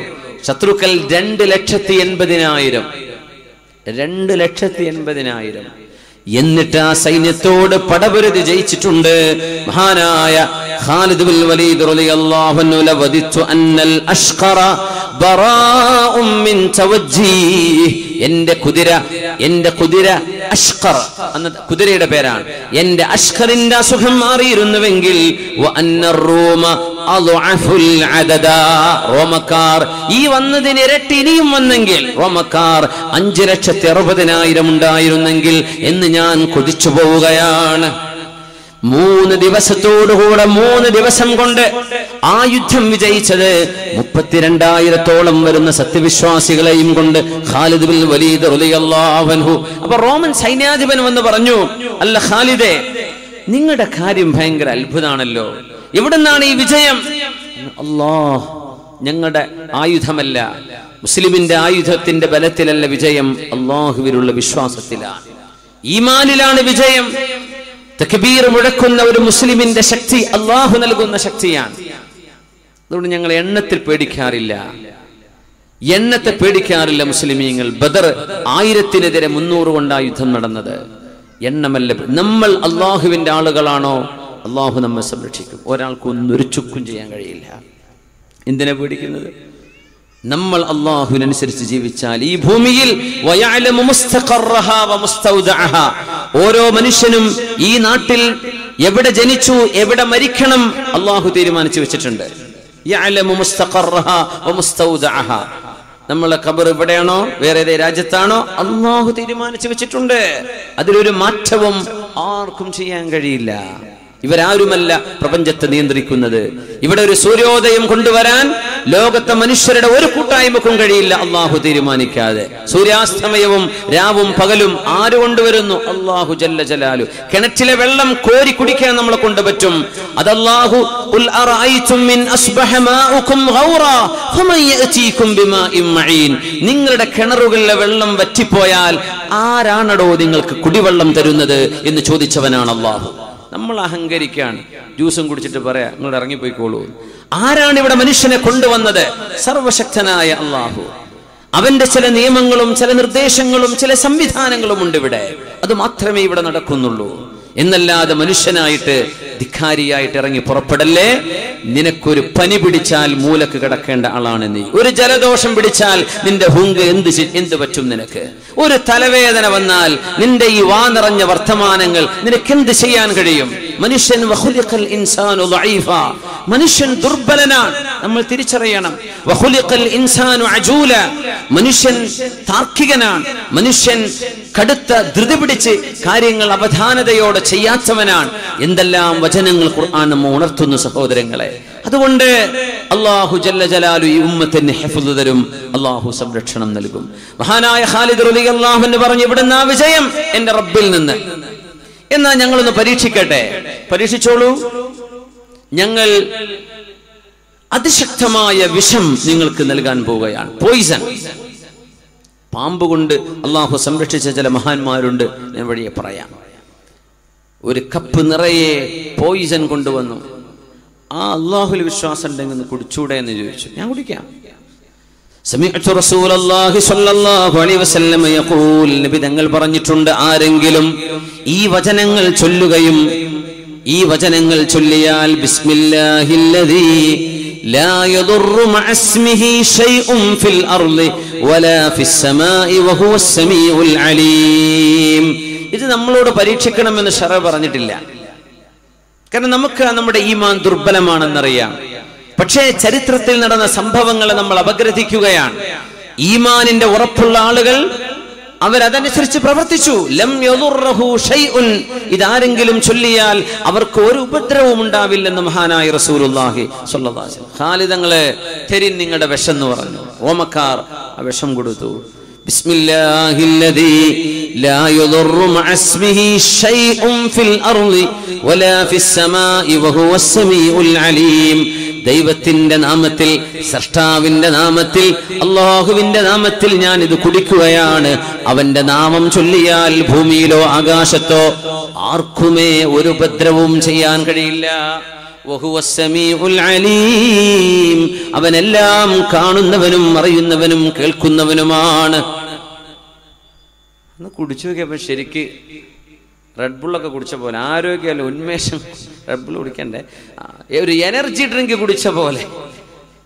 ശത്രുക്കൾ 2,80,000. 2,80,000. എന്നിട്ട് ആ സൈന്യത്തോട് പടപൊരുതി ജയിച്ചിട്ടുണ്ട് മഹാനായ ഖാലിദ് ബിൻ വലീദ് റളിയല്ലാഹു അൻഹു. ലവദിതു അന്നൽ അഷ്ഖറ ബറാഉം മിൻ തവജ്ജീഹ്, എന്റെ കുതിര അഷ്ഖർ എന്ന കുതിരയുടെ പേരാണ്. എന്റെ അഷ്ഖറിന്റെ അസുഖം മാറിയിരുന്നുവെങ്കിൽ റോമക്കാർ ഈ വന്നതിന് ഇരട്ടി ഇനിയും വന്നെങ്കിൽ, റോമക്കാർ 5,60,000 ഉണ്ടായിരുന്നെങ്കിൽ എന്ന് ഞാൻ കൊതിച്ചു പോവുകയാണ്. 3 ദിവസത്തോടുകൂടെ 3 ദിവസം കൊണ്ട് ആ യുദ്ധം വിജയിച്ചത് 32,000-ഓളം വരുന്ന സത്യവിശ്വാസികളെയും കൊണ്ട് ഖാലിദ് ബിൻ വലീദ് റളിയല്ലാഹു അൻഹു. അപ്പൊ റോമൻ സൈന്യാധിപൻ വന്ന് പറഞ്ഞു, അല്ല ഖാലിദേ, നിങ്ങളുടെ കാര്യം ഭയങ്കര അത്ഭുതമാണല്ലോ, എവിടുന്നാണ് ഈ വിജയം? അല്ലാഹ്, ഞങ്ങളുടെ ആയുധമല്ല, മുസ്ലിമിന്റെ ആയുധത്തിന്റെ ബലത്തിലല്ല വിജയം, അല്ലാഹുവിലുള്ള വിശ്വാസത്തിലാണ്, ഈമാനിലാണ് വിജയം. തക്ബീർ മുഴക്കുന്ന ഒരു മുസ്ലിമിന്റെ ശക്തി അല്ലാഹു നൽകുന്ന ശക്തിയാണ്. അതുകൊണ്ട് ഞങ്ങൾ എണ്ണത്തിൽ പേടിക്കാറില്ല, എണ്ണത്തെ പേടിക്കാറില്ല മുസ്ലിമീങ്ങൾ. ബദർ 1000-നെതിരെ 300 കൊണ്ടാ യുദ്ധം നടന്നത്. എണ്ണമല്ല. നമ്മൾ അള്ളാഹുവിന്റെ ആളുകളാണോ, അള്ളാഹു നമ്മെ സംരക്ഷിക്കും. ഒരാൾക്കൊന്നൊരു ചുക്കും ചെയ്യാൻ കഴിയില്ല. എന്തിനാ പേടിക്കുന്നത്? നമ്മൾ അള്ളാഹുവിനനുസരിച്ച് ജീവിച്ചാൽ ഈ ഭൂമിയിൽ ഓരോ മനുഷ്യനും ഈ നാട്ടിൽ എവിടെ ജനിച്ചു എവിടെ മരിക്കണം അള്ളാഹു തീരുമാനിച്ചു വെച്ചിട്ടുണ്ട്. നമ്മളെ ഖബർ എവിടെയാണോ, വേറെ ഏതേ രാജ്യത്താണോ, അള്ളാഹു തീരുമാനിച്ചു വെച്ചിട്ടുണ്ട്. അതിലൊരു മാറ്റവും ആർക്കും ചെയ്യാൻ കഴിയില്ല. ഇവരാരുമല്ല പ്രപഞ്ചത്തെ നിയന്ത്രിക്കുന്നത്. ഇവിടെ ഒരു സൂര്യോദയം കൊണ്ടുവരാൻ ലോകത്തെ മനുഷ്യരുടെ ഒരു കൂട്ടായ്മക്കും കഴിയില്ല അള്ളാഹു തീരുമാനിക്കാതെ. സൂര്യാസ്തമയവും രാവും പകലും ആര് കൊണ്ടുവരുന്നു? അള്ളാഹു ജല്ല ജലാലു. കിണറ്റിലെ വെള്ളം കോരി കുടിക്കാൻ നമ്മളെ കൊണ്ട് പറ്റും. അത് അള്ളാഹു നിങ്ങളുടെ കിണറുകളിലെ വെള്ളം വറ്റിപ്പോയാൽ ആരാണടോ നിങ്ങൾക്ക് കുടിവെള്ളം തരുന്നത് എന്ന് ചോദിച്ചവനാണ് അള്ളാഹു. നമ്മൾ അഹങ്കരിക്കാണ്, ജ്യൂസും കുടിച്ചിട്ട് പറയാ നിങ്ങൾ ഇറങ്ങിപ്പോയിക്കോളൂ. ആരാണ് ഇവിടെ മനുഷ്യനെ കൊണ്ടുവന്നത്? സർവശക്തനായ അള്ളാഹു. അവന്റെ ചില നിയമങ്ങളും ചില നിർദ്ദേശങ്ങളും ചില സംവിധാനങ്ങളും ഉണ്ട് ഇവിടെ. അത് മാത്രമേ ഇവിടെ നടക്കുന്നുള്ളൂ. എന്നല്ലാതെ മനുഷ്യനായിട്ട് ധിക്കാരിയായിട്ട് ഇറങ്ങി പുറപ്പെടല്ലേ. നിനക്കൊരു പനി പിടിച്ചാൽ മൂലക്ക് കിടക്കേണ്ട ആളാണ് നീ. ഒരു ജലദോഷം പിടിച്ചാൽ നിന്റെ ഹുങ്ക് എന്ത് പറ്റും നിനക്ക്? ഒരു തലവേദന വന്നാൽ നിന്റെ ഈ വാ നിറഞ്ഞ വർത്തമാനങ്ങൾ നിനക്ക് എന്ത് ചെയ്യാൻ കഴിയും? മനുഷ്യൻ വഖുലിഖൽ ഇൻസാനു ദഈഫ, മനുഷ്യൻ ദുർബലനാണ്. നമ്മൾ തിരിച്ചറിയണം. വഖുലിഖൽ ഇൻസാനു അജൂല, മനുഷ്യൻ താർക്കികനാണ്. മനുഷ്യൻ കടുത്ത ധൃതി പിടിച്ച് കാര്യങ്ങൾ അവധാനതയോടെ ചെയ്യാത്തവനാണ്. എന്തെല്ലാം വചനങ്ങൾ ഖുർആൻ നമ്മെ ഉണർത്തുന്നു സഹോദരങ്ങളെ. അതുകൊണ്ട് അല്ലാഹു ജല്ല ജലാലു ഈ ഉമ്മത്തിന് ഹിഫ്ള് തരും, അല്ലാഹു സംരക്ഷണം നൽകും. മഹാനായ ഖാലിദ് റളിയല്ലാഹു അൻഹു പറഞ്ഞു, ഇവിടുന്ന് ആ വിജയം എന്റെ റബ്ബിൽ നിന്ന്. എന്നാ ഞങ്ങളൊന്ന് പരീക്ഷിക്കട്ടെ. പരീക്ഷിച്ചോളൂ. ഞങ്ങൾ അതിശക്തമായ വിഷം നിങ്ങൾക്ക് നൽകാൻ പോവുകയാണ്. പോയിസൺ. പാമ്പ് കൊണ്ട് അള്ളാഹു സംരക്ഷിച്ച ചില മഹാന്മാരുണ്ട്, ഞാൻ വഴിയെ പറയാം. ഒരു കപ്പ് നിറയെ പോയിസൺ കൊണ്ടുവന്നു. ആ അള്ളാഹുൽ വിശ്വാസം ഉണ്ടെങ്കിൽ കുടിച്ചൂടെ എന്ന് ചോദിച്ചു. ഞാൻ കുടിക്കാം. സമിഅ്തു റസൂലല്ലാഹി സ്വല്ലല്ലാഹു അലൈഹി വസല്ലം യഖൂൽ, നബി തങ്ങൾ പറഞ്ഞിട്ടുണ്ട്, ആരെങ്കിലും ഈ വചനങ്ങൾ ചൊല്ലുകയും ഈ വചനങ്ങൾ ചൊല്ലിയാൽ ബിസ്മില്ലാഹില്ലദീ ലാ യദുറു മഅസ്മിഹി ശൈഉൻ ഫിൽ അർളി വലാ ഫിസ് സമാഇ വഹുവസ് സമീഉൽ അലീം. ഇത് നമ്മളോട് പരീക്ഷിക്കണമെന്ന് ശറഅ പറഞ്ഞിട്ടില്ല. കാരണം നമുക്ക് നമ്മുടെ ഈമാൻ ദുർബലമാണെന്നറിയാം. പക്ഷേ ചരിത്രത്തിൽ നടന്ന സംഭവങ്ങളെ നമ്മൾ അപഗ്രഥിക്കുകയാണ്. ഈമാനിന്റെ ഉറപ്പുള്ള ആളുകൾ അവരതനുസരിച്ച് പ്രവർത്തിച്ചു. ലം യദുറഹു ഷൈഉൻ, ഇതാരെങ്കിലും ചൊല്ലിയാൽ അവർക്ക് ഒരു ഉപദ്രവവും ഉണ്ടാവില്ലെന്ന് മഹാനായ റസൂലുള്ളാഹി സ്വല്ലല്ലാഹു അലൈഹി വസല്ലം. ഖാലിദ് തങ്ങളെ തരിൻ നിങ്ങളുടെ വിഷം എന്ന് പറഞ്ഞു. ഓമക്കാർ ആ വിഷം കൊടുത്തു. ബിസ്മില്ലാഹില്ലദീ ലാ യദുറു മഅസ്മിഹി ഷൈഉൻ ഫിൽ അർളി വലാ ഫിസ് സമാഇ വഹുവസ് സമീഉൽ അലീം. ദൈവത്തിന്റെ നാമത്തിൽ, സൃഷ്ടാവിന്റെ നാമത്തിൽ, അല്ലാഹുവിന്റെ നാമത്തിൽ ഞാൻ ഇത് കുടിക്കുകയാണ്. അവന്റെ നാമം ചൊല്ലിയാൽ ഭൂമിയിലോ ആകാശത്തോ ആർക്കുമേ ഒരു ഉപദ്രവവും ചെയ്യാൻ കഴിയില്ല. വഹുവസ് സമീഉൽ അലീം, അവനെല്ലാം കാണുന്നവനും അറിയുന്നവനും കേൾക്കുന്നവനുമാണ്. ഒന്ന് കുടിച്ചു നോക്കിയപ്പോ ശരിക്ക് റെഡ് ബുള്ളൊക്കെ കുടിച്ച പോലെ, ആരോഗ്യമല്ല ഉന്മേഷം. റെഡ് ബുൾ കുടിക്കണ്ടേ, ഒരു എനർജി ഡ്രിങ്ക് കുടിച്ച പോലെ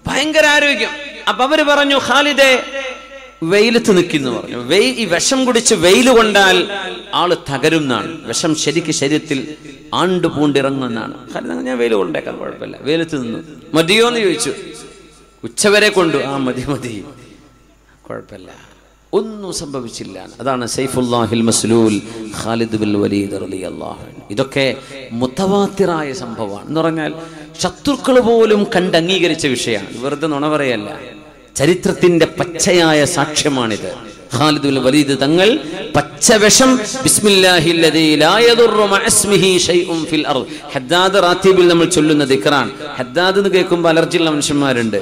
ഭയങ്കര ആരോഗ്യം. അപ്പൊ അവര് പറഞ്ഞു, ഖാലിദെ വെയിലത്ത് നിൽക്കുന്നു പറഞ്ഞു. ഈ വിഷം കുടിച്ച് വെയിൽ കൊണ്ടാൽ ആള് തകരും എന്നാണ്. വിഷം ശരിക്ക് ശരീരത്തിൽ ആണ്ട് പൂണ്ടിറങ്ങുമെന്നാണ്. ഖാലിദ്, ഞാൻ വെയിൽ കൊണ്ടേക്കാൻ കുഴപ്പമില്ല. വെയിലത്ത് നിന്നു. മതിയോ എന്ന് ചോദിച്ചു. ഉച്ചവരെ കൊണ്ടു. ആ മതി മതി, കുഴപ്പമില്ല. ഒന്നും സംഭവിച്ചില്ല. അതാണ് സൈഫുല്ലാഹിൽ മസ്ലൂൽ ഖാലിദ് ബിൻ വലീദ് റളിയല്ലാഹു അൻഹു. ഇതൊക്കെ മുതവാത്തിറായ സംഭവമാണ്. എന്ന് പറഞ്ഞാൽ ശത്രുക്കൾ പോലും കണ്ടംഗീകരിച്ച വിഷയമാണ്. വെറുതെ നുണ പറയല്ല, ചരിത്രത്തിന്റെ പച്ചയായ സാക്ഷ്യമാണിത്. ഖാലിദ് ബിൻ വലീദ് തങ്ങൾ പച്ചവിഷം ബിസ്മില്ലാഹില്ലദീ ലാ യദുറു മഅസ്മിഹി ശൈഉൻ ഫിൽ അർദ്. ഹദ്ദാദ് റാത്തീബിൽ നമ്മൾ ചൊല്ലുന്ന ദിക്റാണ്. ഹദ്ദാദ് എന്ന് കേൾക്കുമ്പോൾ അലർജിയുള്ള മനുഷ്യന്മാരുണ്ട്.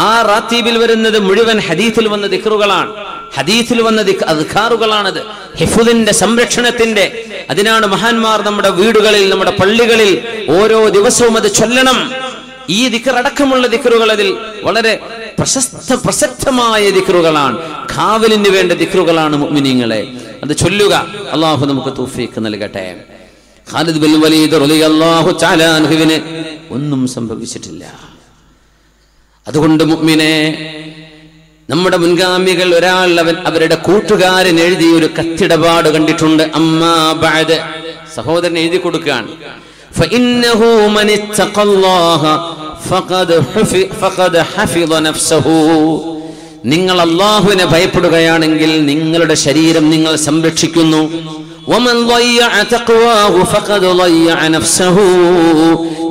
ആ റാത്തീബിൽ വരുന്നത് മുഴുവൻ ഹദീസിൽ വന്ന ദിക്റുകളാണ്, ഹദീസിൽ വന്ന അദ്കാറുകളാണത്, ഹിഫ്ദിന്റെ സംരക്ഷണത്തിന്റെ. അതിനാണ് മഹാന്മാർ നമ്മുടെ വീടുകളിൽ, നമ്മുടെ പള്ളികളിൽ ഓരോ ദിവസവും അത് ചൊല്ലണം. ഈ ദിക്ർ അടക്കമുള്ള ദിക്റുകൾ അതിൽ വളരെ പ്രസക്തമായ ദിക്റുകളാണ്. കാവലിന് വേണ്ട ദിക്റുകളാണ് മുഅ്മിനീങ്ങളെ. അത് ചൊല്ലുക. അല്ലാഹു നമുക്ക് തൗഫീഖ് നൽകട്ടെ. ഖാലിദ് ബിൻ വലീദ് റളിയല്ലാഹു തആല അൻഹുവിന് ഒന്നും സംഭവിച്ചിട്ടില്ല. അതുകൊണ്ട് മുഅ്മിനെ, നമ്മുടെ മുൻഗാമികൾ ഒരാൾ അവരുടെ കൂട്ടുകാരൻ എഴുതിയ ഒരു കത്തിടപാട് കണ്ടിട്ടുണ്ട്. അമ്മാ ബഅദ്, സഹോദരൻ എഴുതി കൊടുക്കുകയാണ്. ഫഇന്നഹു മൻ ഇത്തഖല്ലാഹ ഫഖദ് ഹഫിള നഫ്സഹു. നിങ്ങൾ അല്ലാഹുവിനെ ഭയപ്പെടുകയാണെങ്കിൽ നിങ്ങളുടെ ശരീരം നിങ്ങൾ സംരക്ഷിക്കുന്നു. വമൻ ളയ്യഅ തഖ്വാഹു ഫഖദ് ളയ്യഅ നഫ്സഹു.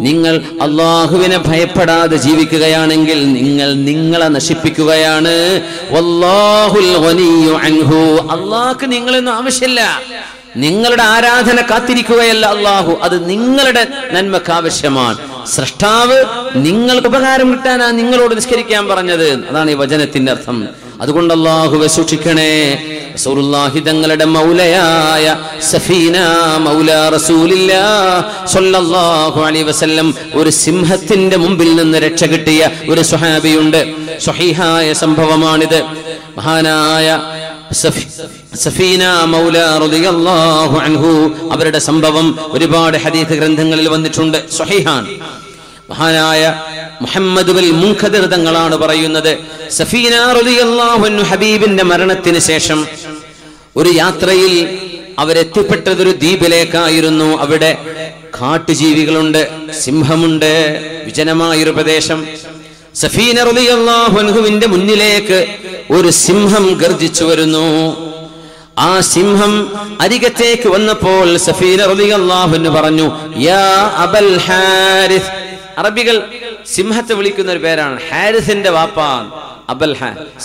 നിങ്ങൾ അല്ലാഹുവിനെ ഭയപ്പെടാതെ ജീവിക്കുകയാണെങ്കിൽ നിങ്ങൾ നിങ്ങളെ നശിപ്പിക്കുകയാണ്. വല്ലാഹുൽ ഗനിയ്യു അൻഹു. അല്ലാഹുക്ക് നിങ്ങളൊന്നും ആവശ്യമില്ല. നിങ്ങളുടെ ആരാധന കാത്തിരിക്കുകയല്ല അല്ലാഹു, അത് നിങ്ങളുടെ നന്മക്ക് ആവശ്യമാണ്. സൃഷ്ടാവ് നിങ്ങൾക്ക് ഉപകാരം കിട്ടാനാ നിങ്ങളോട് നിസ്കരിക്കാൻ പറഞ്ഞത്. അതാണ് ഈ വചനത്തിന്റെ അർത്ഥം. അതുകൊണ്ട് അല്ലാഹുവെ സൂക്ഷിക്കണേ. റസൂലുള്ളാഹി തങ്ങളുടെ മൗലയായ സഫീന മൗല റസൂലില്ലാഹ് സ്വല്ലല്ലാഹു അലൈഹി വസല്ലം ഒരു സിംഹത്തിന്റെ മുമ്പിൽ നിന്ന് രക്ഷ കിട്ടിയ ഒരു സ്വഹാബിയുണ്ട്. സ്വഹീഹായ സംഭവമാണിത്. മഹാനായ സഫീന മൗല റളിയല്ലാഹു അൻഹു അവരുടെ സംഭവം ഒരുപാട് ഹദീസ് ഗ്രന്ഥങ്ങളിൽ വന്നിട്ടുണ്ട്. സ്വഹീഹാൻ. മഹാനായ മുഹമ്മദ് ബിൻ മുൻഖദിർ തങ്ങളാണ് പറയുന്നത്, സഫീന റളിയല്ലാഹു അൻഹു ഹബീബിന്റെ മരണത്തിന് ശേഷം ഒരു യാത്രയിൽ അവരെത്തിപ്പെട്ടതൊരു ദ്വീപിലേക്കായിരുന്നു. അവിടെ കാട്ടുജീവികളുണ്ട്, സിംഹമുണ്ട്, വിജനമായൊരു പ്രദേശം. സഫീന റളിയല്ലാഹു അൻഹുവിന്റെ മുന്നിലേക്ക് ഒരു സിംഹം ഗർജിച്ചു വരുന്നു. ആ സിംഹം അരികത്തേക്ക് വന്നപ്പോൾ സഫീന റളിയല്ലാഹു അൻഹു പറഞ്ഞു, യാ അബൽ ഹാരിസ്. അറബികൾ സിംഹത്തെ വിളിക്കുന്ന ഒരു പേരാണ്, ഹാരിസിന്റെ വാപ്പ അബൽ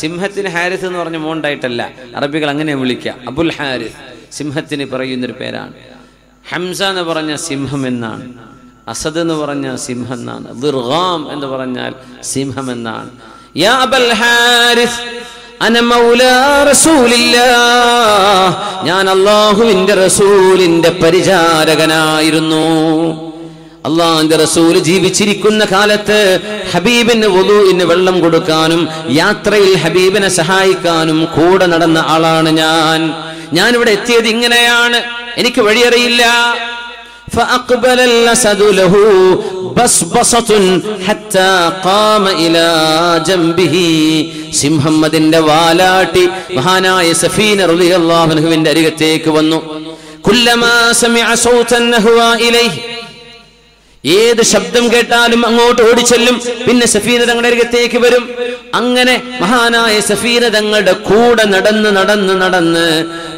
സിംഹത്തിന് ഹാരിസ് എന്ന് പറഞ്ഞ മോണ്ടായിട്ടല്ല, അറബികൾ അങ്ങനെ വിളിക്കുക, അബുൽ ഹാരിസ് സിംഹത്തിന് പറയുന്നൊരു പേരാണ്. ഹംസ എന്ന് പറഞ്ഞ സിംഹം എന്നാണ്, അസദ് എന്ന് പറഞ്ഞ സിംഹം എന്നാണ്, ദിർഗാം എന്ന് പറഞ്ഞാൽ സിംഹം എന്നാണ്. യാ അബൽ ഹാരിസ് അന മൗലാ റസൂലില്ലാഹ്, ഞാൻ അല്ലാഹുവിന്റെ റസൂലിന്റെ പരിചാരകനായിരുന്നു. അള്ളാഹുവിന്റെ റസൂൽ ജീവിച്ചിരിക്കുന്ന കാലത്ത് ഹബീബിന് വുളൂഇന് വെള്ളം കൊടുക്കാനും യാത്രയിൽ ഹബീബിനെ സഹായിക്കാനും കൂടെ നടന്ന ആളാണ് ഞാൻ ഇവിടെ എത്തിയത് ഇങ്ങനെയാണ്, എനിക്ക് വഴിയറിയില്ല. فأقبل الأسد له بصبصة حتى قام إلى جنبه. സിംഹം അതിന്റെ വാലാട്ടി മഹാനായ സഫീന റളിയല്ലാഹു അൻഹുവിന്റെ അരികത്തേക്ക് വന്നു. കുല്ലമാ സമിഅ സൗതൻ നഹ്വാ ഇലൈഹി, ഏത് ശബ്ദം കേട്ടാലും അങ്ങോട്ട് ഓടിച്ചെല്ലും. പിന്നെ സഫീന തങ്ങളുടെ അരികത്തേക്ക് വരും. അങ്ങനെ മഹാനായ സഫീന തങ്ങളുടെ കൂടെ നടന്ന്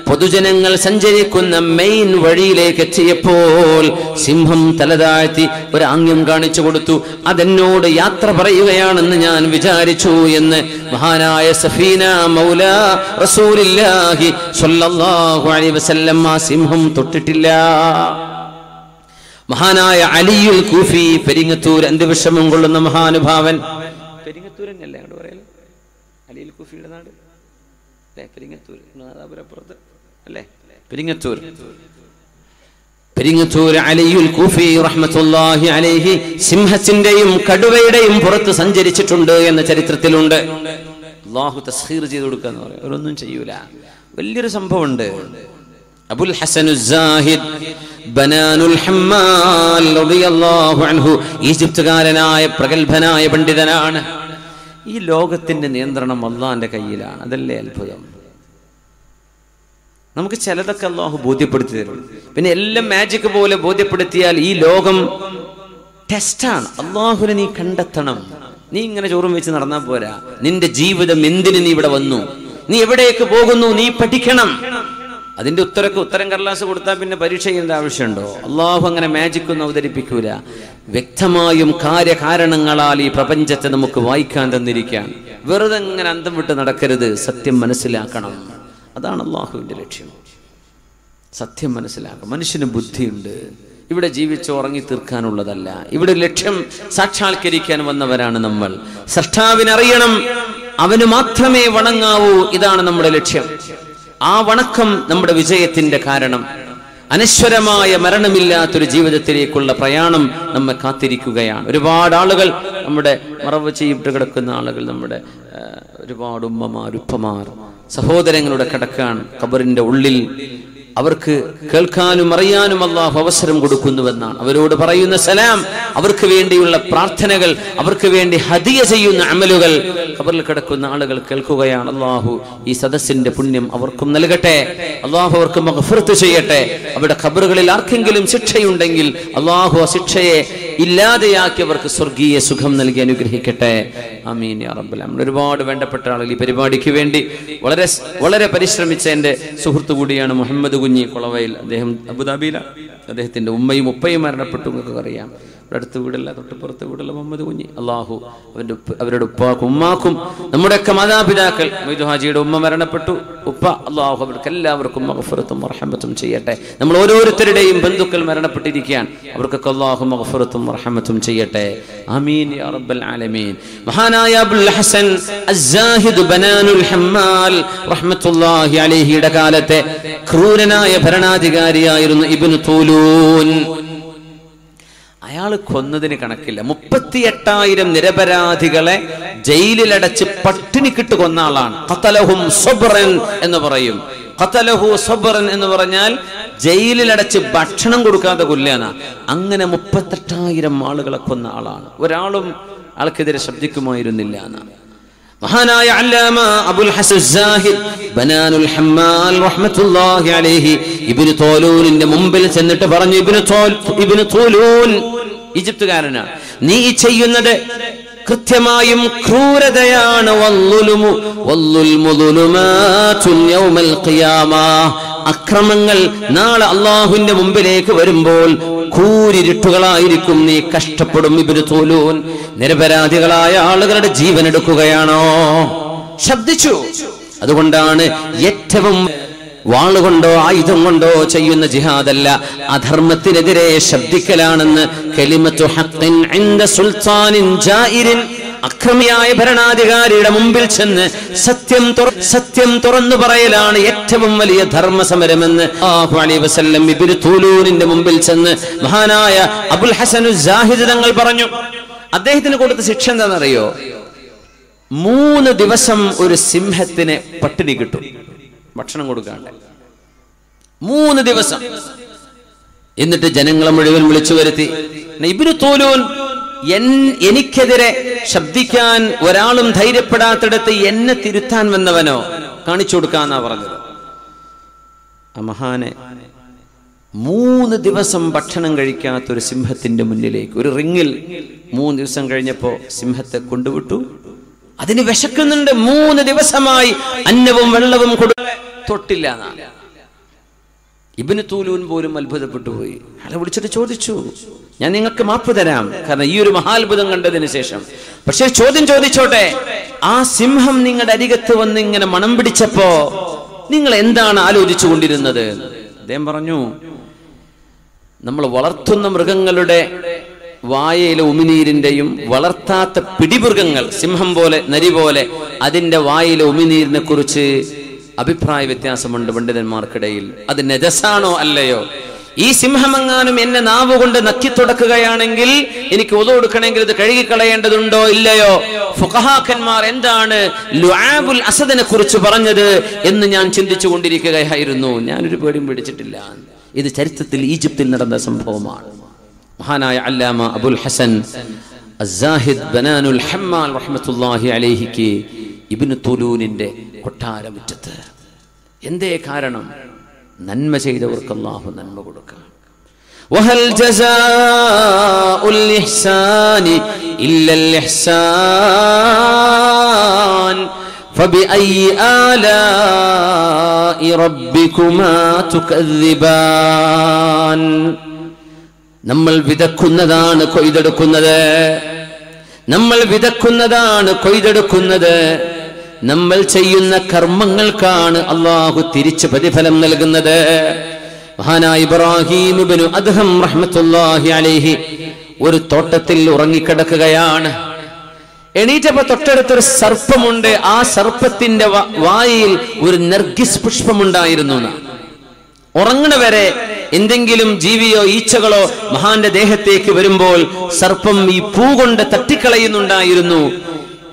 പൊതുജനങ്ങൾ സഞ്ചരിക്കുന്ന മെയിൻ വഴിയിലേക്ക് എത്തിയപ്പോൾ സിംഹം തലതാഴ്ത്തി ഒരു ആംഗ്യം കാണിച്ചു കൊടുത്തു. അതെന്നോട് യാത്ര പറയുകയാണെന്ന് ഞാൻ വിചാരിച്ചു എന്ന് മഹാനായ സഫീന മൗലാ റസൂലുള്ളാഹി സ്വല്ലല്ലാഹു അലൈഹി വസല്ലം ആ സിംഹം തൊട്ടിട്ടില്ല. മഹാനായ അലിയുൽ കൂഫി, പെരിങ്ങത്തൂർ അന്ത്യവിഷമം കൊള്ളുന്ന മഹാനുഭാവൻ, പെരിങ്ങത്തൂർ തന്നെയല്ലേ അങ്ങോട്ട് പറയല്, അലിയുൽ കൂഫിയുടെ നാട് പെരിങ്ങത്തൂർ, നാദാപുരപ്പുറത്ത് അല്ലേ പെരിങ്ങത്തൂർ. പെരിങ്ങത്തൂർ അലിയുൽ കൂഫി റഹ്മത്തുള്ളാഹി അലൈഹി സിംഹത്തിന്റെയും കടുവയുടെയും പുറത്ത് സഞ്ചരിച്ചിട്ടുണ്ട് എന്ന ചരിത്രത്തിലുണ്ട്. അല്ലാഹു തസ്ഖീർ ചെയ്തു കൊടുക്കുക എന്ന് പറയും, അവരൊന്നും ചെയ്യൂല. വലിയൊരു സംഭവമുണ്ട്. അബുൽ ഹസൻ സാഹിദ് ബനാനുൽ ഹമ്മാൽ റളിയല്ലാഹു അൻഹു ഈജിപ്തുകാരനായ പ്രഗൽഭനായ പണ്ഡിതനാണ്. ഈ ലോകത്തിന്റെ നിയന്ത്രണം അള്ളാന്റെ കയ്യിലാണ്. അതല്ലേ അത്ഭുതം. നമുക്ക് ചിലതൊക്കെ അള്ളാഹു ബോധ്യപ്പെടുത്തി തരും. പിന്നെ എല്ലാം മാജിക് പോലെ ബോധ്യപ്പെടുത്തിയാൽ ഈ ലോകം ടെസ്റ്റാണ്. അള്ളാഹുവിനെ നീ കണ്ടെത്തണം. നീ ഇങ്ങനെ ചോറും വെച്ച് നടന്നാൽ പോരാ. നിന്റെ ജീവിതം എന്തിന് നീ ഇവിടെ വന്നു, നീ എവിടേക്ക് പോകുന്നു, നീ പഠിക്കണം. അതിന്റെ ഉത്തരം കടലാസ് കൊടുത്താൽ പിന്നെ പരീക്ഷ ചെയ്യേണ്ട ആവശ്യമുണ്ടോ? അള്ളാഹു അങ്ങനെ മാജിക് ഒന്നും അവതരിപ്പിക്കൂല. വ്യക്തമായും കാര്യകാരണങ്ങളാൽ ഈ പ്രപഞ്ചത്തെ നമുക്ക് വായിക്കാൻ തന്നിരിക്കുകയാണ്. വെറുതെ അങ്ങനെ അന്തം വിട്ട് നടക്കരുത്. സത്യം മനസ്സിലാക്കണം. അതാണ് അള്ളാഹുവിന്റെ ലക്ഷ്യം. സത്യം മനസ്സിലാക്കണം. മനുഷ്യന് ബുദ്ധിയുണ്ട്. ഇവിടെ ജീവിച്ച് ഉറങ്ങി തീർക്കാനുള്ളതല്ല. ഇവിടെ ലക്ഷ്യം സാക്ഷാത്കരിക്കാൻ വന്നവരാണ് നമ്മൾ. സൃഷ്ടാവിനറിയണം, അവന് മാത്രമേ വണങ്ങാവൂ. ഇതാണ് നമ്മുടെ ലക്ഷ്യം. ആ വണക്കം നമ്മുടെ വിജയത്തിന്റെ കാരണം. അനശ്വരമായ മരണമില്ലാത്തൊരു ജീവിതത്തിലേക്കുള്ള പ്രയാണം നമ്മെ കാത്തിരിക്കുകയാണ്. ഒരുപാട് ആളുകൾ, നമ്മുടെ മറവ് ചെയ്തിട്ട് കിടക്കുന്ന ആളുകൾ, നമ്മുടെ ഒരുപാട് ഉമ്മമാർ, ഉപ്പമാർ, സഹോദരങ്ങളുടെ കിടക്കാൻ ഖബറിന്റെ ഉള്ളിൽ. അവർക്ക് കേൾക്കാനും അറിയാനും അല്ലാഹു അവസരം കൊടുക്കുന്നുവെന്നാണ്. അവരോട് പറയുന്ന സലാം, അവർക്ക് വേണ്ടിയുള്ള പ്രാർത്ഥനകൾ, അവർക്ക് വേണ്ടി ഹദിയ ചെയ്യുന്ന അമലുകൾ ഖബറിൽ കിടക്കുന്ന ആളുകൾ കേൾക്കുകയാണ്. അല്ലാഹു ഈ സദസ്സിന്റെ പുണ്യം അവർക്കും നൽകട്ടെ. അല്ലാഹു അവർക്ക് മഗ്ഫിറത്ത് ചെയ്യട്ടെ. അവരുടെ ഖബറുകളിൽ ആർക്കെങ്കിലും ശിക്ഷയുണ്ടെങ്കിൽ അല്ലാഹു ആ ശിക്ഷയെ ഇല്ലാതെയാക്കി അവർക്ക് സ്വർഗീയ സുഖം നൽകി അനുഗ്രഹിക്കട്ടെ. ആമീൻ യാ റബ്ബൽ ആലമീൻ. ഒരുപാട് വേണ്ടപ്പെട്ട ആളുകൾ ഈ പരിപാടിക്ക് വേണ്ടി വളരെ പരിശ്രമിച്ച എൻ്റെ സുഹൃത്തു കൂടിയാണ് മുഹമ്മദ് കുഞ്ഞി കൊളവയിൽ. അദ്ദേഹം അബുദാബിയിലാണ്. അദ്ദേഹത്തിന്റെ ഉമ്മയും ഉപ്പയും മരണപ്പെട്ടു, നിങ്ങൾക്ക് അറിയാം. ഇവിടെ അടുത്ത വീടല്ല, തൊട്ടുപുറത്തെ വീടുള്ള മുഹമ്മദ് കുഞ്ഞി. അള്ളാഹു അവരുടെ ഉപ്പാക്കും ഉമ്മാക്കും, നമ്മുടെയൊക്കെ മാതാപിതാക്കൾ, മൊയ്തു ഹാജിയുടെ ഉമ്മ മരണപ്പെട്ടു, ഉപ്പ, അള്ളാഹു അവർക്ക് എല്ലാവർക്കും മഗ്ഫിറത്തും റഹ്മത്തും ചെയ്യട്ടെ. നമ്മൾ ഓരോരുത്തരുടെയും ബന്ധുക്കൾ മരണപ്പെട്ടിരിക്കുകയാണ്. അവർക്കൊക്കെ അള്ളാഹു മഗ്ഫിറത്തും റഹ്മത്തും ചെയ്യട്ടെ. ആമീൻ യാ റബ്ബൽ ആലമീൻ. മഹാനായ അബുൽ ഹസൻ അസ്സാഹിദ് ബനാനുൽ ഹമ്മാൽ റഹ്മത്തുള്ളാഹി അലൈഹിയുടെ കാലത്തെ ക്രൂരനായ ഭരണാധികാരിയായിരുന്നു ഇബ്നു തൂലൂൻ. അയാൾ കൊന്നതിന് കണക്കില്ല. 38,000 നിരപരാധികളെ ജയിലിലടച്ച് പട്ടിണിക്കിട്ട് കൊന്ന ആളാണ്. ഖതലഹും സബ്റൻ എന്ന് പറയും. ഖതലഹു സബ്റൻ എന്ന് പറഞ്ഞാൽ ജയിലിലടച്ച് ഭക്ഷണം കൊടുക്കാതെ കൊല്ലുകയാണ്. അങ്ങനെ 38,000 ആളുകളെ കൊന്ന ആളാണ്. ഒരാളും ആൾക്കെതിരെ ശബ്ദിക്കുമായിരുന്നില്ല എന്നാണ്. മഹാനായ അല്ലാമ അബുൽ ഹസൻ സാഹിദ് ബനാനുൽ ഹമ്മാൽ റഹ്മത്തുള്ളാഹി അലൈഹി ഇബ്നു തോലൂനിന്റെ മുമ്പിൽ ചെന്നിട്ട് പറഞ്ഞു, ഇബ്നു തോലൂൻ, ഈജിപ്തുകാരനാണ്, നീ ചെയ്യുന്നത് കൃത്യമായും ക്രൂരതയാണ്. അക്രമങ്ങൾ നാളെ അള്ളാഹുവിന്റെ മുമ്പിലേക്ക് വരുമ്പോൾ കൂരിരുട്ടുകളായിരിക്കും, നീ കഷ്ടപ്പെടും. ഇബ്നു തോലൂൻ, നിരപരാധികളായ ആളുകളുടെ ജീവൻ എടുക്കുകയാണോ? ശബ്ദിച്ചു. അതുകൊണ്ടാണ് ഏറ്റവും വാളുകൊണ്ടോ ആയുധം കൊണ്ടോ ചെയ്യുന്ന ജിഹാദല്ല, അധർമ്മത്തിനെതിരെ ശബ്ദിക്കലാണെന്ന് കലിമത്തു ഹഖ്ഖിൻ ഇൻദ സുൽത്താനിൻ ജായിരിൻ, അക്രമിയായ ഭരണാധികാരിയുടെ മുമ്പിൽ ചെന്ന് സത്യം തുറന്നു പറയലാണ് ഏറ്റവും വലിയ ധർമ്മസമരമെന്ന് സല്ലല്ലാഹു അലൈഹി വസല്ലം ഇബ്നു തോലൂനിന്റെ മുമ്പിൽ ചെന്ന് മഹാനായ അബുൽ ഹസൻ സാഹിദ് തങ്ങൾ പറഞ്ഞു. അദ്ദേഹത്തിന് കൊടുത്ത ശിക്ഷ എന്താണെന്നറിയോ? 3 ദിവസം ഒരു സിംഹത്തിന് പട്ടിണി കിട്ടും, ഭക്ഷണം കൊടുക്കാണ്ട് 3 ദിവസം. എന്നിട്ട് ജനങ്ങളെ മുഴുവൻ വിളിച്ചു വരുത്തി, ഇബ്നു തോലൂൻ, എനിക്കെതിരെ ശബ്ദിക്കാൻ ഒരാളും ധൈര്യപ്പെടാത്തിടത്ത് എന്നെ തിരുത്താൻ വന്നവനോ കാണിച്ചു കൊടുക്കാന്നാ പറഞ്ഞത്. ആ മഹാനെ 3 ദിവസം ഭക്ഷണം കഴിക്കാത്തൊരു സിംഹത്തിന്റെ മുന്നിലേക്ക് ഒരു റിങ്ങിൽ 3 ദിവസം കഴിഞ്ഞപ്പോ സിംഹത്തെ കൊണ്ടുവിട്ടു. അതിന് വിശക്കുന്നുണ്ട്, 3 ദിവസമായി അന്നവും വെള്ളവും തൊട്ടില്ല. ഇബ്നു തോലൂൻ പോലും അത്ഭുതപ്പെട്ടു പോയി. അയാളെ വിളിച്ചിട്ട് ചോദിച്ചു, ഞാൻ നിങ്ങൾക്ക് മാപ്പ് തരാം, കാരണം ഈ ഒരു മഹാത്ഭുതം കണ്ടതിന് ശേഷം. പക്ഷെ ചോദ്യം ചോദിച്ചോട്ടെ, ആ സിംഹം നിങ്ങളുടെ അരികത്ത് വന്ന് ഇങ്ങനെ മണം പിടിച്ചപ്പോ നിങ്ങൾ എന്താണ് ആലോചിച്ചു കൊണ്ടിരുന്നത്? അദ്ദേഹം പറഞ്ഞു, നമ്മൾ വളർത്തുന്ന മൃഗങ്ങളുടെ വായയിലെ ഉമിനീരിന്റെയും വളർത്താത്ത പിടിമൃഗങ്ങൾ, സിംഹം പോലെ നരി പോലെ, അതിന്റെ വായിലെ ഉമിനീരിനെ കുറിച്ച് അഭിപ്രായ വ്യത്യാസമുണ്ട് പണ്ഡിതന്മാർക്കിടയിൽ. അത് നജസാണോ അല്ലയോ? ഈ സിംഹമെങ്ങാനും എന്നെ നാവ് കൊണ്ട് നക്കി തുടക്കുകയാണെങ്കിൽ എനിക്ക് ഒതു കൊടുക്കണമെങ്കിൽ ഇത് കഴുകിക്കളയേണ്ടതുണ്ടോ ഇല്ലയോ? ഫുഖഹാക്കന്മാർ എന്താണ് ലുആബുൽ അസദിനെ കുറിച്ച് പറഞ്ഞത് എന്ന് ഞാൻ ചിന്തിച്ചു കൊണ്ടിരിക്കുകയായിരുന്നു. ഞാനൊരു പേടിയും പേടിച്ചിട്ടില്ല. ഇത് ചരിത്രത്തിൽ ഈജിപ്തിൽ നടന്ന സംഭവമാണ്. മഹാനായ അല്ലാമ അബുൽ ഹസൻ അസ്സാഹിദ് ബനാനുൽ ഹമ്മാൽ റഹ്മത്തുള്ളാഹി അലൈഹിക്ക് ഇബ്നു തോലൂനിന്റെ കൊട്ടാരമുറ്റത്ത് എന്തേ കാരണം? നന്മ ചെയ്തവർക്ക് അല്ലാഹു നന്മ കൊടുക്കുക. വഹൽ ജസാഉൽ ഇഹ്സാനി ഇല്ലൽ ഇഹ്സാൻ ഫബിഅയ്യി ആലാഇ റബ്ബികുമാ തുകദ്ദിബാൻ. നമ്മൾ വിതക്കുന്നതാണ് കൊയ്തെടുക്കുന്നത്, നമ്മൾ വിതക്കുന്നതാണ് കൊയ്തെടുക്കുന്നത്. നമ്മൾ ചെയ്യുന്ന കർമ്മങ്ങൾക്കാണ് അള്ളാഹു തിരിച്ച് പ്രതിഫലം നൽകുന്നത്. മഹാനായ ഇബ്രാഹിം ഇബ്നു അദ്ഹം റഹ്മത്തുള്ളാഹി അലൈഹി ഒരു തോട്ടത്തിൽ ഉറങ്ങിക്കിടക്കുകയാണ്. എണീറ്റപ്പോ തൊട്ടടുത്തൊരു സർപ്പമുണ്ട്. ആ സർപ്പത്തിന്റെ വായിൽ ഒരു നർഗിസ് പുഷ്പമുണ്ടായിരുന്നു. ഉറങ്ങണവരെ എന്തെങ്കിലും ജീവിയോ ഈച്ചകളോ മഹാന്റെ ദേഹത്തേക്ക് വരുമ്പോൾ സർപ്പം ഈ പൂ കൊണ്ട് തട്ടിക്കളയുന്നുണ്ടായിരുന്നു.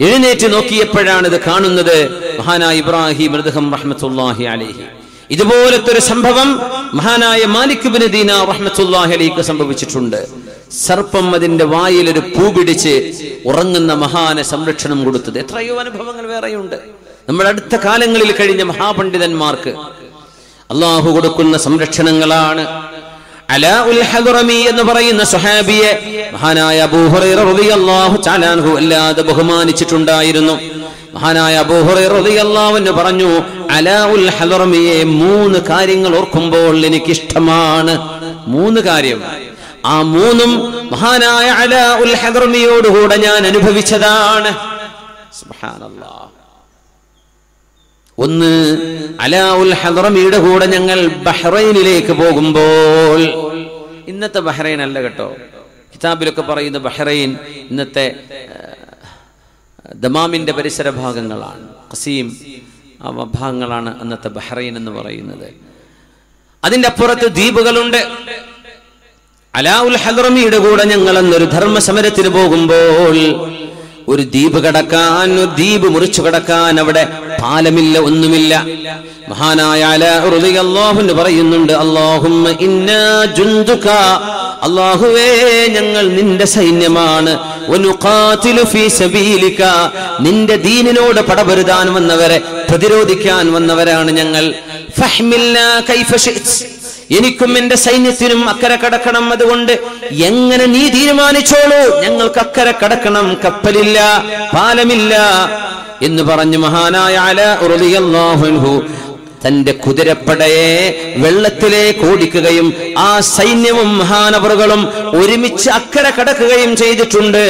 എഴുന്നേറ്റ് നോക്കിയപ്പോഴാണ് ഇത് കാണുന്നത്. മഹാനായ ഇബ്രാഹിം റഹ്മത്തുള്ളാഹി റഹ്മത്തുള്ളാഹി അലൈഹി ഇതുപോലത്തെ ഒരു സംഭവം മഹാനായ മാലിക് ഇബ്നു ദീനാർ റഹ്മത്തുള്ളാഹി അലൈഹിക്ക് സംഭവിച്ചിട്ടുണ്ട്. സർപ്പം അതിന്റെ വായിൽ ഒരു പൂ പിടിച്ച് ഉറങ്ങുന്ന മഹാന് സംരക്ഷണം കൊടുത്തത്. എത്രയോ അനുഭവങ്ങൾ വേറെയുണ്ട്. നമ്മുടെ അടുത്ത കാലങ്ങളിൽ കഴിഞ്ഞ മഹാപണ്ഡിതന്മാർക്ക് അള്ളാഹു കൊടുക്കുന്ന സംരക്ഷണങ്ങളാണ്. അലാഉൽ ഹദ്റമി എന്ന് പറയുന്ന സ്വഹാബിയെ മഹാനായ അബൂ ഹുറൈറ റളിയല്ലാഹു തആല അൻഹു അല്ലാതെ ബഹുമാനിച്ചിട്ടുണ്ടായിരുന്നു. മഹാനായ അബൂ ഹുറൈറ റളിയല്ലാഹു അൻഹു പറഞ്ഞു, അലാഉൽ ഹദ്റമിയെ 3 കാര്യങ്ങൾ ഓർക്കുമ്പോൾ എനിക്കിഷ്ടമാണ്. 3 കാര്യം. ആ 3ഉം മഹാനായ അലാഉൽ ഹദ്റമിയോടുകൂടെ ഞാൻ അനുഭവിച്ചതാണ്. സുബ്ഹാനല്ലാഹ്. ഒന്ന്, അലാഉൽ ഹദ്റമിയുടെ കൂടെ ഞങ്ങൾ ബഹ്റൈനിലേക്ക് പോകുമ്പോൾ, ഇന്നത്തെ ബഹ്റൈൻ അല്ല കേട്ടോ, കിതാബിലൊക്കെ പറയുന്ന ബഹ്റൈൻ ഇന്നത്തെ ദമാമിന്റെ പരിസര ഭാഗങ്ങളാണ്, ഖസീം ആ ഭാഗങ്ങളാണ് അന്നത്തെ ബഹ്റൈൻ എന്ന് പറയുന്നത്. അതിന്റെ അപ്പുറത്ത് ദ്വീപുകളുണ്ട്. അലാഉൽ ഹദ്റമിയുടെ കൂടെ ഞങ്ങൾ അന്നൊരു ധർമ്മ സമരത്തിന് പോകുമ്പോൾ ഒരു ദ്വീപ് കടക്കാൻ, ഒരു ദ്വീപ് മുറിച്ചു കടക്കാൻ അവിടെ പാലമില്ല, ഒന്നുമില്ല. മഹാനായ അലാ റളിയല്ലാഹു അൻഹു പറയുന്നുണ്ട്, അല്ലാഹുമ്മ ഇന്നാ ജുന്ദുക, അല്ലാഹുവേ ഞങ്ങൾ നിന്റെ സൈന്യമാണ്, വനുഖാതിലു ഫീ സബീലിക, നിന്റെ ദീനിനോട് പടപൊരുതാൻ വന്നവരെ പ്രതിരോധിക്കാൻ വന്നവരാണ് ഞങ്ങൾ. ഫഹ്മിൽനാ കൈഫ ശിഅ്ത്, എനിക്കും എന്റെ സൈന്യത്തിനും അക്കരെ കടക്കണം, അതുകൊണ്ട് എങ്ങനെ നീ തീരുമാനിച്ചോളൂ, ഞങ്ങൾക്ക് അക്കരെ കടക്കണം, കപ്പലില്ല, പാലമില്ല എന്ന് പറഞ്ഞ് മഹാനായ അലാ റളിയല്ലാഹു അൻഹു തന്റെ കുതിരപ്പടയെ വെള്ളത്തിലേക്ക് ഓടിക്കുകയും ആ സൈന്യവും മഹാനവറുകളും ഒരുമിച്ച് അക്കരെ കടക്കുകയും ചെയ്തിട്ടുണ്ട്.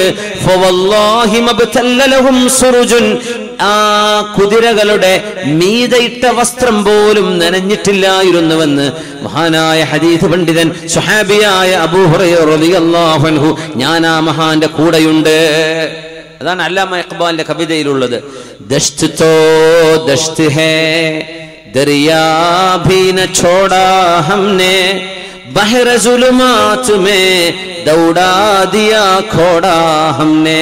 ഫവല്ലാഹി മബ്തല്ല ലഹും സുറുജുൻ, ആ കുതിരകളുടെ മീതയിട്ട വസ്ത്രം പോലും നനഞ്ഞിട്ടില്ലായിരുന്നുവെന്ന് മഹാനായ ഹദീസ് പണ്ഡിതൻ സ്വഹാബിയായ അബൂ ഹുറൈറ റളിയല്ലാഹു അൻഹു, ഞാൻ ആ മഹാന്റെ കൂടെയുണ്ട്. അതാണ് അല്ലാമ ഇഖ്ബാലിന്റെ കവിതയിലുള്ളത്. ദശ്ത് തോ ദശ്ത് ഹേ दरिया भी न छोड़ा हमने, बहर जुल्मात में दौड़ा दिया खोड़ा हमने.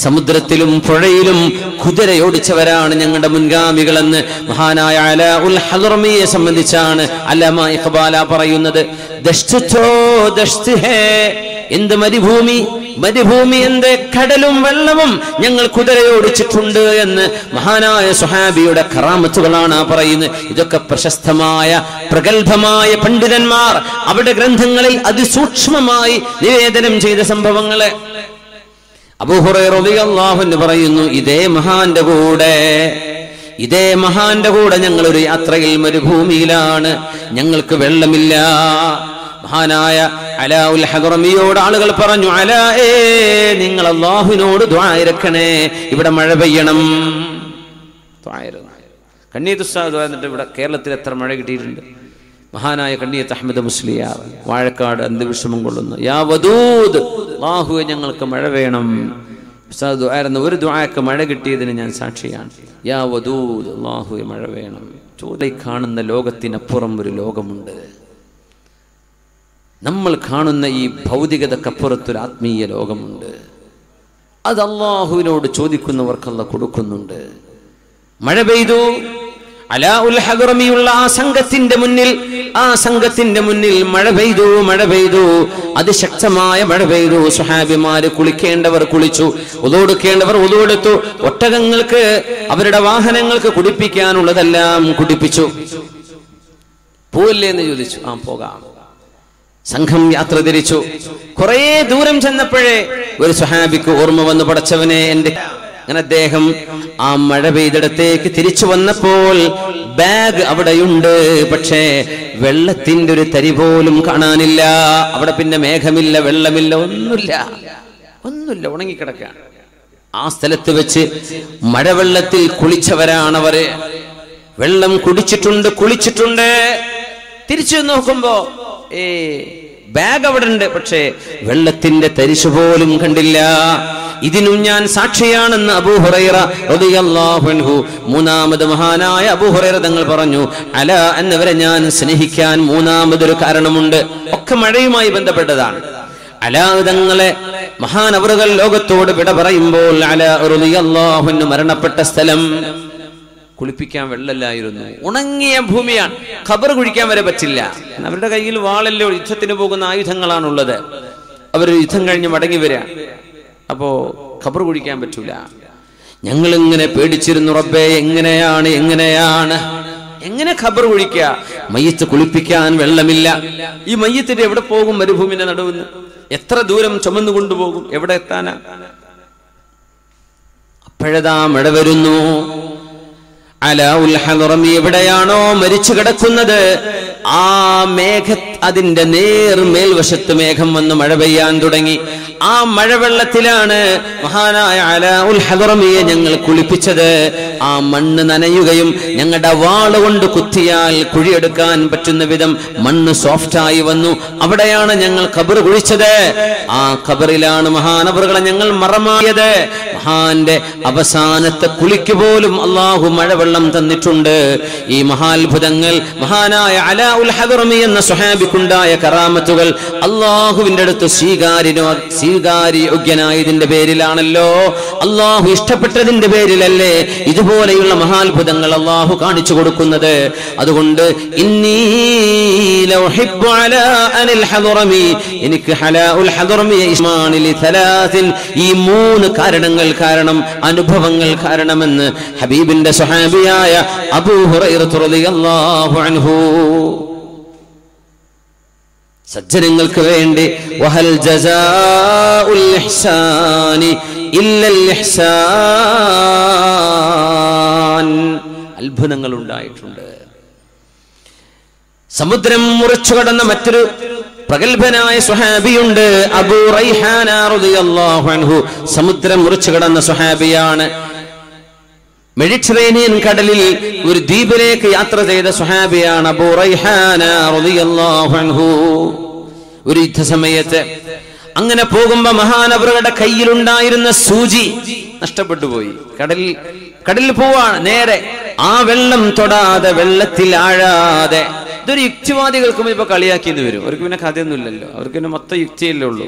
സമുദ്രത്തിലും പുഴയിലും കുതിരയോടിച്ചവരാണ് ഞങ്ങളുടെ മുൻഗാമികളെന്ന് മഹാനായ അലാ ഉൽ ഹദ്റമിയെ സംബന്ധിച്ചാണ് അല്ലാമ ഇഖ്ബാല പറയുന്നത്. ദശ്തോ ദശ്ത് ഹേ, എന്ത് മരുഭൂമി, മരുഭൂമി എന്ത് കടലും വെള്ളവും ഞങ്ങൾ കുതിരയോടിച്ചിട്ടുണ്ട് എന്ന് മഹാനായ സ്വഹാബിയുടെ കറാമത്തുകളാണ് പറയുന്നത്. ഇതൊക്കെ പ്രശസ്തമായ പ്രഗത്ഭമായ പണ്ഡിതന്മാർ അവരുടെ ഗ്രന്ഥങ്ങളിൽ അതിസൂക്ഷ്മമായി നിവേദനം ചെയ്ത സംഭവങ്ങളെ. അബൂ ഹുറൈറ റളിയല്ലാഹു അൻഹു പറയുന്നു, ഇതേ മഹാന്റെ കൂടെ ഞങ്ങൾ ഒരു യാത്രയിൽ മരുഭൂമിയിലാണ്, ഞങ്ങൾക്ക് വെള്ളമില്ല. മഹാനായ അലാ ഉൽ ഹദ്റമിയോട് ആളുകൾ പറഞ്ഞു, അലാ നിങ്ങൾ അല്ലാഹുവിനോട് ദുആ ഇരക്കണേ, ഇവിടെ മഴ പെയ്യണം. കണ്ണീത്ത് ഉസ്താദ് എന്നിട്ട് ഇവിടെ കേരളത്തിൽ എത്ര മഴ കിട്ടിയിട്ടുണ്ട്. മഹാനായ കണ്ണീത്ത് അഹ്മദ് മുസ്ലിയാർ വാഴക്കാട് അന്ത്യവിഷമം കൊള്ളുന്നു, യാ വദൂദ്, അല്ലാഹുവേ ഞങ്ങൾക്ക് മഴ വേണം. ഉസ്താദ് ദുആയിരുന്ന ഒരു ദുആക്ക് മഴ കിട്ടിയതിന് ഞാൻ സാക്ഷിയാണ്. യാ വദൂദ്, അല്ലാഹുവേ മഴ വേണം. ചോദി കാണുന്ന ലോകത്തിനപ്പുറം ഒരു ലോകമുണ്ട്. നമ്മൾ കാണുന്ന ഈ ഭൗതികതക്കപ്പുറത്തൊരു ആത്മീയ ലോകമുണ്ട്. അത് അല്ലാഹുവിനോട് ചോദിക്കുന്നവർക്ക് അല്ലാഹു കൊടുക്കുന്നുണ്ട്. മഴ പെയ്തു. അലാ ഉൽ ഹദ്റമിയുള്ള ആ സംഘത്തിന്റെ മുന്നിൽ മഴ പെയ്തു. അതിശക്തമായ മഴ പെയ്തു. സ്വഹാബിമാര് കുളിക്കേണ്ടവർ കുളിച്ചു, ഉളൂടുക്കേണ്ടവർ ഉളൂടുത്തു. ഒട്ടകങ്ങൾക്ക് അവരുടെ വാഹനങ്ങൾക്ക് കുടിപ്പിക്കാനുള്ളതെല്ലാം കുടിപ്പിച്ചു. പോവില്ലേ എന്ന് ചോദിച്ചു. ആ പോകാം. സംഘം യാത്ര തിരിച്ചു. കുറെ ദൂരം ചെന്നപ്പോഴേ ഒരു സ്വഹാബിക്ക് ഓർമ്മ വന്നു, പടച്ചവനെ എന്റെ. അങ്ങനെ അദ്ദേഹം ആ മഴ പെയ്തിടത്തേക്ക് തിരിച്ചു വന്നപ്പോൾ ബാഗ് അവിടെയുണ്ട്, പക്ഷേ വെള്ളത്തിന്റെ ഒരു തരി പോലും കാണാനില്ല. അവിടെ പിന്നെ മേഘമില്ല, വെള്ളമില്ല, ഒന്നുമില്ല, ഉണങ്ങിക്കിടക്കാണ്. ആ സ്ഥലത്ത് വെച്ച് മഴവെള്ളത്തിൽ കുളിച്ചവരാണവര്. വെള്ളം കുളിച്ചിട്ടുണ്ട്. തിരിച്ചു നോക്കുമ്പോ ബാഗ് അവിടെ ഉണ്ട്, പക്ഷേ വെള്ളത്തിന്റെ തരിശു പോലും കണ്ടില്ല. ഇതിനും ഞാൻ സാക്ഷിയാണെന്ന് അബൂ ഹുറൈറ റളിയല്ലാഹു അൻഹു, മൂന്നാമത് മഹാനായ അബൂ ഹുറൈറ തങ്ങൾ പറഞ്ഞു, അലാ എന്നവരെ ഞാൻ സ്നേഹിക്കാൻ മൂന്നാമതൊരു കാരണമുണ്ട്. ഒക്കെ മഴയുമായി ബന്ധപ്പെട്ടതാണ്. അലാ തങ്ങളെ മഹാനവറുകൾ ലോകത്തോട് വിട പറയുമ്പോൾ അലാ റളിയല്ലാഹു അൻഹു മരണപ്പെട്ട സ്ഥലം കുളിപ്പിക്കാൻ വെള്ളമില്ലായിരുന്നു. ഉണങ്ങിയ ഭൂമിയാണ്. ഖബർ കുഴിക്കാൻ വരെ പറ്റില്ല. അവരുടെ കയ്യിൽ വാളല്ലോ, യുദ്ധത്തിന് പോകുന്ന ആയുധങ്ങളാണുള്ളത്. അവർ യുദ്ധം കഴിഞ്ഞ് മടങ്ങി വരിക. അപ്പോ ഖബർ കുഴിക്കാൻ പറ്റൂല. ഞങ്ങളിങ്ങനെ പേടിച്ചിരുന്നു, റബ്ബേ എങ്ങനെ ഖബർ കുഴിക്കുക? മയ്യത്ത് കുളിപ്പിക്കാൻ വെള്ളമില്ല. ഈ മയ്യത്തിന്റെ എവിടെ പോകും? മരുഭൂമിന്റെ നടുവിന് എത്ര ദൂരം ചുമന്നു കൊണ്ടുപോകും? എവിടെ എത്താനാ? അപ്പോഴതാ മഴ വരുന്നു. അലാ ഉൽ ഹദ്റമി എവിടെയാണോ മരിച്ചു കിടക്കുന്നത്, ആ അതിന്റെ മേൽവശത്ത് മേഘം വന്ന് മഴ പെയ്യാൻ തുടങ്ങി. ആ മഴവെള്ളത്തിലാണ് മഹാനായ അലാ ഉൽ ഹദ്റമിയെ ഞങ്ങൾ കുളിപ്പിച്ചത്. ആ മണ്ണ് നനയുകയും ഞങ്ങളുടെ വാളുകൊണ്ട് കുത്തിയാൽ കുഴിയെടുക്കാൻ പറ്റുന്ന വിധം മണ്ണ് സോഫ്റ്റായി വന്നു. അവിടെയാണ് ഞങ്ങൾ ഖബർ കുഴിച്ചത്. ആ ഖബറിലാണ് മഹാനവറുകളെ ഞങ്ങൾ മറമാടിയത്. മഹാന്റെ അവസാനത്തെ കുളിക്ക് പോലും അല്ലാഹു മഴവെള്ളം തന്നിട്ടുണ്ട്. ഈ മഹാത്ഭുതങ്ങൾ മഹാനായ അലാ ഹലാഉൽ ഹദറമി എന്ന സ്വഹാബിക്കുണ്ടായ കറാമത്തുകൾ അള്ളാഹുവിന്റെ അടുത്ത് സ്വീകാര്യോഗ്യനായതിന്റെ പേരിലാണല്ലോ, അള്ളാഹു ഇഷ്ടപ്പെട്ടതിന്റെ പേരിലല്ലേ ഇതുപോലെയുള്ള മഹാത്ഭുതങ്ങൾ അള്ളാഹു കാണിച്ചു കൊടുക്കുന്നത്. അതുകൊണ്ട് എനിക്ക് ഹലാഉൽ ഹദറമി ഈ 3 കാരണങ്ങൾ കാരണം, അനുഭവങ്ങൾ കാരണമെന്ന് ഹബീബിന്റെ സ്വഹാബിയായ അബൂ ഹുറൈറ റളിയല്ലാഹു അൻഹു സജ്ജനങ്ങൾക്ക് വേണ്ടി വഹൽ ജസാഉൽ ഇഹ്സാനി ഇല്ലൽ ഇഹ്സാൻ, അത്ഭുതങ്ങൾ ഉണ്ടായിട്ടുണ്ട്. സമുദ്രം മുറിച്ചു കടന്ന മറ്റൊരു പ്രഗൽഭനായ സ്വഹാബിയുണ്ട്, അബൂ റൈഹാന റളിയല്ലാഹു അൻഹു. സമുദ്രം മുറിച്ചു കടന്ന സ്വഹാബിയാണ്. മെഡിറ്ററേനിയൻ കടലിൽ ഒരു ദ്വീപിലേക്ക് യാത്ര ചെയ്ത സ്വഹാബിയാണ് അബൂ റൈഹാന റളിയല്ലാഹു അൻഹു. ഒരു യുദ്ധസമയത്ത് അങ്ങനെ പോകുമ്പോ മഹാനവറുകളുടെ കയ്യിലുണ്ടായിരുന്ന സൂചി നഷ്ടപ്പെട്ടു പോയി. കടലിൽ പോവാണ്, നേരെ ആ വെള്ളം തൊടാതെ, വെള്ളത്തിൽ ആഴാതെ. ഇതൊരു യുക്തിവാദികൾക്കും ഇപ്പൊ കളിയാക്കിയെന്ന് വരും. അവർക്ക് പിന്നെ കഥയൊന്നുമില്ലല്ലോ, അവർക്ക് പിന്നെ മൊത്തം യുക്തിയല്ലേ ഉള്ളൂ.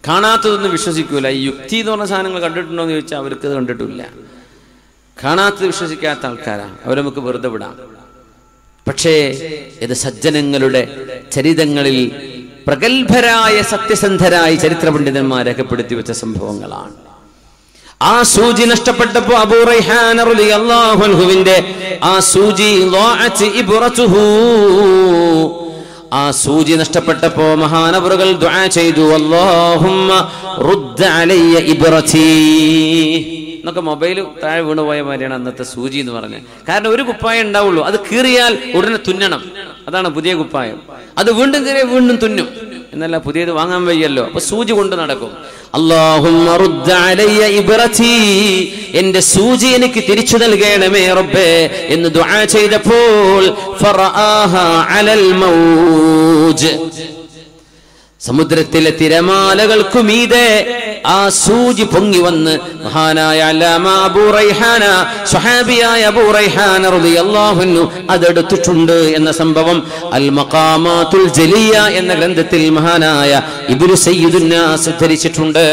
കാണാത്തതൊന്നും വിശ്വസിക്കൂല. ഈ യുക്തി എന്ന് പറഞ്ഞ സാധനങ്ങൾ കണ്ടിട്ടുണ്ടോ എന്ന് ചോദിച്ചാൽ അവർക്ക് അത് കണ്ടിട്ടില്ല. കാണാത്തത് വിശ്വസിക്കാത്ത ആൾക്കാരാ, അവരെ നമുക്ക് വെറുതെ വിടാം. പക്ഷേ ഇത് സജ്ജനങ്ങളുടെ ചരിതങ്ങളിൽ പ്രഗൽഭരായ സത്യസന്ധരായ ചരിത്ര പണ്ഡിതന്മാർ രേഖപ്പെടുത്തി വെച്ച സംഭവങ്ങളാണ്. ആ സൂചി നഷ്ടപ്പെട്ടപ്പോ അബൂ റൈഹാന റളിയല്ലാഹു അൻഹുവിന്റെ ആ സൂചി ആ സൂചി നഷ്ടപ്പെട്ടപ്പോ മഹാനവറുകൾ ദുആ ചെയ്തു, അല്ലാഹുമ്മ റുദ്ദ് അലയ്യ ഇബ്റതി എന്നൊക്കെ. മൊബൈൽ താഴെ വീണുപോയ മാതിരിയാണ് അന്നത്തെ സൂചി എന്ന് പറഞ്ഞത്. കാരണം ഒരു കുപ്പായം ഉണ്ടാവുള്ളൂ, അത് കീറിയാൽ ഉടനെ തുന്നണം. അതാണ് പുതിയ കുപ്പായം. അത് വീണ്ടും കീറിയാൽ വീണ്ടും തുന്നും. എന്നല്ല, പുതിയത് വാങ്ങാൻ വയ്യല്ലോ, അപ്പൊ സൂചി കൊണ്ട് നടക്കും. അല്ലാഹുമ്മ റുദ്ദ അലയ്യ ഇബ്റതി, എന്റെ സൂചി എനിക്ക് തിരിച്ചു നൽകണമേ റബ്ബേ എന്ന് ദുആ ചെയ്തപ്പോൾ ഫറആഹ അലൽ മൗജ്, സമുദ്രത്തിലെ തിരമാലകൾക്കു മീതെ ആ സൂചി പൊങ്ങി വന്ന് മഹാനായ അല്ലാമ അബൂ റൈഹാന, സ്വഹാബിയായ അബൂ റൈഹാന റളിയല്ലാഹു അൻഹു അതെടുത്തിട്ടുണ്ട് എന്ന സംഭവം അൽ മഖാമാത്തുൽ ജലിയ എന്ന ഗ്രന്ഥത്തിൽ മഹാനായ ഇബ്നു സയ്യിദുന്നാസ് ഉദ്ധരിച്ചിട്ടുണ്ട്.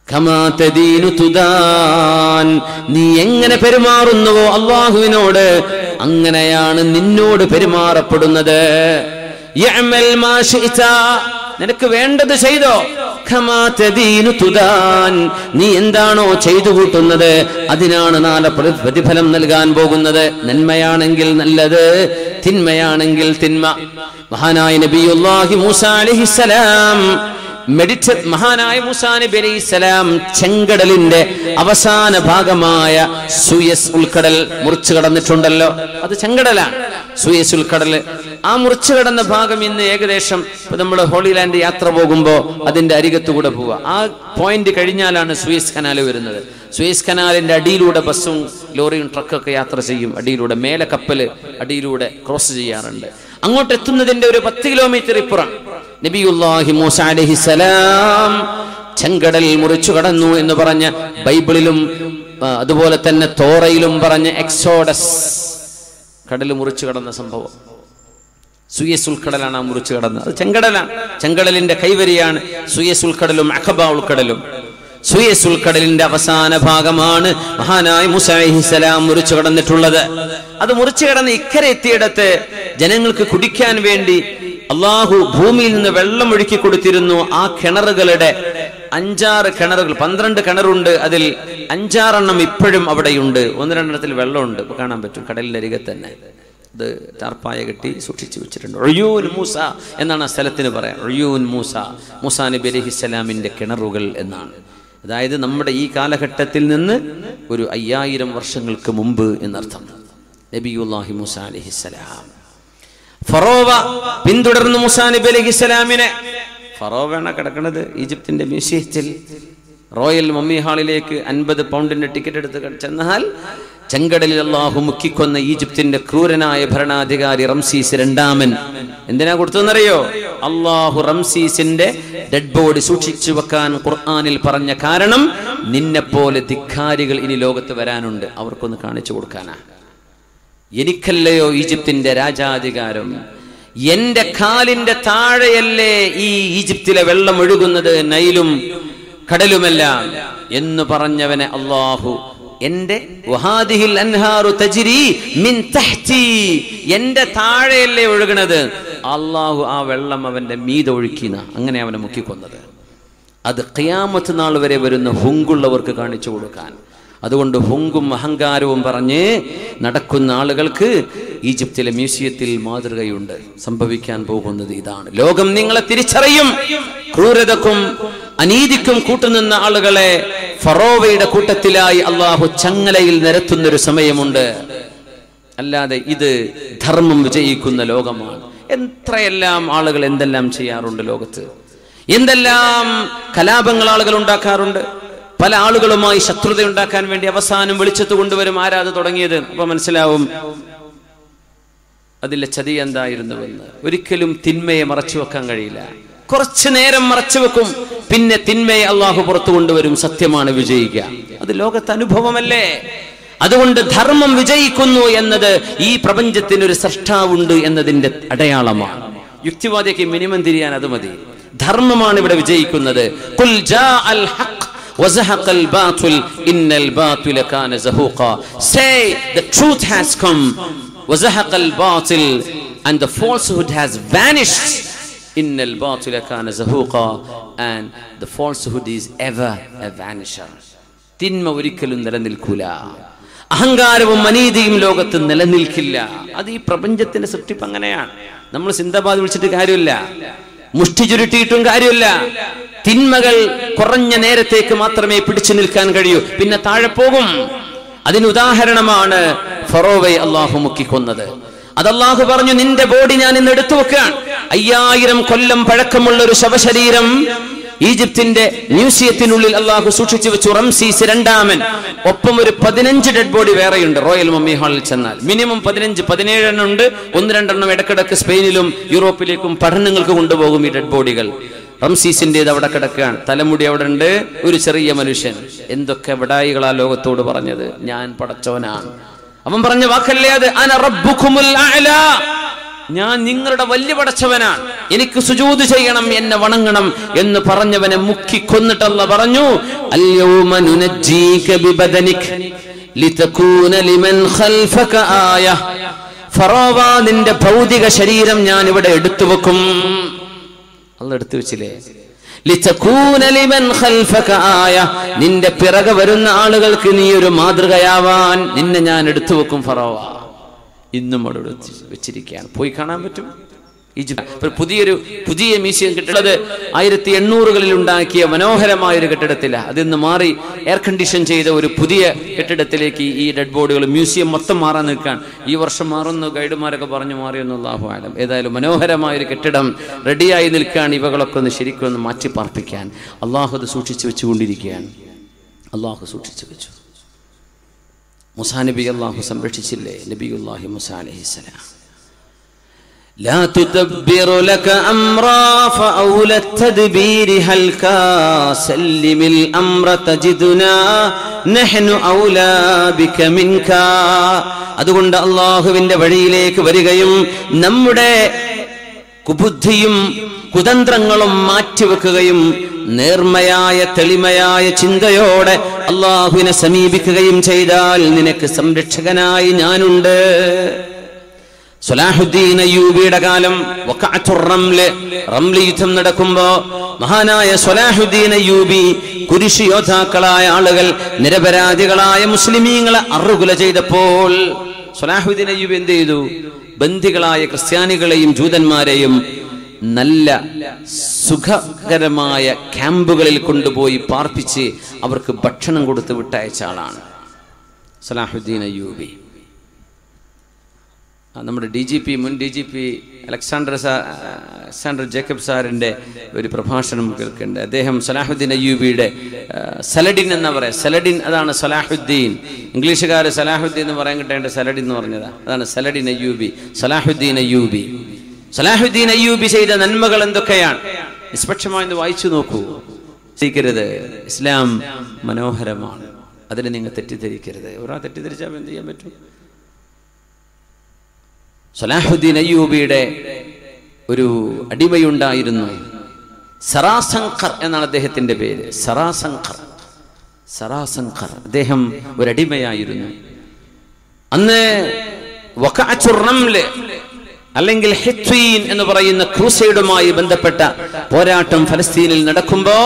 കമാ തദീനു തുദാൻ, നീ എങ്ങനെ പെരുമാറുന്നുവോ അല്ലാഹുവിനോട് അങ്ങനെയാണ് നിന്നോട് പെരുമാറപ്പെടുന്നത്. യഅമൽ മാ ശിഅത, നിനക്ക് വേണ്ടത് ചെയ്തോ. ഖമാ തദീനു തുദാൻ, നീ എന്താണോ ചെയ്തു കൂട്ടുന്നത് അതിനാണ് നാളെ പ്രതിഫലം നൽകാൻ പോകുന്നത്. നന്മയാണെങ്കിൽ നല്ലത്, തിന്മയാണെങ്കിൽ തിന്മ. മഹാനായ നബിയുല്ലാഹി മൂസ അലൈഹിസ്സലാം മഹാനായ മൂസാ നബി അലൈഹിസ്സലാം ചെങ്കടലിന്റെ അവസാന ഭാഗമായ സൂയസ് ഉൾക്കടൽ മുറിച്ചു കടന്നിട്ടുണ്ടല്ലോ. അത് ചെങ്കടലാണ്, സൂയസ് ഉൾക്കടൽ. ആ മുറിച്ചു കടന്ന ഭാഗം ഇന്ന് ഏകദേശം നമ്മൾ ഹോളി ലാൻഡ് യാത്ര പോകുമ്പോൾ അതിന്റെ അരികത്തുകൂടെ പോവുക. ആ പോയിന്റ് കഴിഞ്ഞാലാണ് സൂയസ് കനാൽ വരുന്നത്. സൂയസ് കനാലിന്റെ അടിയിലൂടെ ബസ്സും ലോറിയും ട്രക്കൊക്കെ യാത്ര ചെയ്യും. അടിയിലൂടെ, മേലെ കപ്പല് അടിയിലൂടെ ക്രോസ് ചെയ്യാറുണ്ട്. അങ്ങോട്ട് എത്തുന്നതിന്റെ ഒരു 10 കിലോമീറ്റർ ഇപ്പുറം നബിയുല്ലാഹി മൂസ അലൈഹിസ്സലാം ചെങ്കടൽ മുറിച്ചു കടന്നു എന്ന് പറഞ്ഞ ബൈബിളിലും അതുപോലെ തന്നെ തോറയിലും പറഞ്ഞ എക്സോഡസ്, കടൽ മുറിച്ചു കടന്ന സംഭവം. സൂയസ് ഉൾക്കടലാണ് ആ മുറിച്ചു കടന്നത്. അത് ചെങ്കടലാണ്, ചെങ്കടലിന്റെ കൈവരിയാണ് സൂയസ് ഉൾക്കടലും അഖബ ഉൾക്കടലും. സൂയസ് ഉൾക്കടലിന്റെ അവസാന ഭാഗമാണ് മഹാനായ മൂസാ അലൈഹിസ്സലാം മുറിച്ചു കടന്നിട്ടുള്ളത്. അത് മുറിച്ചു കടന്ന് ഇക്കരെ എത്തിയിടത്ത് ജനങ്ങൾക്ക് കുടിക്കാൻ വേണ്ടി അള്ളാഹു ഭൂമിയിൽ നിന്ന് വെള്ളം ഒഴുക്കി കൊടുത്തിരുന്നു. ആ കിണറുകളുടെ 5-6 കിണറുകൾ, 12 കിണറുണ്ട്. അതിൽ 5-6 എണ്ണം ഇപ്പോഴും അവിടെയുണ്ട്. 1-2 എണ്ണത്തിൽ വെള്ളമുണ്ട്, ഇപ്പൊ കാണാൻ പറ്റും. കടലിന്റെ അരികെ തന്നെ ഇത് ടാർപ്പായ കെട്ടി സൂക്ഷിച്ചു വെച്ചിട്ടുണ്ട്. ഉയ്യൂൻ മൂസ എന്നാണ് ആ സ്ഥലത്തിന് പറയാം. ഉയ്യൂൻ മൂസ, മൂസാ നബി അലൈഹിസ്സലാമിന്റെ കിണറുകൾ എന്നാണ്. അതായത് നമ്മുടെ ഈ കാലഘട്ടത്തിൽ നിന്ന് ഒരു 5000 വർഷങ്ങൾക്ക് മുമ്പ് എന്നർത്ഥം. നബിയുല്ലാഹി മൂസ അലൈഹിസ്സലാം ഫറോവ പിന്തുടർന്ന് മൂസാ നബി അലൈഹിസ്സലാമിനെ. ഫറോവയാണ് കിടക്കുന്നത് ഈജിപ്തിന്റെ മ്യൂസിയത്തിൽ. റോയൽ മമ്മി ഹാളിലേക്ക് 50 പൗണ്ടിന്റെ ടിക്കറ്റ് എടുത്ത് ചെന്നാൽ ചെങ്കടലിൽ അള്ളാഹു മുക്കിക്കൊന്ന ഈജിപ്തിന്റെ ക്രൂരനായ ഭരണാധികാരി റംസീസ് 2 എന്തിനാ കൊടുത്തതെന്നറിയോ? അള്ളാഹു റംസീസിന്റെ ഡെഡ് ബോഡി സൂക്ഷിച്ചു വെക്കാൻ ഖുർആനിൽ പറഞ്ഞ കാരണം നിന്നെപ്പോലെ ധിക്കാരികൾ ഇനി ലോകത്ത് വരാനുണ്ട്, അവർക്കൊന്ന് കാണിച്ചു കൊടുക്കാനാ. എനിക്കല്ലയോ ഈജിപ്തിന്റെ രാജാധികാരം, എന്റെ കാലിന്റെ താഴെയല്ലേ ഈ ഈജിപ്തിലെ വെള്ളം ഒഴുകുന്നത്, നൈലും കടലുമെല്ലാം എന്ന് പറഞ്ഞവനെ അല്ലാഹു എന്റെ വഹാദിഹിൽ അൻഹാറു തജ്രി മിൻ തഹ്തി, എന്റെ താഴെയല്ലേ ഒഴുകണത്, അല്ലാഹു ആ വെള്ളം അവന്റെ മീതെ ഒഴുക്കിന, അങ്ങനെ അവനെ മുക്കിക്കൊന്നത്. അത് ഖിയാമത്ത് നാൾ വരെ വരുന്ന ഹുങ്കുള്ളവർക്ക് കാണിച്ചു കൊടുക്കാൻ. അതുകൊണ്ട് ഹുങ്കും അഹങ്കാരവും പറഞ്ഞ് നടക്കുന്ന ആളുകൾക്ക് ഈജിപ്തിലെ മ്യൂസിയത്തിൽ മാതൃകയുണ്ട്. സംഭവിക്കാൻ പോകുന്നത് ഇതാണ്. ലോകം നിങ്ങളെ തിരിച്ചറിയും. ക്രൂരതക്കും അനീതിക്കും കൂട്ടുനിന്ന ആളുകളെ ഫറോവയുടെ കൂട്ടത്തിലായി അള്ളാഹു ചങ്ങലയിൽ നിരത്തുന്നൊരു സമയമുണ്ട്. അല്ലാതെ ഇത് ധർമ്മം വിജയിക്കുന്ന ലോകമാണ്. എത്രയെല്ലാം ആളുകൾ എന്തെല്ലാം ചെയ്യാറുണ്ട് ലോകത്ത്, എന്തെല്ലാം കലാപങ്ങൾ ആളുകൾ ഉണ്ടാക്കാറുണ്ട്. പല ആളുകളുമായി ശത്രുത ഉണ്ടാക്കാൻ വേണ്ടി അവസാനം വെളിച്ചത്ത് കൊണ്ടുവരും. ആരാത് തുടങ്ങിയത്? അപ്പൊ മനസ്സിലാവും അതിലെ ചതി എന്തായിരുന്നുവെന്ന്. ഒരിക്കലും തിന്മയെ മറച്ചു വെക്കാൻ കഴിയില്ല. കുറച്ചു നേരം മറച്ചു വെക്കും, പിന്നെ തിന്മയെ അള്ളാഹു പുറത്തു കൊണ്ടുവരും. സത്യമാണ് വിജയിക്കുക. അത് ലോകത്ത് അനുഭവമല്ലേ. അതുകൊണ്ട് ധർമ്മം വിജയിക്കുന്നു എന്നത് ഈ പ്രപഞ്ചത്തിനൊരു സൃഷ്ടാവുണ്ട് എന്നതിന്റെ അടയാളമാണ്. യുക്തിവാദിക്ക് മിനിമം തിരിയാൻ അത് മതി. ധർമ്മമാണ് ഇവിടെ വിജയിക്കുന്നത്. ഖുൽ ജാഅൽ ഹഖ് وزهق الباطل إن الباطل كان زهوقا. Say the truth has come. وزهق الباطل and the falsehood has vanished. إن الباطل كان زهوقا and the falsehood is ever a vanisher. തിന്മ ഒരിക്കലും നിലനിൽക്കൂല. അഹങ്കാരവും അനീതിയും ലോകത്ത് നിലനിൽക്കില്ല. അത് ഈ പ്രപഞ്ചത്തിന്റെ സൃഷ്ടിപ്പ് അങ്ങനെയാണ്. നമ്മൾ സിന്ദാബാദ് വിളിച്ചിട്ട് കാര്യമില്ല, മുഷ്ടി ചുരുട്ടിയിട്ടും കാര്യമില്ല. തിന്മകൾ കുറഞ്ഞ നേരത്തേക്ക് മാത്രമേ പിടിച്ചു നിൽക്കാൻ കഴിയൂ, പിന്നെ താഴെ പോകും. അതിന് ഉദാഹരണമാണ് ഫറോവയെ അള്ളാഹു മുക്കിക്കൊന്നത്. അത് അള്ളാഹു പറഞ്ഞു, നിന്റെ ബോഡി ഞാൻ ഇന്ന് എടുത്തു വെക്കുകയാണ്. 5000 കൊല്ലം പഴക്കമുള്ള ഒരു ശവശരീരം ഈജിപ്തിന്റെ മ്യൂസിയത്തിനുള്ളിൽ അള്ളാഹു സൂക്ഷിച്ചു വെച്ചു. റംസീസ് രണ്ടാമൻ. ഒപ്പം ഒരു 15 ഡെഡ് ബോഡി വേറെയുണ്ട്. റോയൽ മമ്മി ഹാളിൽ ചെന്നാൽ മിനിമം 17 എണ്ണം ഉണ്ട്. 1-2 എണ്ണം ഇടക്കിടക്ക് സ്പെയിനിലും യൂറോപ്പിലേക്കും പഠനങ്ങൾക്ക് കൊണ്ടുപോകും ഈ ഡെഡ് ബോഡികൾ. റംസീസിന്റേത് അവിടെ കിടക്കുകയാണ്. തലമുടി അവിടെ ഉണ്ട്. ഒരു ചെറിയ മനുഷ്യൻ. എന്തൊക്കെ വിടായികളാ ലോകത്തോട് പറഞ്ഞത്. ഞാൻ പടച്ചവനാണ്. അവൻ പറഞ്ഞ വാക്കല്ലേ അത്, അന റബ്ബുകുമുൽ അഅ്ലാ, ഞാൻ നിങ്ങളുടെ വലിയ പടച്ചവനാണ്, എനിക്ക് സുജൂദ് ചെയ്യണം, എന്നെ വണങ്ങണം എന്ന് പറഞ്ഞവനെ മുക്കി കൊന്നിട്ട് അല്ലാഹു പറഞ്ഞു, അൽയൗമ നുനജ്ജീക ബിബദനിക ലിതകൂന ലിമൻ ഖൽഫക ആയ. ഫറോവ, നിന്റെ ഭൗതിക ശരീരം ഞാൻ ഇവിടെ എടുത്തു വെക്കും. അല്ലാഹു എടുത്തു വെച്ചില്ലേ? ലിതകൂന ലിമൻ ഖൽഫക ആയ, നിന്റെ പിറകെ വരുന്ന ആളുകൾക്ക് നീ ഒരു മാതൃകയാവാൻ നിന്നെ ഞാൻ എടുത്തു വെക്കും. ഫറോവ ഇന്നും അവിടെ വെച്ചിരിക്കുകയാണ്. പോയി കാണാൻ പറ്റും. ഈജിപ്ത് പുതിയ മ്യൂസിയം കെട്ടിടത് 1800-കളിൽ ഉണ്ടാക്കിയ മനോഹരമായ ഒരു കെട്ടിടത്തിലാണ്. അതിന്ന് മാറി എയർ കണ്ടീഷൻ ചെയ്ത ഒരു പുതിയ കെട്ടിടത്തിലേക്ക് ഈ ഡെഡ് ബോഡികൾ മ്യൂസിയം മൊത്തം മാറാൻ നിൽക്കാൻ. ഈ വർഷം മാറുന്നു ഗൈഡുമാരൊക്കെ പറഞ്ഞു മാറിയെന്ന് അല്ലാഹു ആലം. ഏതായാലും മനോഹരമായ ഒരു കെട്ടിടം റെഡിയായി നിൽക്കുകയാണ്. ഇവകളൊക്കെ ഒന്ന് ശരിക്കും ഒന്ന് മാറ്റി പാർപ്പിക്കാൻ അള്ളാഹു അത് സൂക്ഷിച്ചു വെച്ചുകൊണ്ടിരിക്കുകയാണ്. അള്ളാഹു സൂക്ഷിച്ചു വെച്ചു. മൂസാ നബി അള്ളാഹു സംരക്ഷിച്ചില്ലേ? നബിയുല്ലാഹി മൂസാ അലൈഹിസ്സലാം. لا تدبر لك أمرا فأولى التدبير هلكا سلم الأمر تجدنا نحن أولى بك منك. അതുകൊണ്ട് അള്ളാഹുവിന്റെ വഴിയിലേക്ക് വരികയും നമ്മുടെ കുബുദ്ധിയും കുതന്ത്രങ്ങളും മാറ്റിവെക്കുകയും നേർമയായ തെളിമയായ ചിന്തയോടെ അള്ളാഹുവിനെ സമീപിക്കുകയും ചെയ്താൽ നിനക്ക് സംരക്ഷകനായി ഞാനുണ്ട്. സലാഹുദ്ദീൻ അയ്യൂബിയുടെ കാലം റംല യുദ്ധം നടക്കുമ്പോ മഹാനായ സലാഹുദ്ദീൻ അയ്യൂബി കുരിശ് യോദ്ധാക്കളായ ആളുകൾ നിരപരാധികളായ മുസ്ലിമീങ്ങളെ അറുകൊല ചെയ്തപ്പോൾ സലാഹുദ്ദീൻ അയ്യൂബി എന്ത് ചെയ്തു? ബന്ദികളായ ക്രിസ്ത്യാനികളെയും ജൂതന്മാരെയും നല്ല സുഖകരമായ ക്യാമ്പുകളിൽ കൊണ്ടുപോയി പാർപ്പിച്ച് അവർക്ക് ഭക്ഷണം കൊടുത്ത് വിട്ടയച്ച ആളാണ് സലാഹുദ്ദീൻ അയ്യൂബി. നമ്മുടെ മുൻ D G P Alexander Jacob സാറിൻ്റെ ഒരു പ്രഭാഷണം കേൾക്കുന്നുണ്ട്. അദ്ദേഹം സലാഹുദ്ദീൻ അയ്യൂബിയുടെ സലഡിൻ എന്നാ പറയാം. സലഡിൻ അതാണ് സലാഹുദ്ദീൻ. ഇംഗ്ലീഷുകാർ സലാഹുദ്ദീൻ എന്ന് പറയാൻ കിട്ടേണ്ട സലഡിൻ എന്ന് പറഞ്ഞതാ. അതാണ് സലഡിൻ അയ്യൂബി. സലാഹുദ്ദീൻ അയ്യൂബി ചെയ്ത നന്മകൾ എന്തൊക്കെയാണ്? നിഷ്പക്ഷമായി വായിച്ചു നോക്കൂ. ചെയ്യരുത്. ഇസ്ലാം മനോഹരമാണ്. അതിനെ നിങ്ങൾ തെറ്റിദ്ധരിക്കരുത്. ഒരാൾ തെറ്റിദ്ധരിച്ചാൽ എന്ത് ചെയ്യാൻ പറ്റും? സലാഹുദ്ദീൻ അയ്യൂബിയുടെ ഒരു അടിമയുണ്ടായിരുന്നു, സറാസങ്കർ എന്നാണ് അദ്ദേഹത്തിന്റെ പേര്. സറാസങ്കർ അദ്ദേഹം ഒരടിമയായിരുന്നു. അന്ന് വഖഅത്തുർ റംല് അല്ലെങ്കിൽ ഹിത്വീൻ എന്ന് പറയുന്ന ക്രൂസൈഡുമായി ബന്ധപ്പെട്ട പോരാട്ടം ഫലസ്തീനിൽ നടക്കുമ്പോ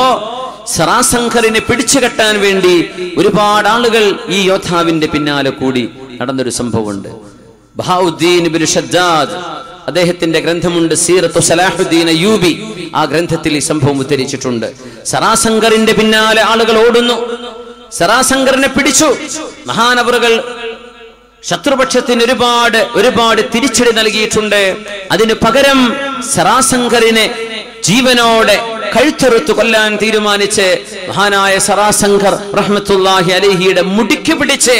സറാസങ്കറിനെ പിടിച്ചു കെട്ടാൻ വേണ്ടി ഒരുപാട് ആളുകൾ ഈ യോദ്ധാവിന്റെ പിന്നാലെ കൂടി നടന്നൊരു സംഭവമുണ്ട്. ബഹാഉദ്ദീൻ ഇബ്നു ഷദ്ദാദ് അദ്ദേഹത്തിന്റെ ഗ്രന്ഥമുണ്ട് സീറത്തു സലാഹുദ്ദീൻ അയ്യൂബി. ആ ഗ്രന്ഥത്തിൽ ഈ സംഭവം ഉദ്ധരിച്ചിട്ടുണ്ട്. സറാസങ്കറിന്റെ പിന്നാലെ ആളുകൾ ഓടുന്നു, സറാസങ്കറിനെ പിടിച്ചു. മഹാനവറുകൾ ശത്രുപക്ഷത്തിന് ഒരുപാട് തിരിച്ചടി നൽകിയിട്ടുണ്ട്. അതിന് പകരം സറാസങ്കറിനെ ജീവനോടെ കഴുത്തെറുത്തു കൊല്ലാൻ തീരുമാനിച്ച് മഹാനായ സറാസങ്കർ റഹ്മത്തുള്ളാഹി അലൈഹിയുടെ മുടിക്ക് പിടിച്ച്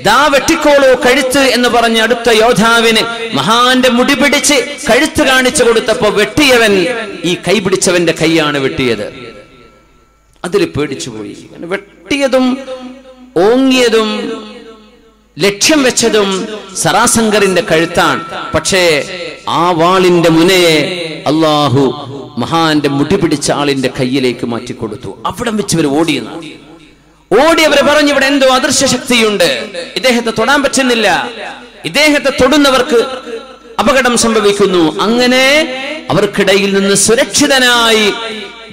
ദാ വെട്ടിക്കോളൂ കഴുത്ത് എന്ന് പറഞ്ഞ് അടുത്ത യോദ്ധാവിന് മഹാന്റെ മുടി പിടിച്ച് കഴുത്ത് കാണിച്ചു കൊടുത്തപ്പോ വെട്ടിയവൻ ഈ കൈ പിടിച്ചവന്റെ കൈയാണ് വെട്ടിയത്. അതിൽ പേടിച്ചുപോയി. വെട്ടിയതും ഓങ്ങിയതും ലക്ഷ്യം വെച്ചതും സറാസങ്കറിന്റെ കഴുത്താണ്. പക്ഷേ ആ വാളിന്റെ മുനയെ അള്ളാഹു മഹാന്റെ മുടി പിടിച്ച ആളിന്റെ കയ്യിലേക്ക് മാറ്റിക്കൊടുത്തു. അവിടം വെച്ച് ഇവർ ഓടിയവരെ പറഞ്ഞു, ഇവിടെ എന്തോ അദൃശ്യ ശക്തിയുണ്ട്, ഇദ്ദേഹത്തെ തൊടാൻ പറ്റുന്നില്ല, ഇദ്ദേഹത്തെ തൊടുന്നവർക്ക് അപകടം സംഭവിക്കുന്നു. അങ്ങനെ അവർക്കിടയിൽ നിന്ന് സുരക്ഷിതനായി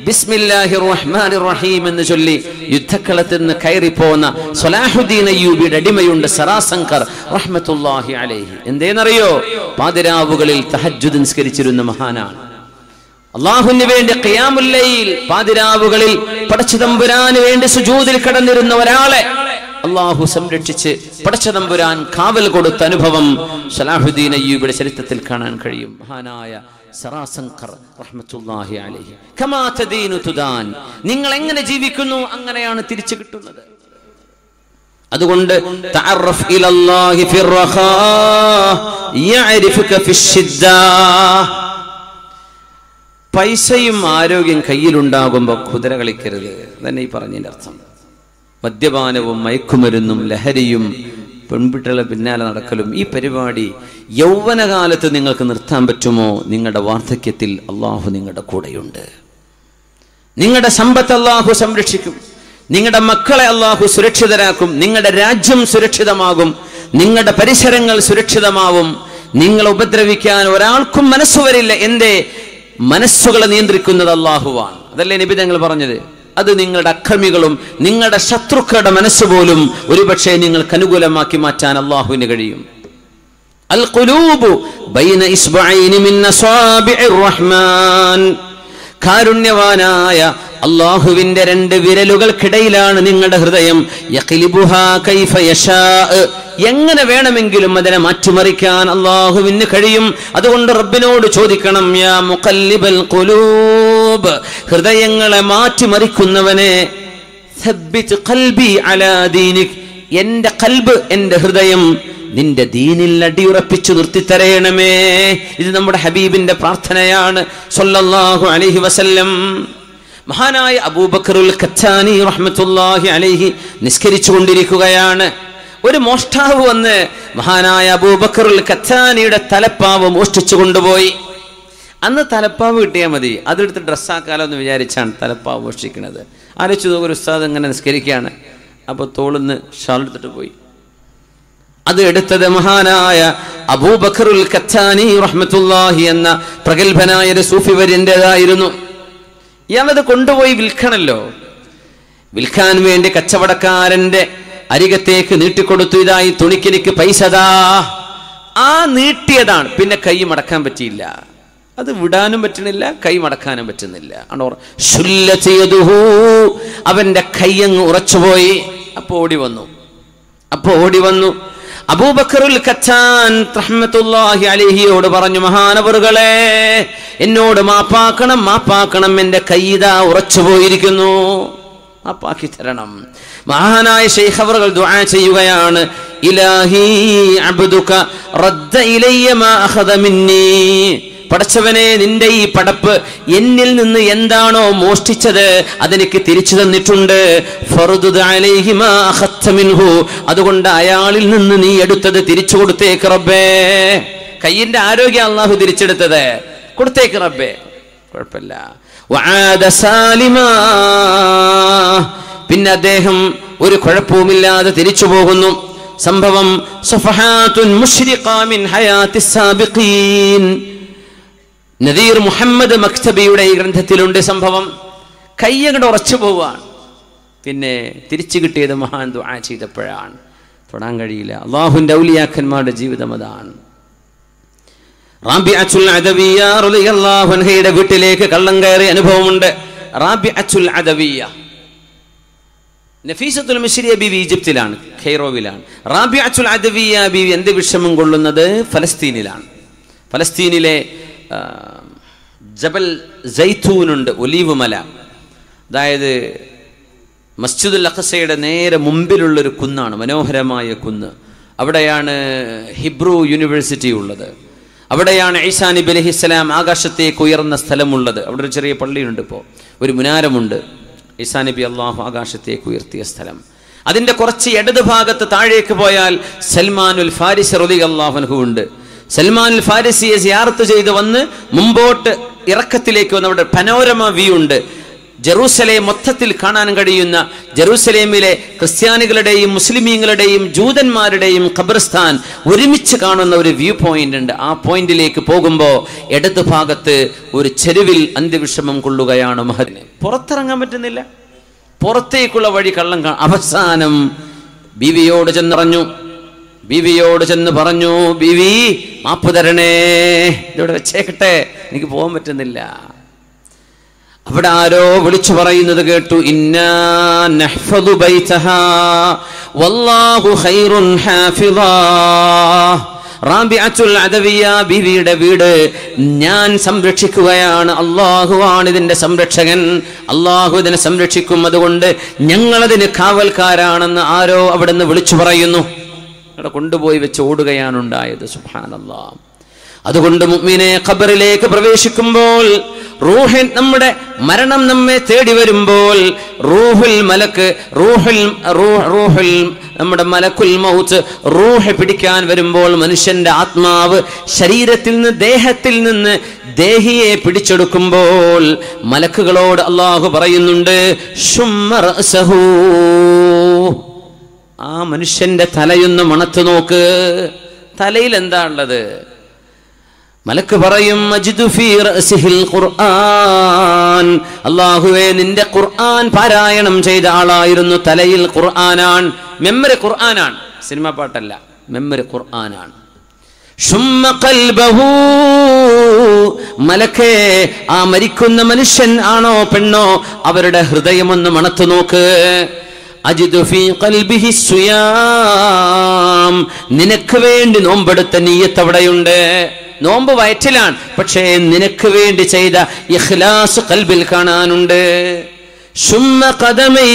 ബിസ്മില്ലാഹിർ റഹ്മാനിർ റഹീം എന്ന് ചൊല്ലി യുദ്ധക്കളത്തിൽ നിന്ന് കയറിപ്പോന്ന സലാഹുദ്ദീൻ അയ്യൂബിയുടെ അടിമയുണ്ട് സറാസങ്കർ റഹ്മത്തുള്ളാഹി അലൈഹി. എന്തേന്നറിയോ? പാതിരാവുകളിൽ തഹജ്ജുദ് നിസ്കരിച്ചിരുന്ന മഹാനാണ്. അല്ലാഹുവിന് വേണ്ടി ഖിയാമുൽ ലൈൽ പാതിരാവുകളിൽ പടച്ചതമ്പുരാന് വേണ്ടി സുജൂദിൽ കിടന്നിരുന്ന ഒരാളെ അല്ലാഹു സംരക്ഷിച്ച് പടച്ചതമ്പുരാൻ കാവൽ കൊടുത്ത അനുഭവം സലാഹുദ്ദീൻ അയ്യൂബിയുടെ ചരിത്രത്തിൽ കാണാൻ കഴിയും. മഹാനായ സറാസങ്കർ റഹ്മത്തുള്ളാഹി അലൈഹി. കമാ തദീനു തുദാൻ, നിങ്ങൾ എങ്ങനെ ജീവിക്കുന്നു അങ്ങനെയാണ് തിരിച്ചു കിട്ടുന്നത്. അതുകൊണ്ട് തഅറഫ് ഇലല്ലാഹി ഫിർ റഖാ യഅരിഫുക ഫിശ്ശിദ്ദാ. പൈസയും ആരോഗ്യം കയ്യിലുണ്ടാകുമ്പോൾ കുതിര കളിക്കരുത് തന്നെ ഈ പറഞ്ഞതിന്റെ അർത്ഥം. മദ്യപാനവും മയക്കുമരുന്നും ലഹരിയും പെൺകുട്ടികളെ പിന്നാലെ നടക്കലും ഈ പരിപാടി യൗവനകാലത്ത് നിങ്ങൾക്ക് നിർത്താൻ പറ്റുമോ? നിങ്ങളുടെ വാർദ്ധക്യത്തിൽ അള്ളാഹു നിങ്ങളുടെ കൂടെയുണ്ട്. നിങ്ങളുടെ സമ്പത്ത് അള്ളാഹു സംരക്ഷിക്കും, നിങ്ങളുടെ മക്കളെ അള്ളാഹു സുരക്ഷിതരാക്കും, നിങ്ങളുടെ രാജ്യം സുരക്ഷിതമാകും, നിങ്ങളുടെ പരിസരങ്ങൾ സുരക്ഷിതമാവും. നിങ്ങളെ ഉപദ്രവിക്കാൻ ഒരാൾക്കും മനസ്സു വരില്ല. എന്തേ? മനസ്സുകളെ നിയന്ത്രിക്കുന്നത് അള്ളാഹുവാണ്. അതല്ലേ നബി തങ്ങൾ പറഞ്ഞത്? അത് നിങ്ങളുടെ അക്രമികളും നിങ്ങളുടെ ശത്രുക്കളുടെ മനസ്സുപോലും ഒരുപക്ഷെ നിങ്ങൾക്ക് അനുകൂലമാക്കി മാറ്റാൻ അള്ളാഹുവിന് കഴിയും. അൽ ഖുലൂബു ബൈന ഇസ്ബഅൈനി മിൻ അസാബിഇർ റഹ്മാൻ. കാരുണ്യവാനായ അള്ളാഹുവിന്റെ രണ്ട് വിരലുകൾക്കിടയിലാണ് നിങ്ങളുടെ ഹൃദയം. യഖ്ലിബുഹാ കൈഫ യശാ, എങ്ങനെ വേണമെങ്കിലും അതിനെ മാറ്റിമറിക്കാൻ അള്ളാഹുവിന് കഴിയും. അതുകൊണ്ട് റബ്ബിനോട് ചോദിക്കണം, യാ മുഖല്ലിബൽ ഖുലൂബ്, ഹൃദയങ്ങളെ മാറ്റിമറിക്കുന്നവനെ, സബ്ബിത് ഖൽബി അലാ ദീനിക്, എന്റെ ഖൽബ്, എന്റെ ഹൃദയം നിന്റെ ദീനിൽ അടിയുറപ്പിച്ചു നിർത്തിത്തരയണമേ. ഇത് നമ്മുടെ ഹബീബിന്റെ പ്രാർത്ഥനയാണ് സ്വല്ലല്ലാഹു അലൈഹി വസല്ലം. മഹാനായ അബൂബക്കറുൽ ഖത്താനി റഹ്മത്തുള്ളാഹി അലൈഹി നിസ്കരിച്ചു കൊണ്ടിരിക്കുകയാണ്. ഒരു മോഷ്ടാവ് വന്ന് മഹാനായ അബൂബക്കറുൽ ഖത്താനിയുടെ തലപ്പാവ് മോഷ്ടിച്ചു കൊണ്ടുപോയി. അന്ന് തലപ്പാവ് കിട്ടിയാൽ മതി, അതെടുത്ത് ഡ്രസ്സാക്കാലോ എന്ന് വിചാരിച്ചാണ് തലപ്പാവ് മോഷ്ടിക്കുന്നത്. ആലോചിച്ചു നോക്കൊരു ഉസ്താദ് ഇങ്ങനെ നിസ്കരിക്കുകയാണ്, അപ്പോൾ തോളുന്ന് ഷാൾ എടുത്തിട്ട് പോയി. അത് എടുത്തത് മഹാനായ അബൂബക്കറുൽ ഖത്താനി റഹ്മത്തുള്ളാഹി എന്ന പ്രഗത്ഭനായ ഒരു സൂഫി വര്യന്റേതായിരുന്നു. ഇയാളത് കൊണ്ടുപോയി വിൽക്കണല്ലോ. വിൽക്കാൻ വേണ്ടി കച്ചവടക്കാരന്റെ അരികത്തേക്ക് നീട്ടിക്കൊടുത്തു. ഇതായി തുണിക്കെനിക്ക് പൈസ താ. ആ നീട്ടിയതാണ്, പിന്നെ കൈ മടക്കാൻ പറ്റിയില്ല. അത് വിടാനും പറ്റണില്ല, കൈ മടക്കാനും പറ്റുന്നില്ല. അവന്റെ കൈയങ്ങ് ഉറച്ചുപോയി. അപ്പോ ഓടി വന്നു അബൂബക്കറുൽ ഖത്താൻ റഹ്മത്തുള്ളാഹി അലൈഹിയോട് പറഞ്ഞു, മഹാനവറുകളെ, എന്നോട് മാപ്പാക്കണം, എന്റെ കൈദാ ഉറച്ചുപോയിരിക്കുന്നു, മാപ്പാക്കി തരണം. മഹാനായ ശൈഖ് അവറുകൾ ദുആ ചെയ്യുകയാണ്, ഇലാഹി അബ്ദുക റദ്ദ ഇലയ്യ മാ അഖദ മിന്നി. പടച്ചവനെ, നിന്റെ ഈ പടപ്പ് എന്നിൽ നിന്ന് എന്താണോ മോഷ്ടിച്ചത് അതെനിക്ക് തിരിച്ചു തന്നിട്ടുണ്ട്. ഫർദുദ് അലൈഹി മാ അഖദ്ത മിൻഹു, അതുകൊണ്ട് അയാളിൽ നിന്ന് നീ എടുത്തത് തിരിച്ചു കൊടുത്തേക്ക് റബ്ബേ. കയ്യിന്റെ ആരോഗ്യം അള്ളാഹു തിരിച്ചെടുത്തത്. കൊടുത്തേക്ക് റബ്ബേ, കുഴപ്പമില്ല. പിന്നെ അദ്ദേഹം ഒരു കുഴപ്പവുമില്ലാതെ തിരിച്ചു പോകുന്നു. സംഭവം സഫഹാത്തുൻ മുശ്രിഖ മിൻ ഹയാത്തിസ് സാബിഖീൻ. നദീർ മുഹമ്മദ് മക്തബിയുടെ ഈ ഗ്രന്ഥത്തിലുണ്ട് സംഭവം. കയ്യങ്ങോട്ട് ഉറച്ചു പോവുകയാണ്. പിന്നെ തിരിച്ചു കിട്ടിയത് മഹാൻ ദുആ ചെയ്തപ്പോഴാണ്. തൊടാൻ കഴിയില്ല. അള്ളാഹുവിന്റെ ഔലിയാക്കന്മാരുടെ ജീവിതം അതാണ്. റാബിഅത്തുൽ അദവിയ്യ റളിയല്ലാഹു അൻഹയുടെ വീട്ടിലേക്ക് കള്ളം കയറിയ അനുഭവമുണ്ട്. റാബിഅത്തുൽ അദവിയ്യ നഫീസത്തുൽ മിശ്രിയ ബീവി ഈജിപ്തിലാണ്, ഖൈറോവിലാണ്. റാബിഅത്തുൽ അദവിയ്യ ബീവി എന്ത് വിഷമം കൊള്ളുന്നത് ഫലസ്തീനിലാണ്. ഫലസ്തീനിലെ ജബൽ സൈത്തൂനുണ്ട്, ഒലീവ് മല. അതായത് മസ്ജിദുൽ അഖ്സയുടെ നേരെ മുമ്പിലുള്ളൊരു കുന്നാണ്, മനോഹരമായ കുന്ന്. അവിടെയാണ് ഹിബ്രു യൂണിവേഴ്സിറ്റി ഉള്ളത്. അവിടെയാണ് ഈസാ നബി അലൈഹിസ്സലാം ആകാശത്തേക്ക് ഉയർന്ന സ്ഥലമുള്ളത്. അവിടെ ഒരു ചെറിയ പള്ളിയുണ്ട്, ഇപ്പോൾ ഒരു മുനാരമുണ്ട്. ഈസാ നബി അള്ളാഹു ആകാശത്തേക്ക് ഉയർത്തിയ സ്ഥലം. അതിൻ്റെ കുറച്ച് ഇടത് ഭാഗത്ത് താഴേക്ക് പോയാൽ സൽമാനുൽ ഫാരിസി റളിയല്ലാഹു അൻഹു ഉണ്ട്. സൽമാനുൽ ഫാരിസിയെ സിയാറത്ത് ചെയ്ത് വന്ന് മുമ്പോട്ട് ഇറക്കത്തിലേക്ക് വന്ന് അവിടെ പനോരമ വ്യൂ ഉണ്ട്. ജെറൂസലേം മൊത്തത്തിൽ കാണാൻ കഴിയുന്ന, ജെറൂസലേമിലെ ക്രിസ്ത്യാനികളുടെയും മുസ്ലിമീങ്ങളുടെയും ജൂതന്മാരുടെയും ഖബർസ്ഥാൻ ഒരുമിച്ച് കാണുന്ന ഒരു വ്യൂ പോയിന്റ് ഉണ്ട്. ആ പോയിന്റിലേക്ക് പോകുമ്പോൾ ഇടത് ഭാഗത്ത് ഒരു ചെരുവിൽ അന്ത്യവിഷമം കൊള്ളുകയാണ് മഹദിന്. പുറത്തിറങ്ങാൻ പറ്റുന്നില്ല, പുറത്തേക്കുള്ള വഴി കള്ളം അവസാനം ബീവിയോട് ചെന്ന് പറഞ്ഞു, ബീവി മാപ്പ് തരണേ, ഇവിടെ വെച്ചേക്കട്ടെ, എനിക്ക് പോകാൻ പറ്റുന്നില്ല. അവിടെ ആരോ വിളിച്ചു പറയുന്നത് കേട്ടു, ഇന്നാ നഹ്ഫദു ബൈതഹാ വല്ലാഹു ഖൈറുൻ ഹാഫിളാ. റാബിഅത്തുൽ അദവിയ്യ ബീവിയുടെ വീട് ഞാൻ സംരക്ഷിക്കുകയാണ്, അള്ളാഹുവാണ് ഇതിന്റെ സംരക്ഷകൻ, അള്ളാഹു ഇതിനെ സംരക്ഷിക്കും, അതുകൊണ്ട് ഞങ്ങളതിന് കാവൽക്കാരാണെന്ന് ആരോ അവിടെ നിന്ന് വിളിച്ചു പറയുന്നു. അവിടെ കൊണ്ടുപോയി വെച്ച് ഓടുകയാണ് ഉണ്ടായത്. സുബ്ഹാനല്ലാഹ്. അതുകൊണ്ട് മുഅ്മിനെ ഖബറിലേക്ക് പ്രവേശിക്കുമ്പോൾ, റൂഹിൻ നമ്മുടെ മരണം നമ്മെ തേടി വരുമ്പോൾ, നമ്മുടെ മലക്കുൽ മൗത്ത് റൂഹ് പിടിക്കാൻ വരുമ്പോൾ, മനുഷ്യന്റെ ആത്മാവ് ശരീരത്തിൽ നിന്ന്, ദേഹത്തിൽ നിന്ന് ദേഹിയെ പിടിച്ചെടുക്കുമ്പോൾ മലക്കുകളോട് അല്ലാഹു പറയുന്നുണ്ട്, ശുമ്മ റഅസഹു, ആ മനുഷ്യന്റെ തലയൊന്ന് മണത്ത് നോക്ക്, തലയിൽ എന്താ ഉള്ളത്? മലക്ക് പറയും, അജിദു ഫീ റഅസിഹിൽ ഖുർആൻ, അല്ലാഹുവേ നിന്റെ ഖുർആൻ പാരായണം ചെയ്ത ആളായിരുന്നു, തലയിൽ ഖുർആനാണ്, മെമ്മറി ഖുർആനാണ്, സിനിമ പാട്ടല്ല, മെമ്മറി ഖുർആനാണ്. ശുമ്മ ഖൽബഹു, മലക്കേ ആ മരിക്കുന്ന മനുഷ്യൻ ആണോ പെണ്ണോ അവരുടെ ഹൃദയമൊന്ന് മണത്തു നോക്ക്. അജിദു ഫീ ഖൽബിഹി സിയാം, നിനക്ക് വേണ്ടി നോമ്പെടുത്ത നിയ്യത്ത് അവിടെയുണ്ട്. നോമ്പ് വയറ്റിലാണ്, പക്ഷേ നിനക്ക് വേണ്ടി ചെയ്ത ഇഖ്ലാസ് ഖൽബിൽ കാണാനുണ്ട്. ശുമ്മ ഖദമൈ,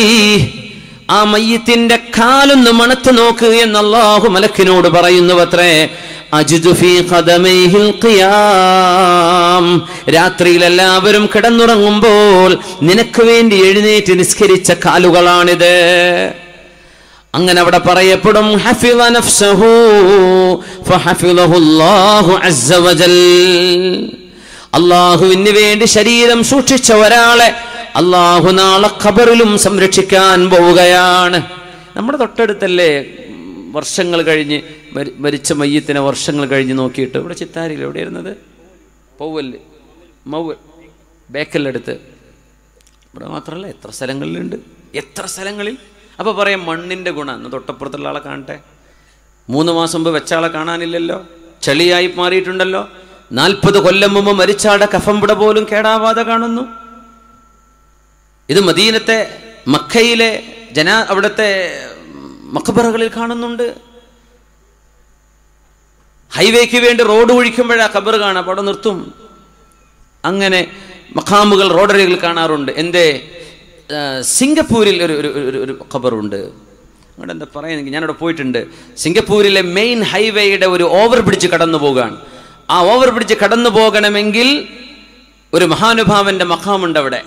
ആ മയ്യിത്തിന്റെ കാലൊന്ന് മണത്ത് നോക്ക് എന്ന് അല്ലാഹു മലക്കിനോട് പറയുന്നുവത്രേ. അജിദു ഫീ ഖദമൈഹിൽ ഖിയാം, രാത്രിയിൽ എല്ലാവരും കിടന്നുറങ്ങുമ്പോൾ നിനക്ക് വേണ്ടി എഴുന്നേറ്റ് നിസ്കരിച്ച കാലുകളാണിത്. അങ്ങനെ അവിടെ പറയപ്പെടും, ഹഫിള നഫ്സഹു ഫഹഫിളഹു അല്ലാഹു അസ്സ വജൽ, അല്ലാഹുവിന് വേണ്ടി ശരീരം സൂക്ഷിച്ച ഒരാളെ അല്ലാഹു നാളെ ഖബറിലും സംരക്ഷിക്കാൻ പോവുകയാണ്. നമ്മുടെ തൊട്ടടുത്തല്ലേ വർഷങ്ങൾ കഴിഞ്ഞ് മരിച്ച മയ്യത്തിനെ വർഷങ്ങൾ കഴിഞ്ഞ് നോക്കിയിട്ട്, ഇവിടെ ചിത്താരിയിൽ എവിടെ ഇരുന്നത്, മൗവൽ ബേക്കലിനടുത്ത്, ഇവിടെ മാത്രമല്ല എത്ര സ്ഥലങ്ങളിലുണ്ട്, എത്ര സ്ഥലങ്ങളിൽ. അപ്പോൾ പറയാം മണ്ണിൻ്റെ ഗുണം. എന്ന് തൊട്ടപ്പുറത്തുള്ള ആളെ കാണട്ടെ, 3 മാസം മുമ്പ് വെച്ച ആളെ കാണാനില്ലല്ലോ, ചെളിയായി മാറിയിട്ടുണ്ടല്ലോ. 40 കൊല്ലം മുമ്പ് മരിച്ചാടെ കഫംപിട പോലും കേടാവാതെ കാണുന്നു. ഇത് മദീനത്തെ മക്കയിലെ അവിടുത്തെ മഖബറകളിൽ കാണുന്നുണ്ട്. ഹൈവേക്ക് വേണ്ടി റോഡ് ഒഴിക്കുമ്പോഴാ ഖബർ കാണാം, അപ്പോൾ അവിടെ നിർത്തും. അങ്ങനെ മഖാമുകൾ റോഡരികൾ കാണാറുണ്ട്. എന്തേ, സിംഗപ്പൂരിൽ ഒരു ഖബറുണ്ട്. അവിടെ എന്താ പറയുന്നത്, ഞാനവിടെ പോയിട്ടുണ്ട്. സിംഗപ്പൂരിലെ മെയിൻ ഹൈവേയുടെ ഒരു ഓവർ ബ്രിഡ്ജ് കടന്നു പോവുകയാണ്. ആ ഓവർ ബ്രിഡ്ജ് കടന്നു പോകണമെങ്കിൽ ഒരു മഹാനുഭാവന്റെ മഖാമുണ്ട് അവിടെ.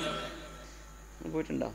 പോയിട്ടുണ്ടോ?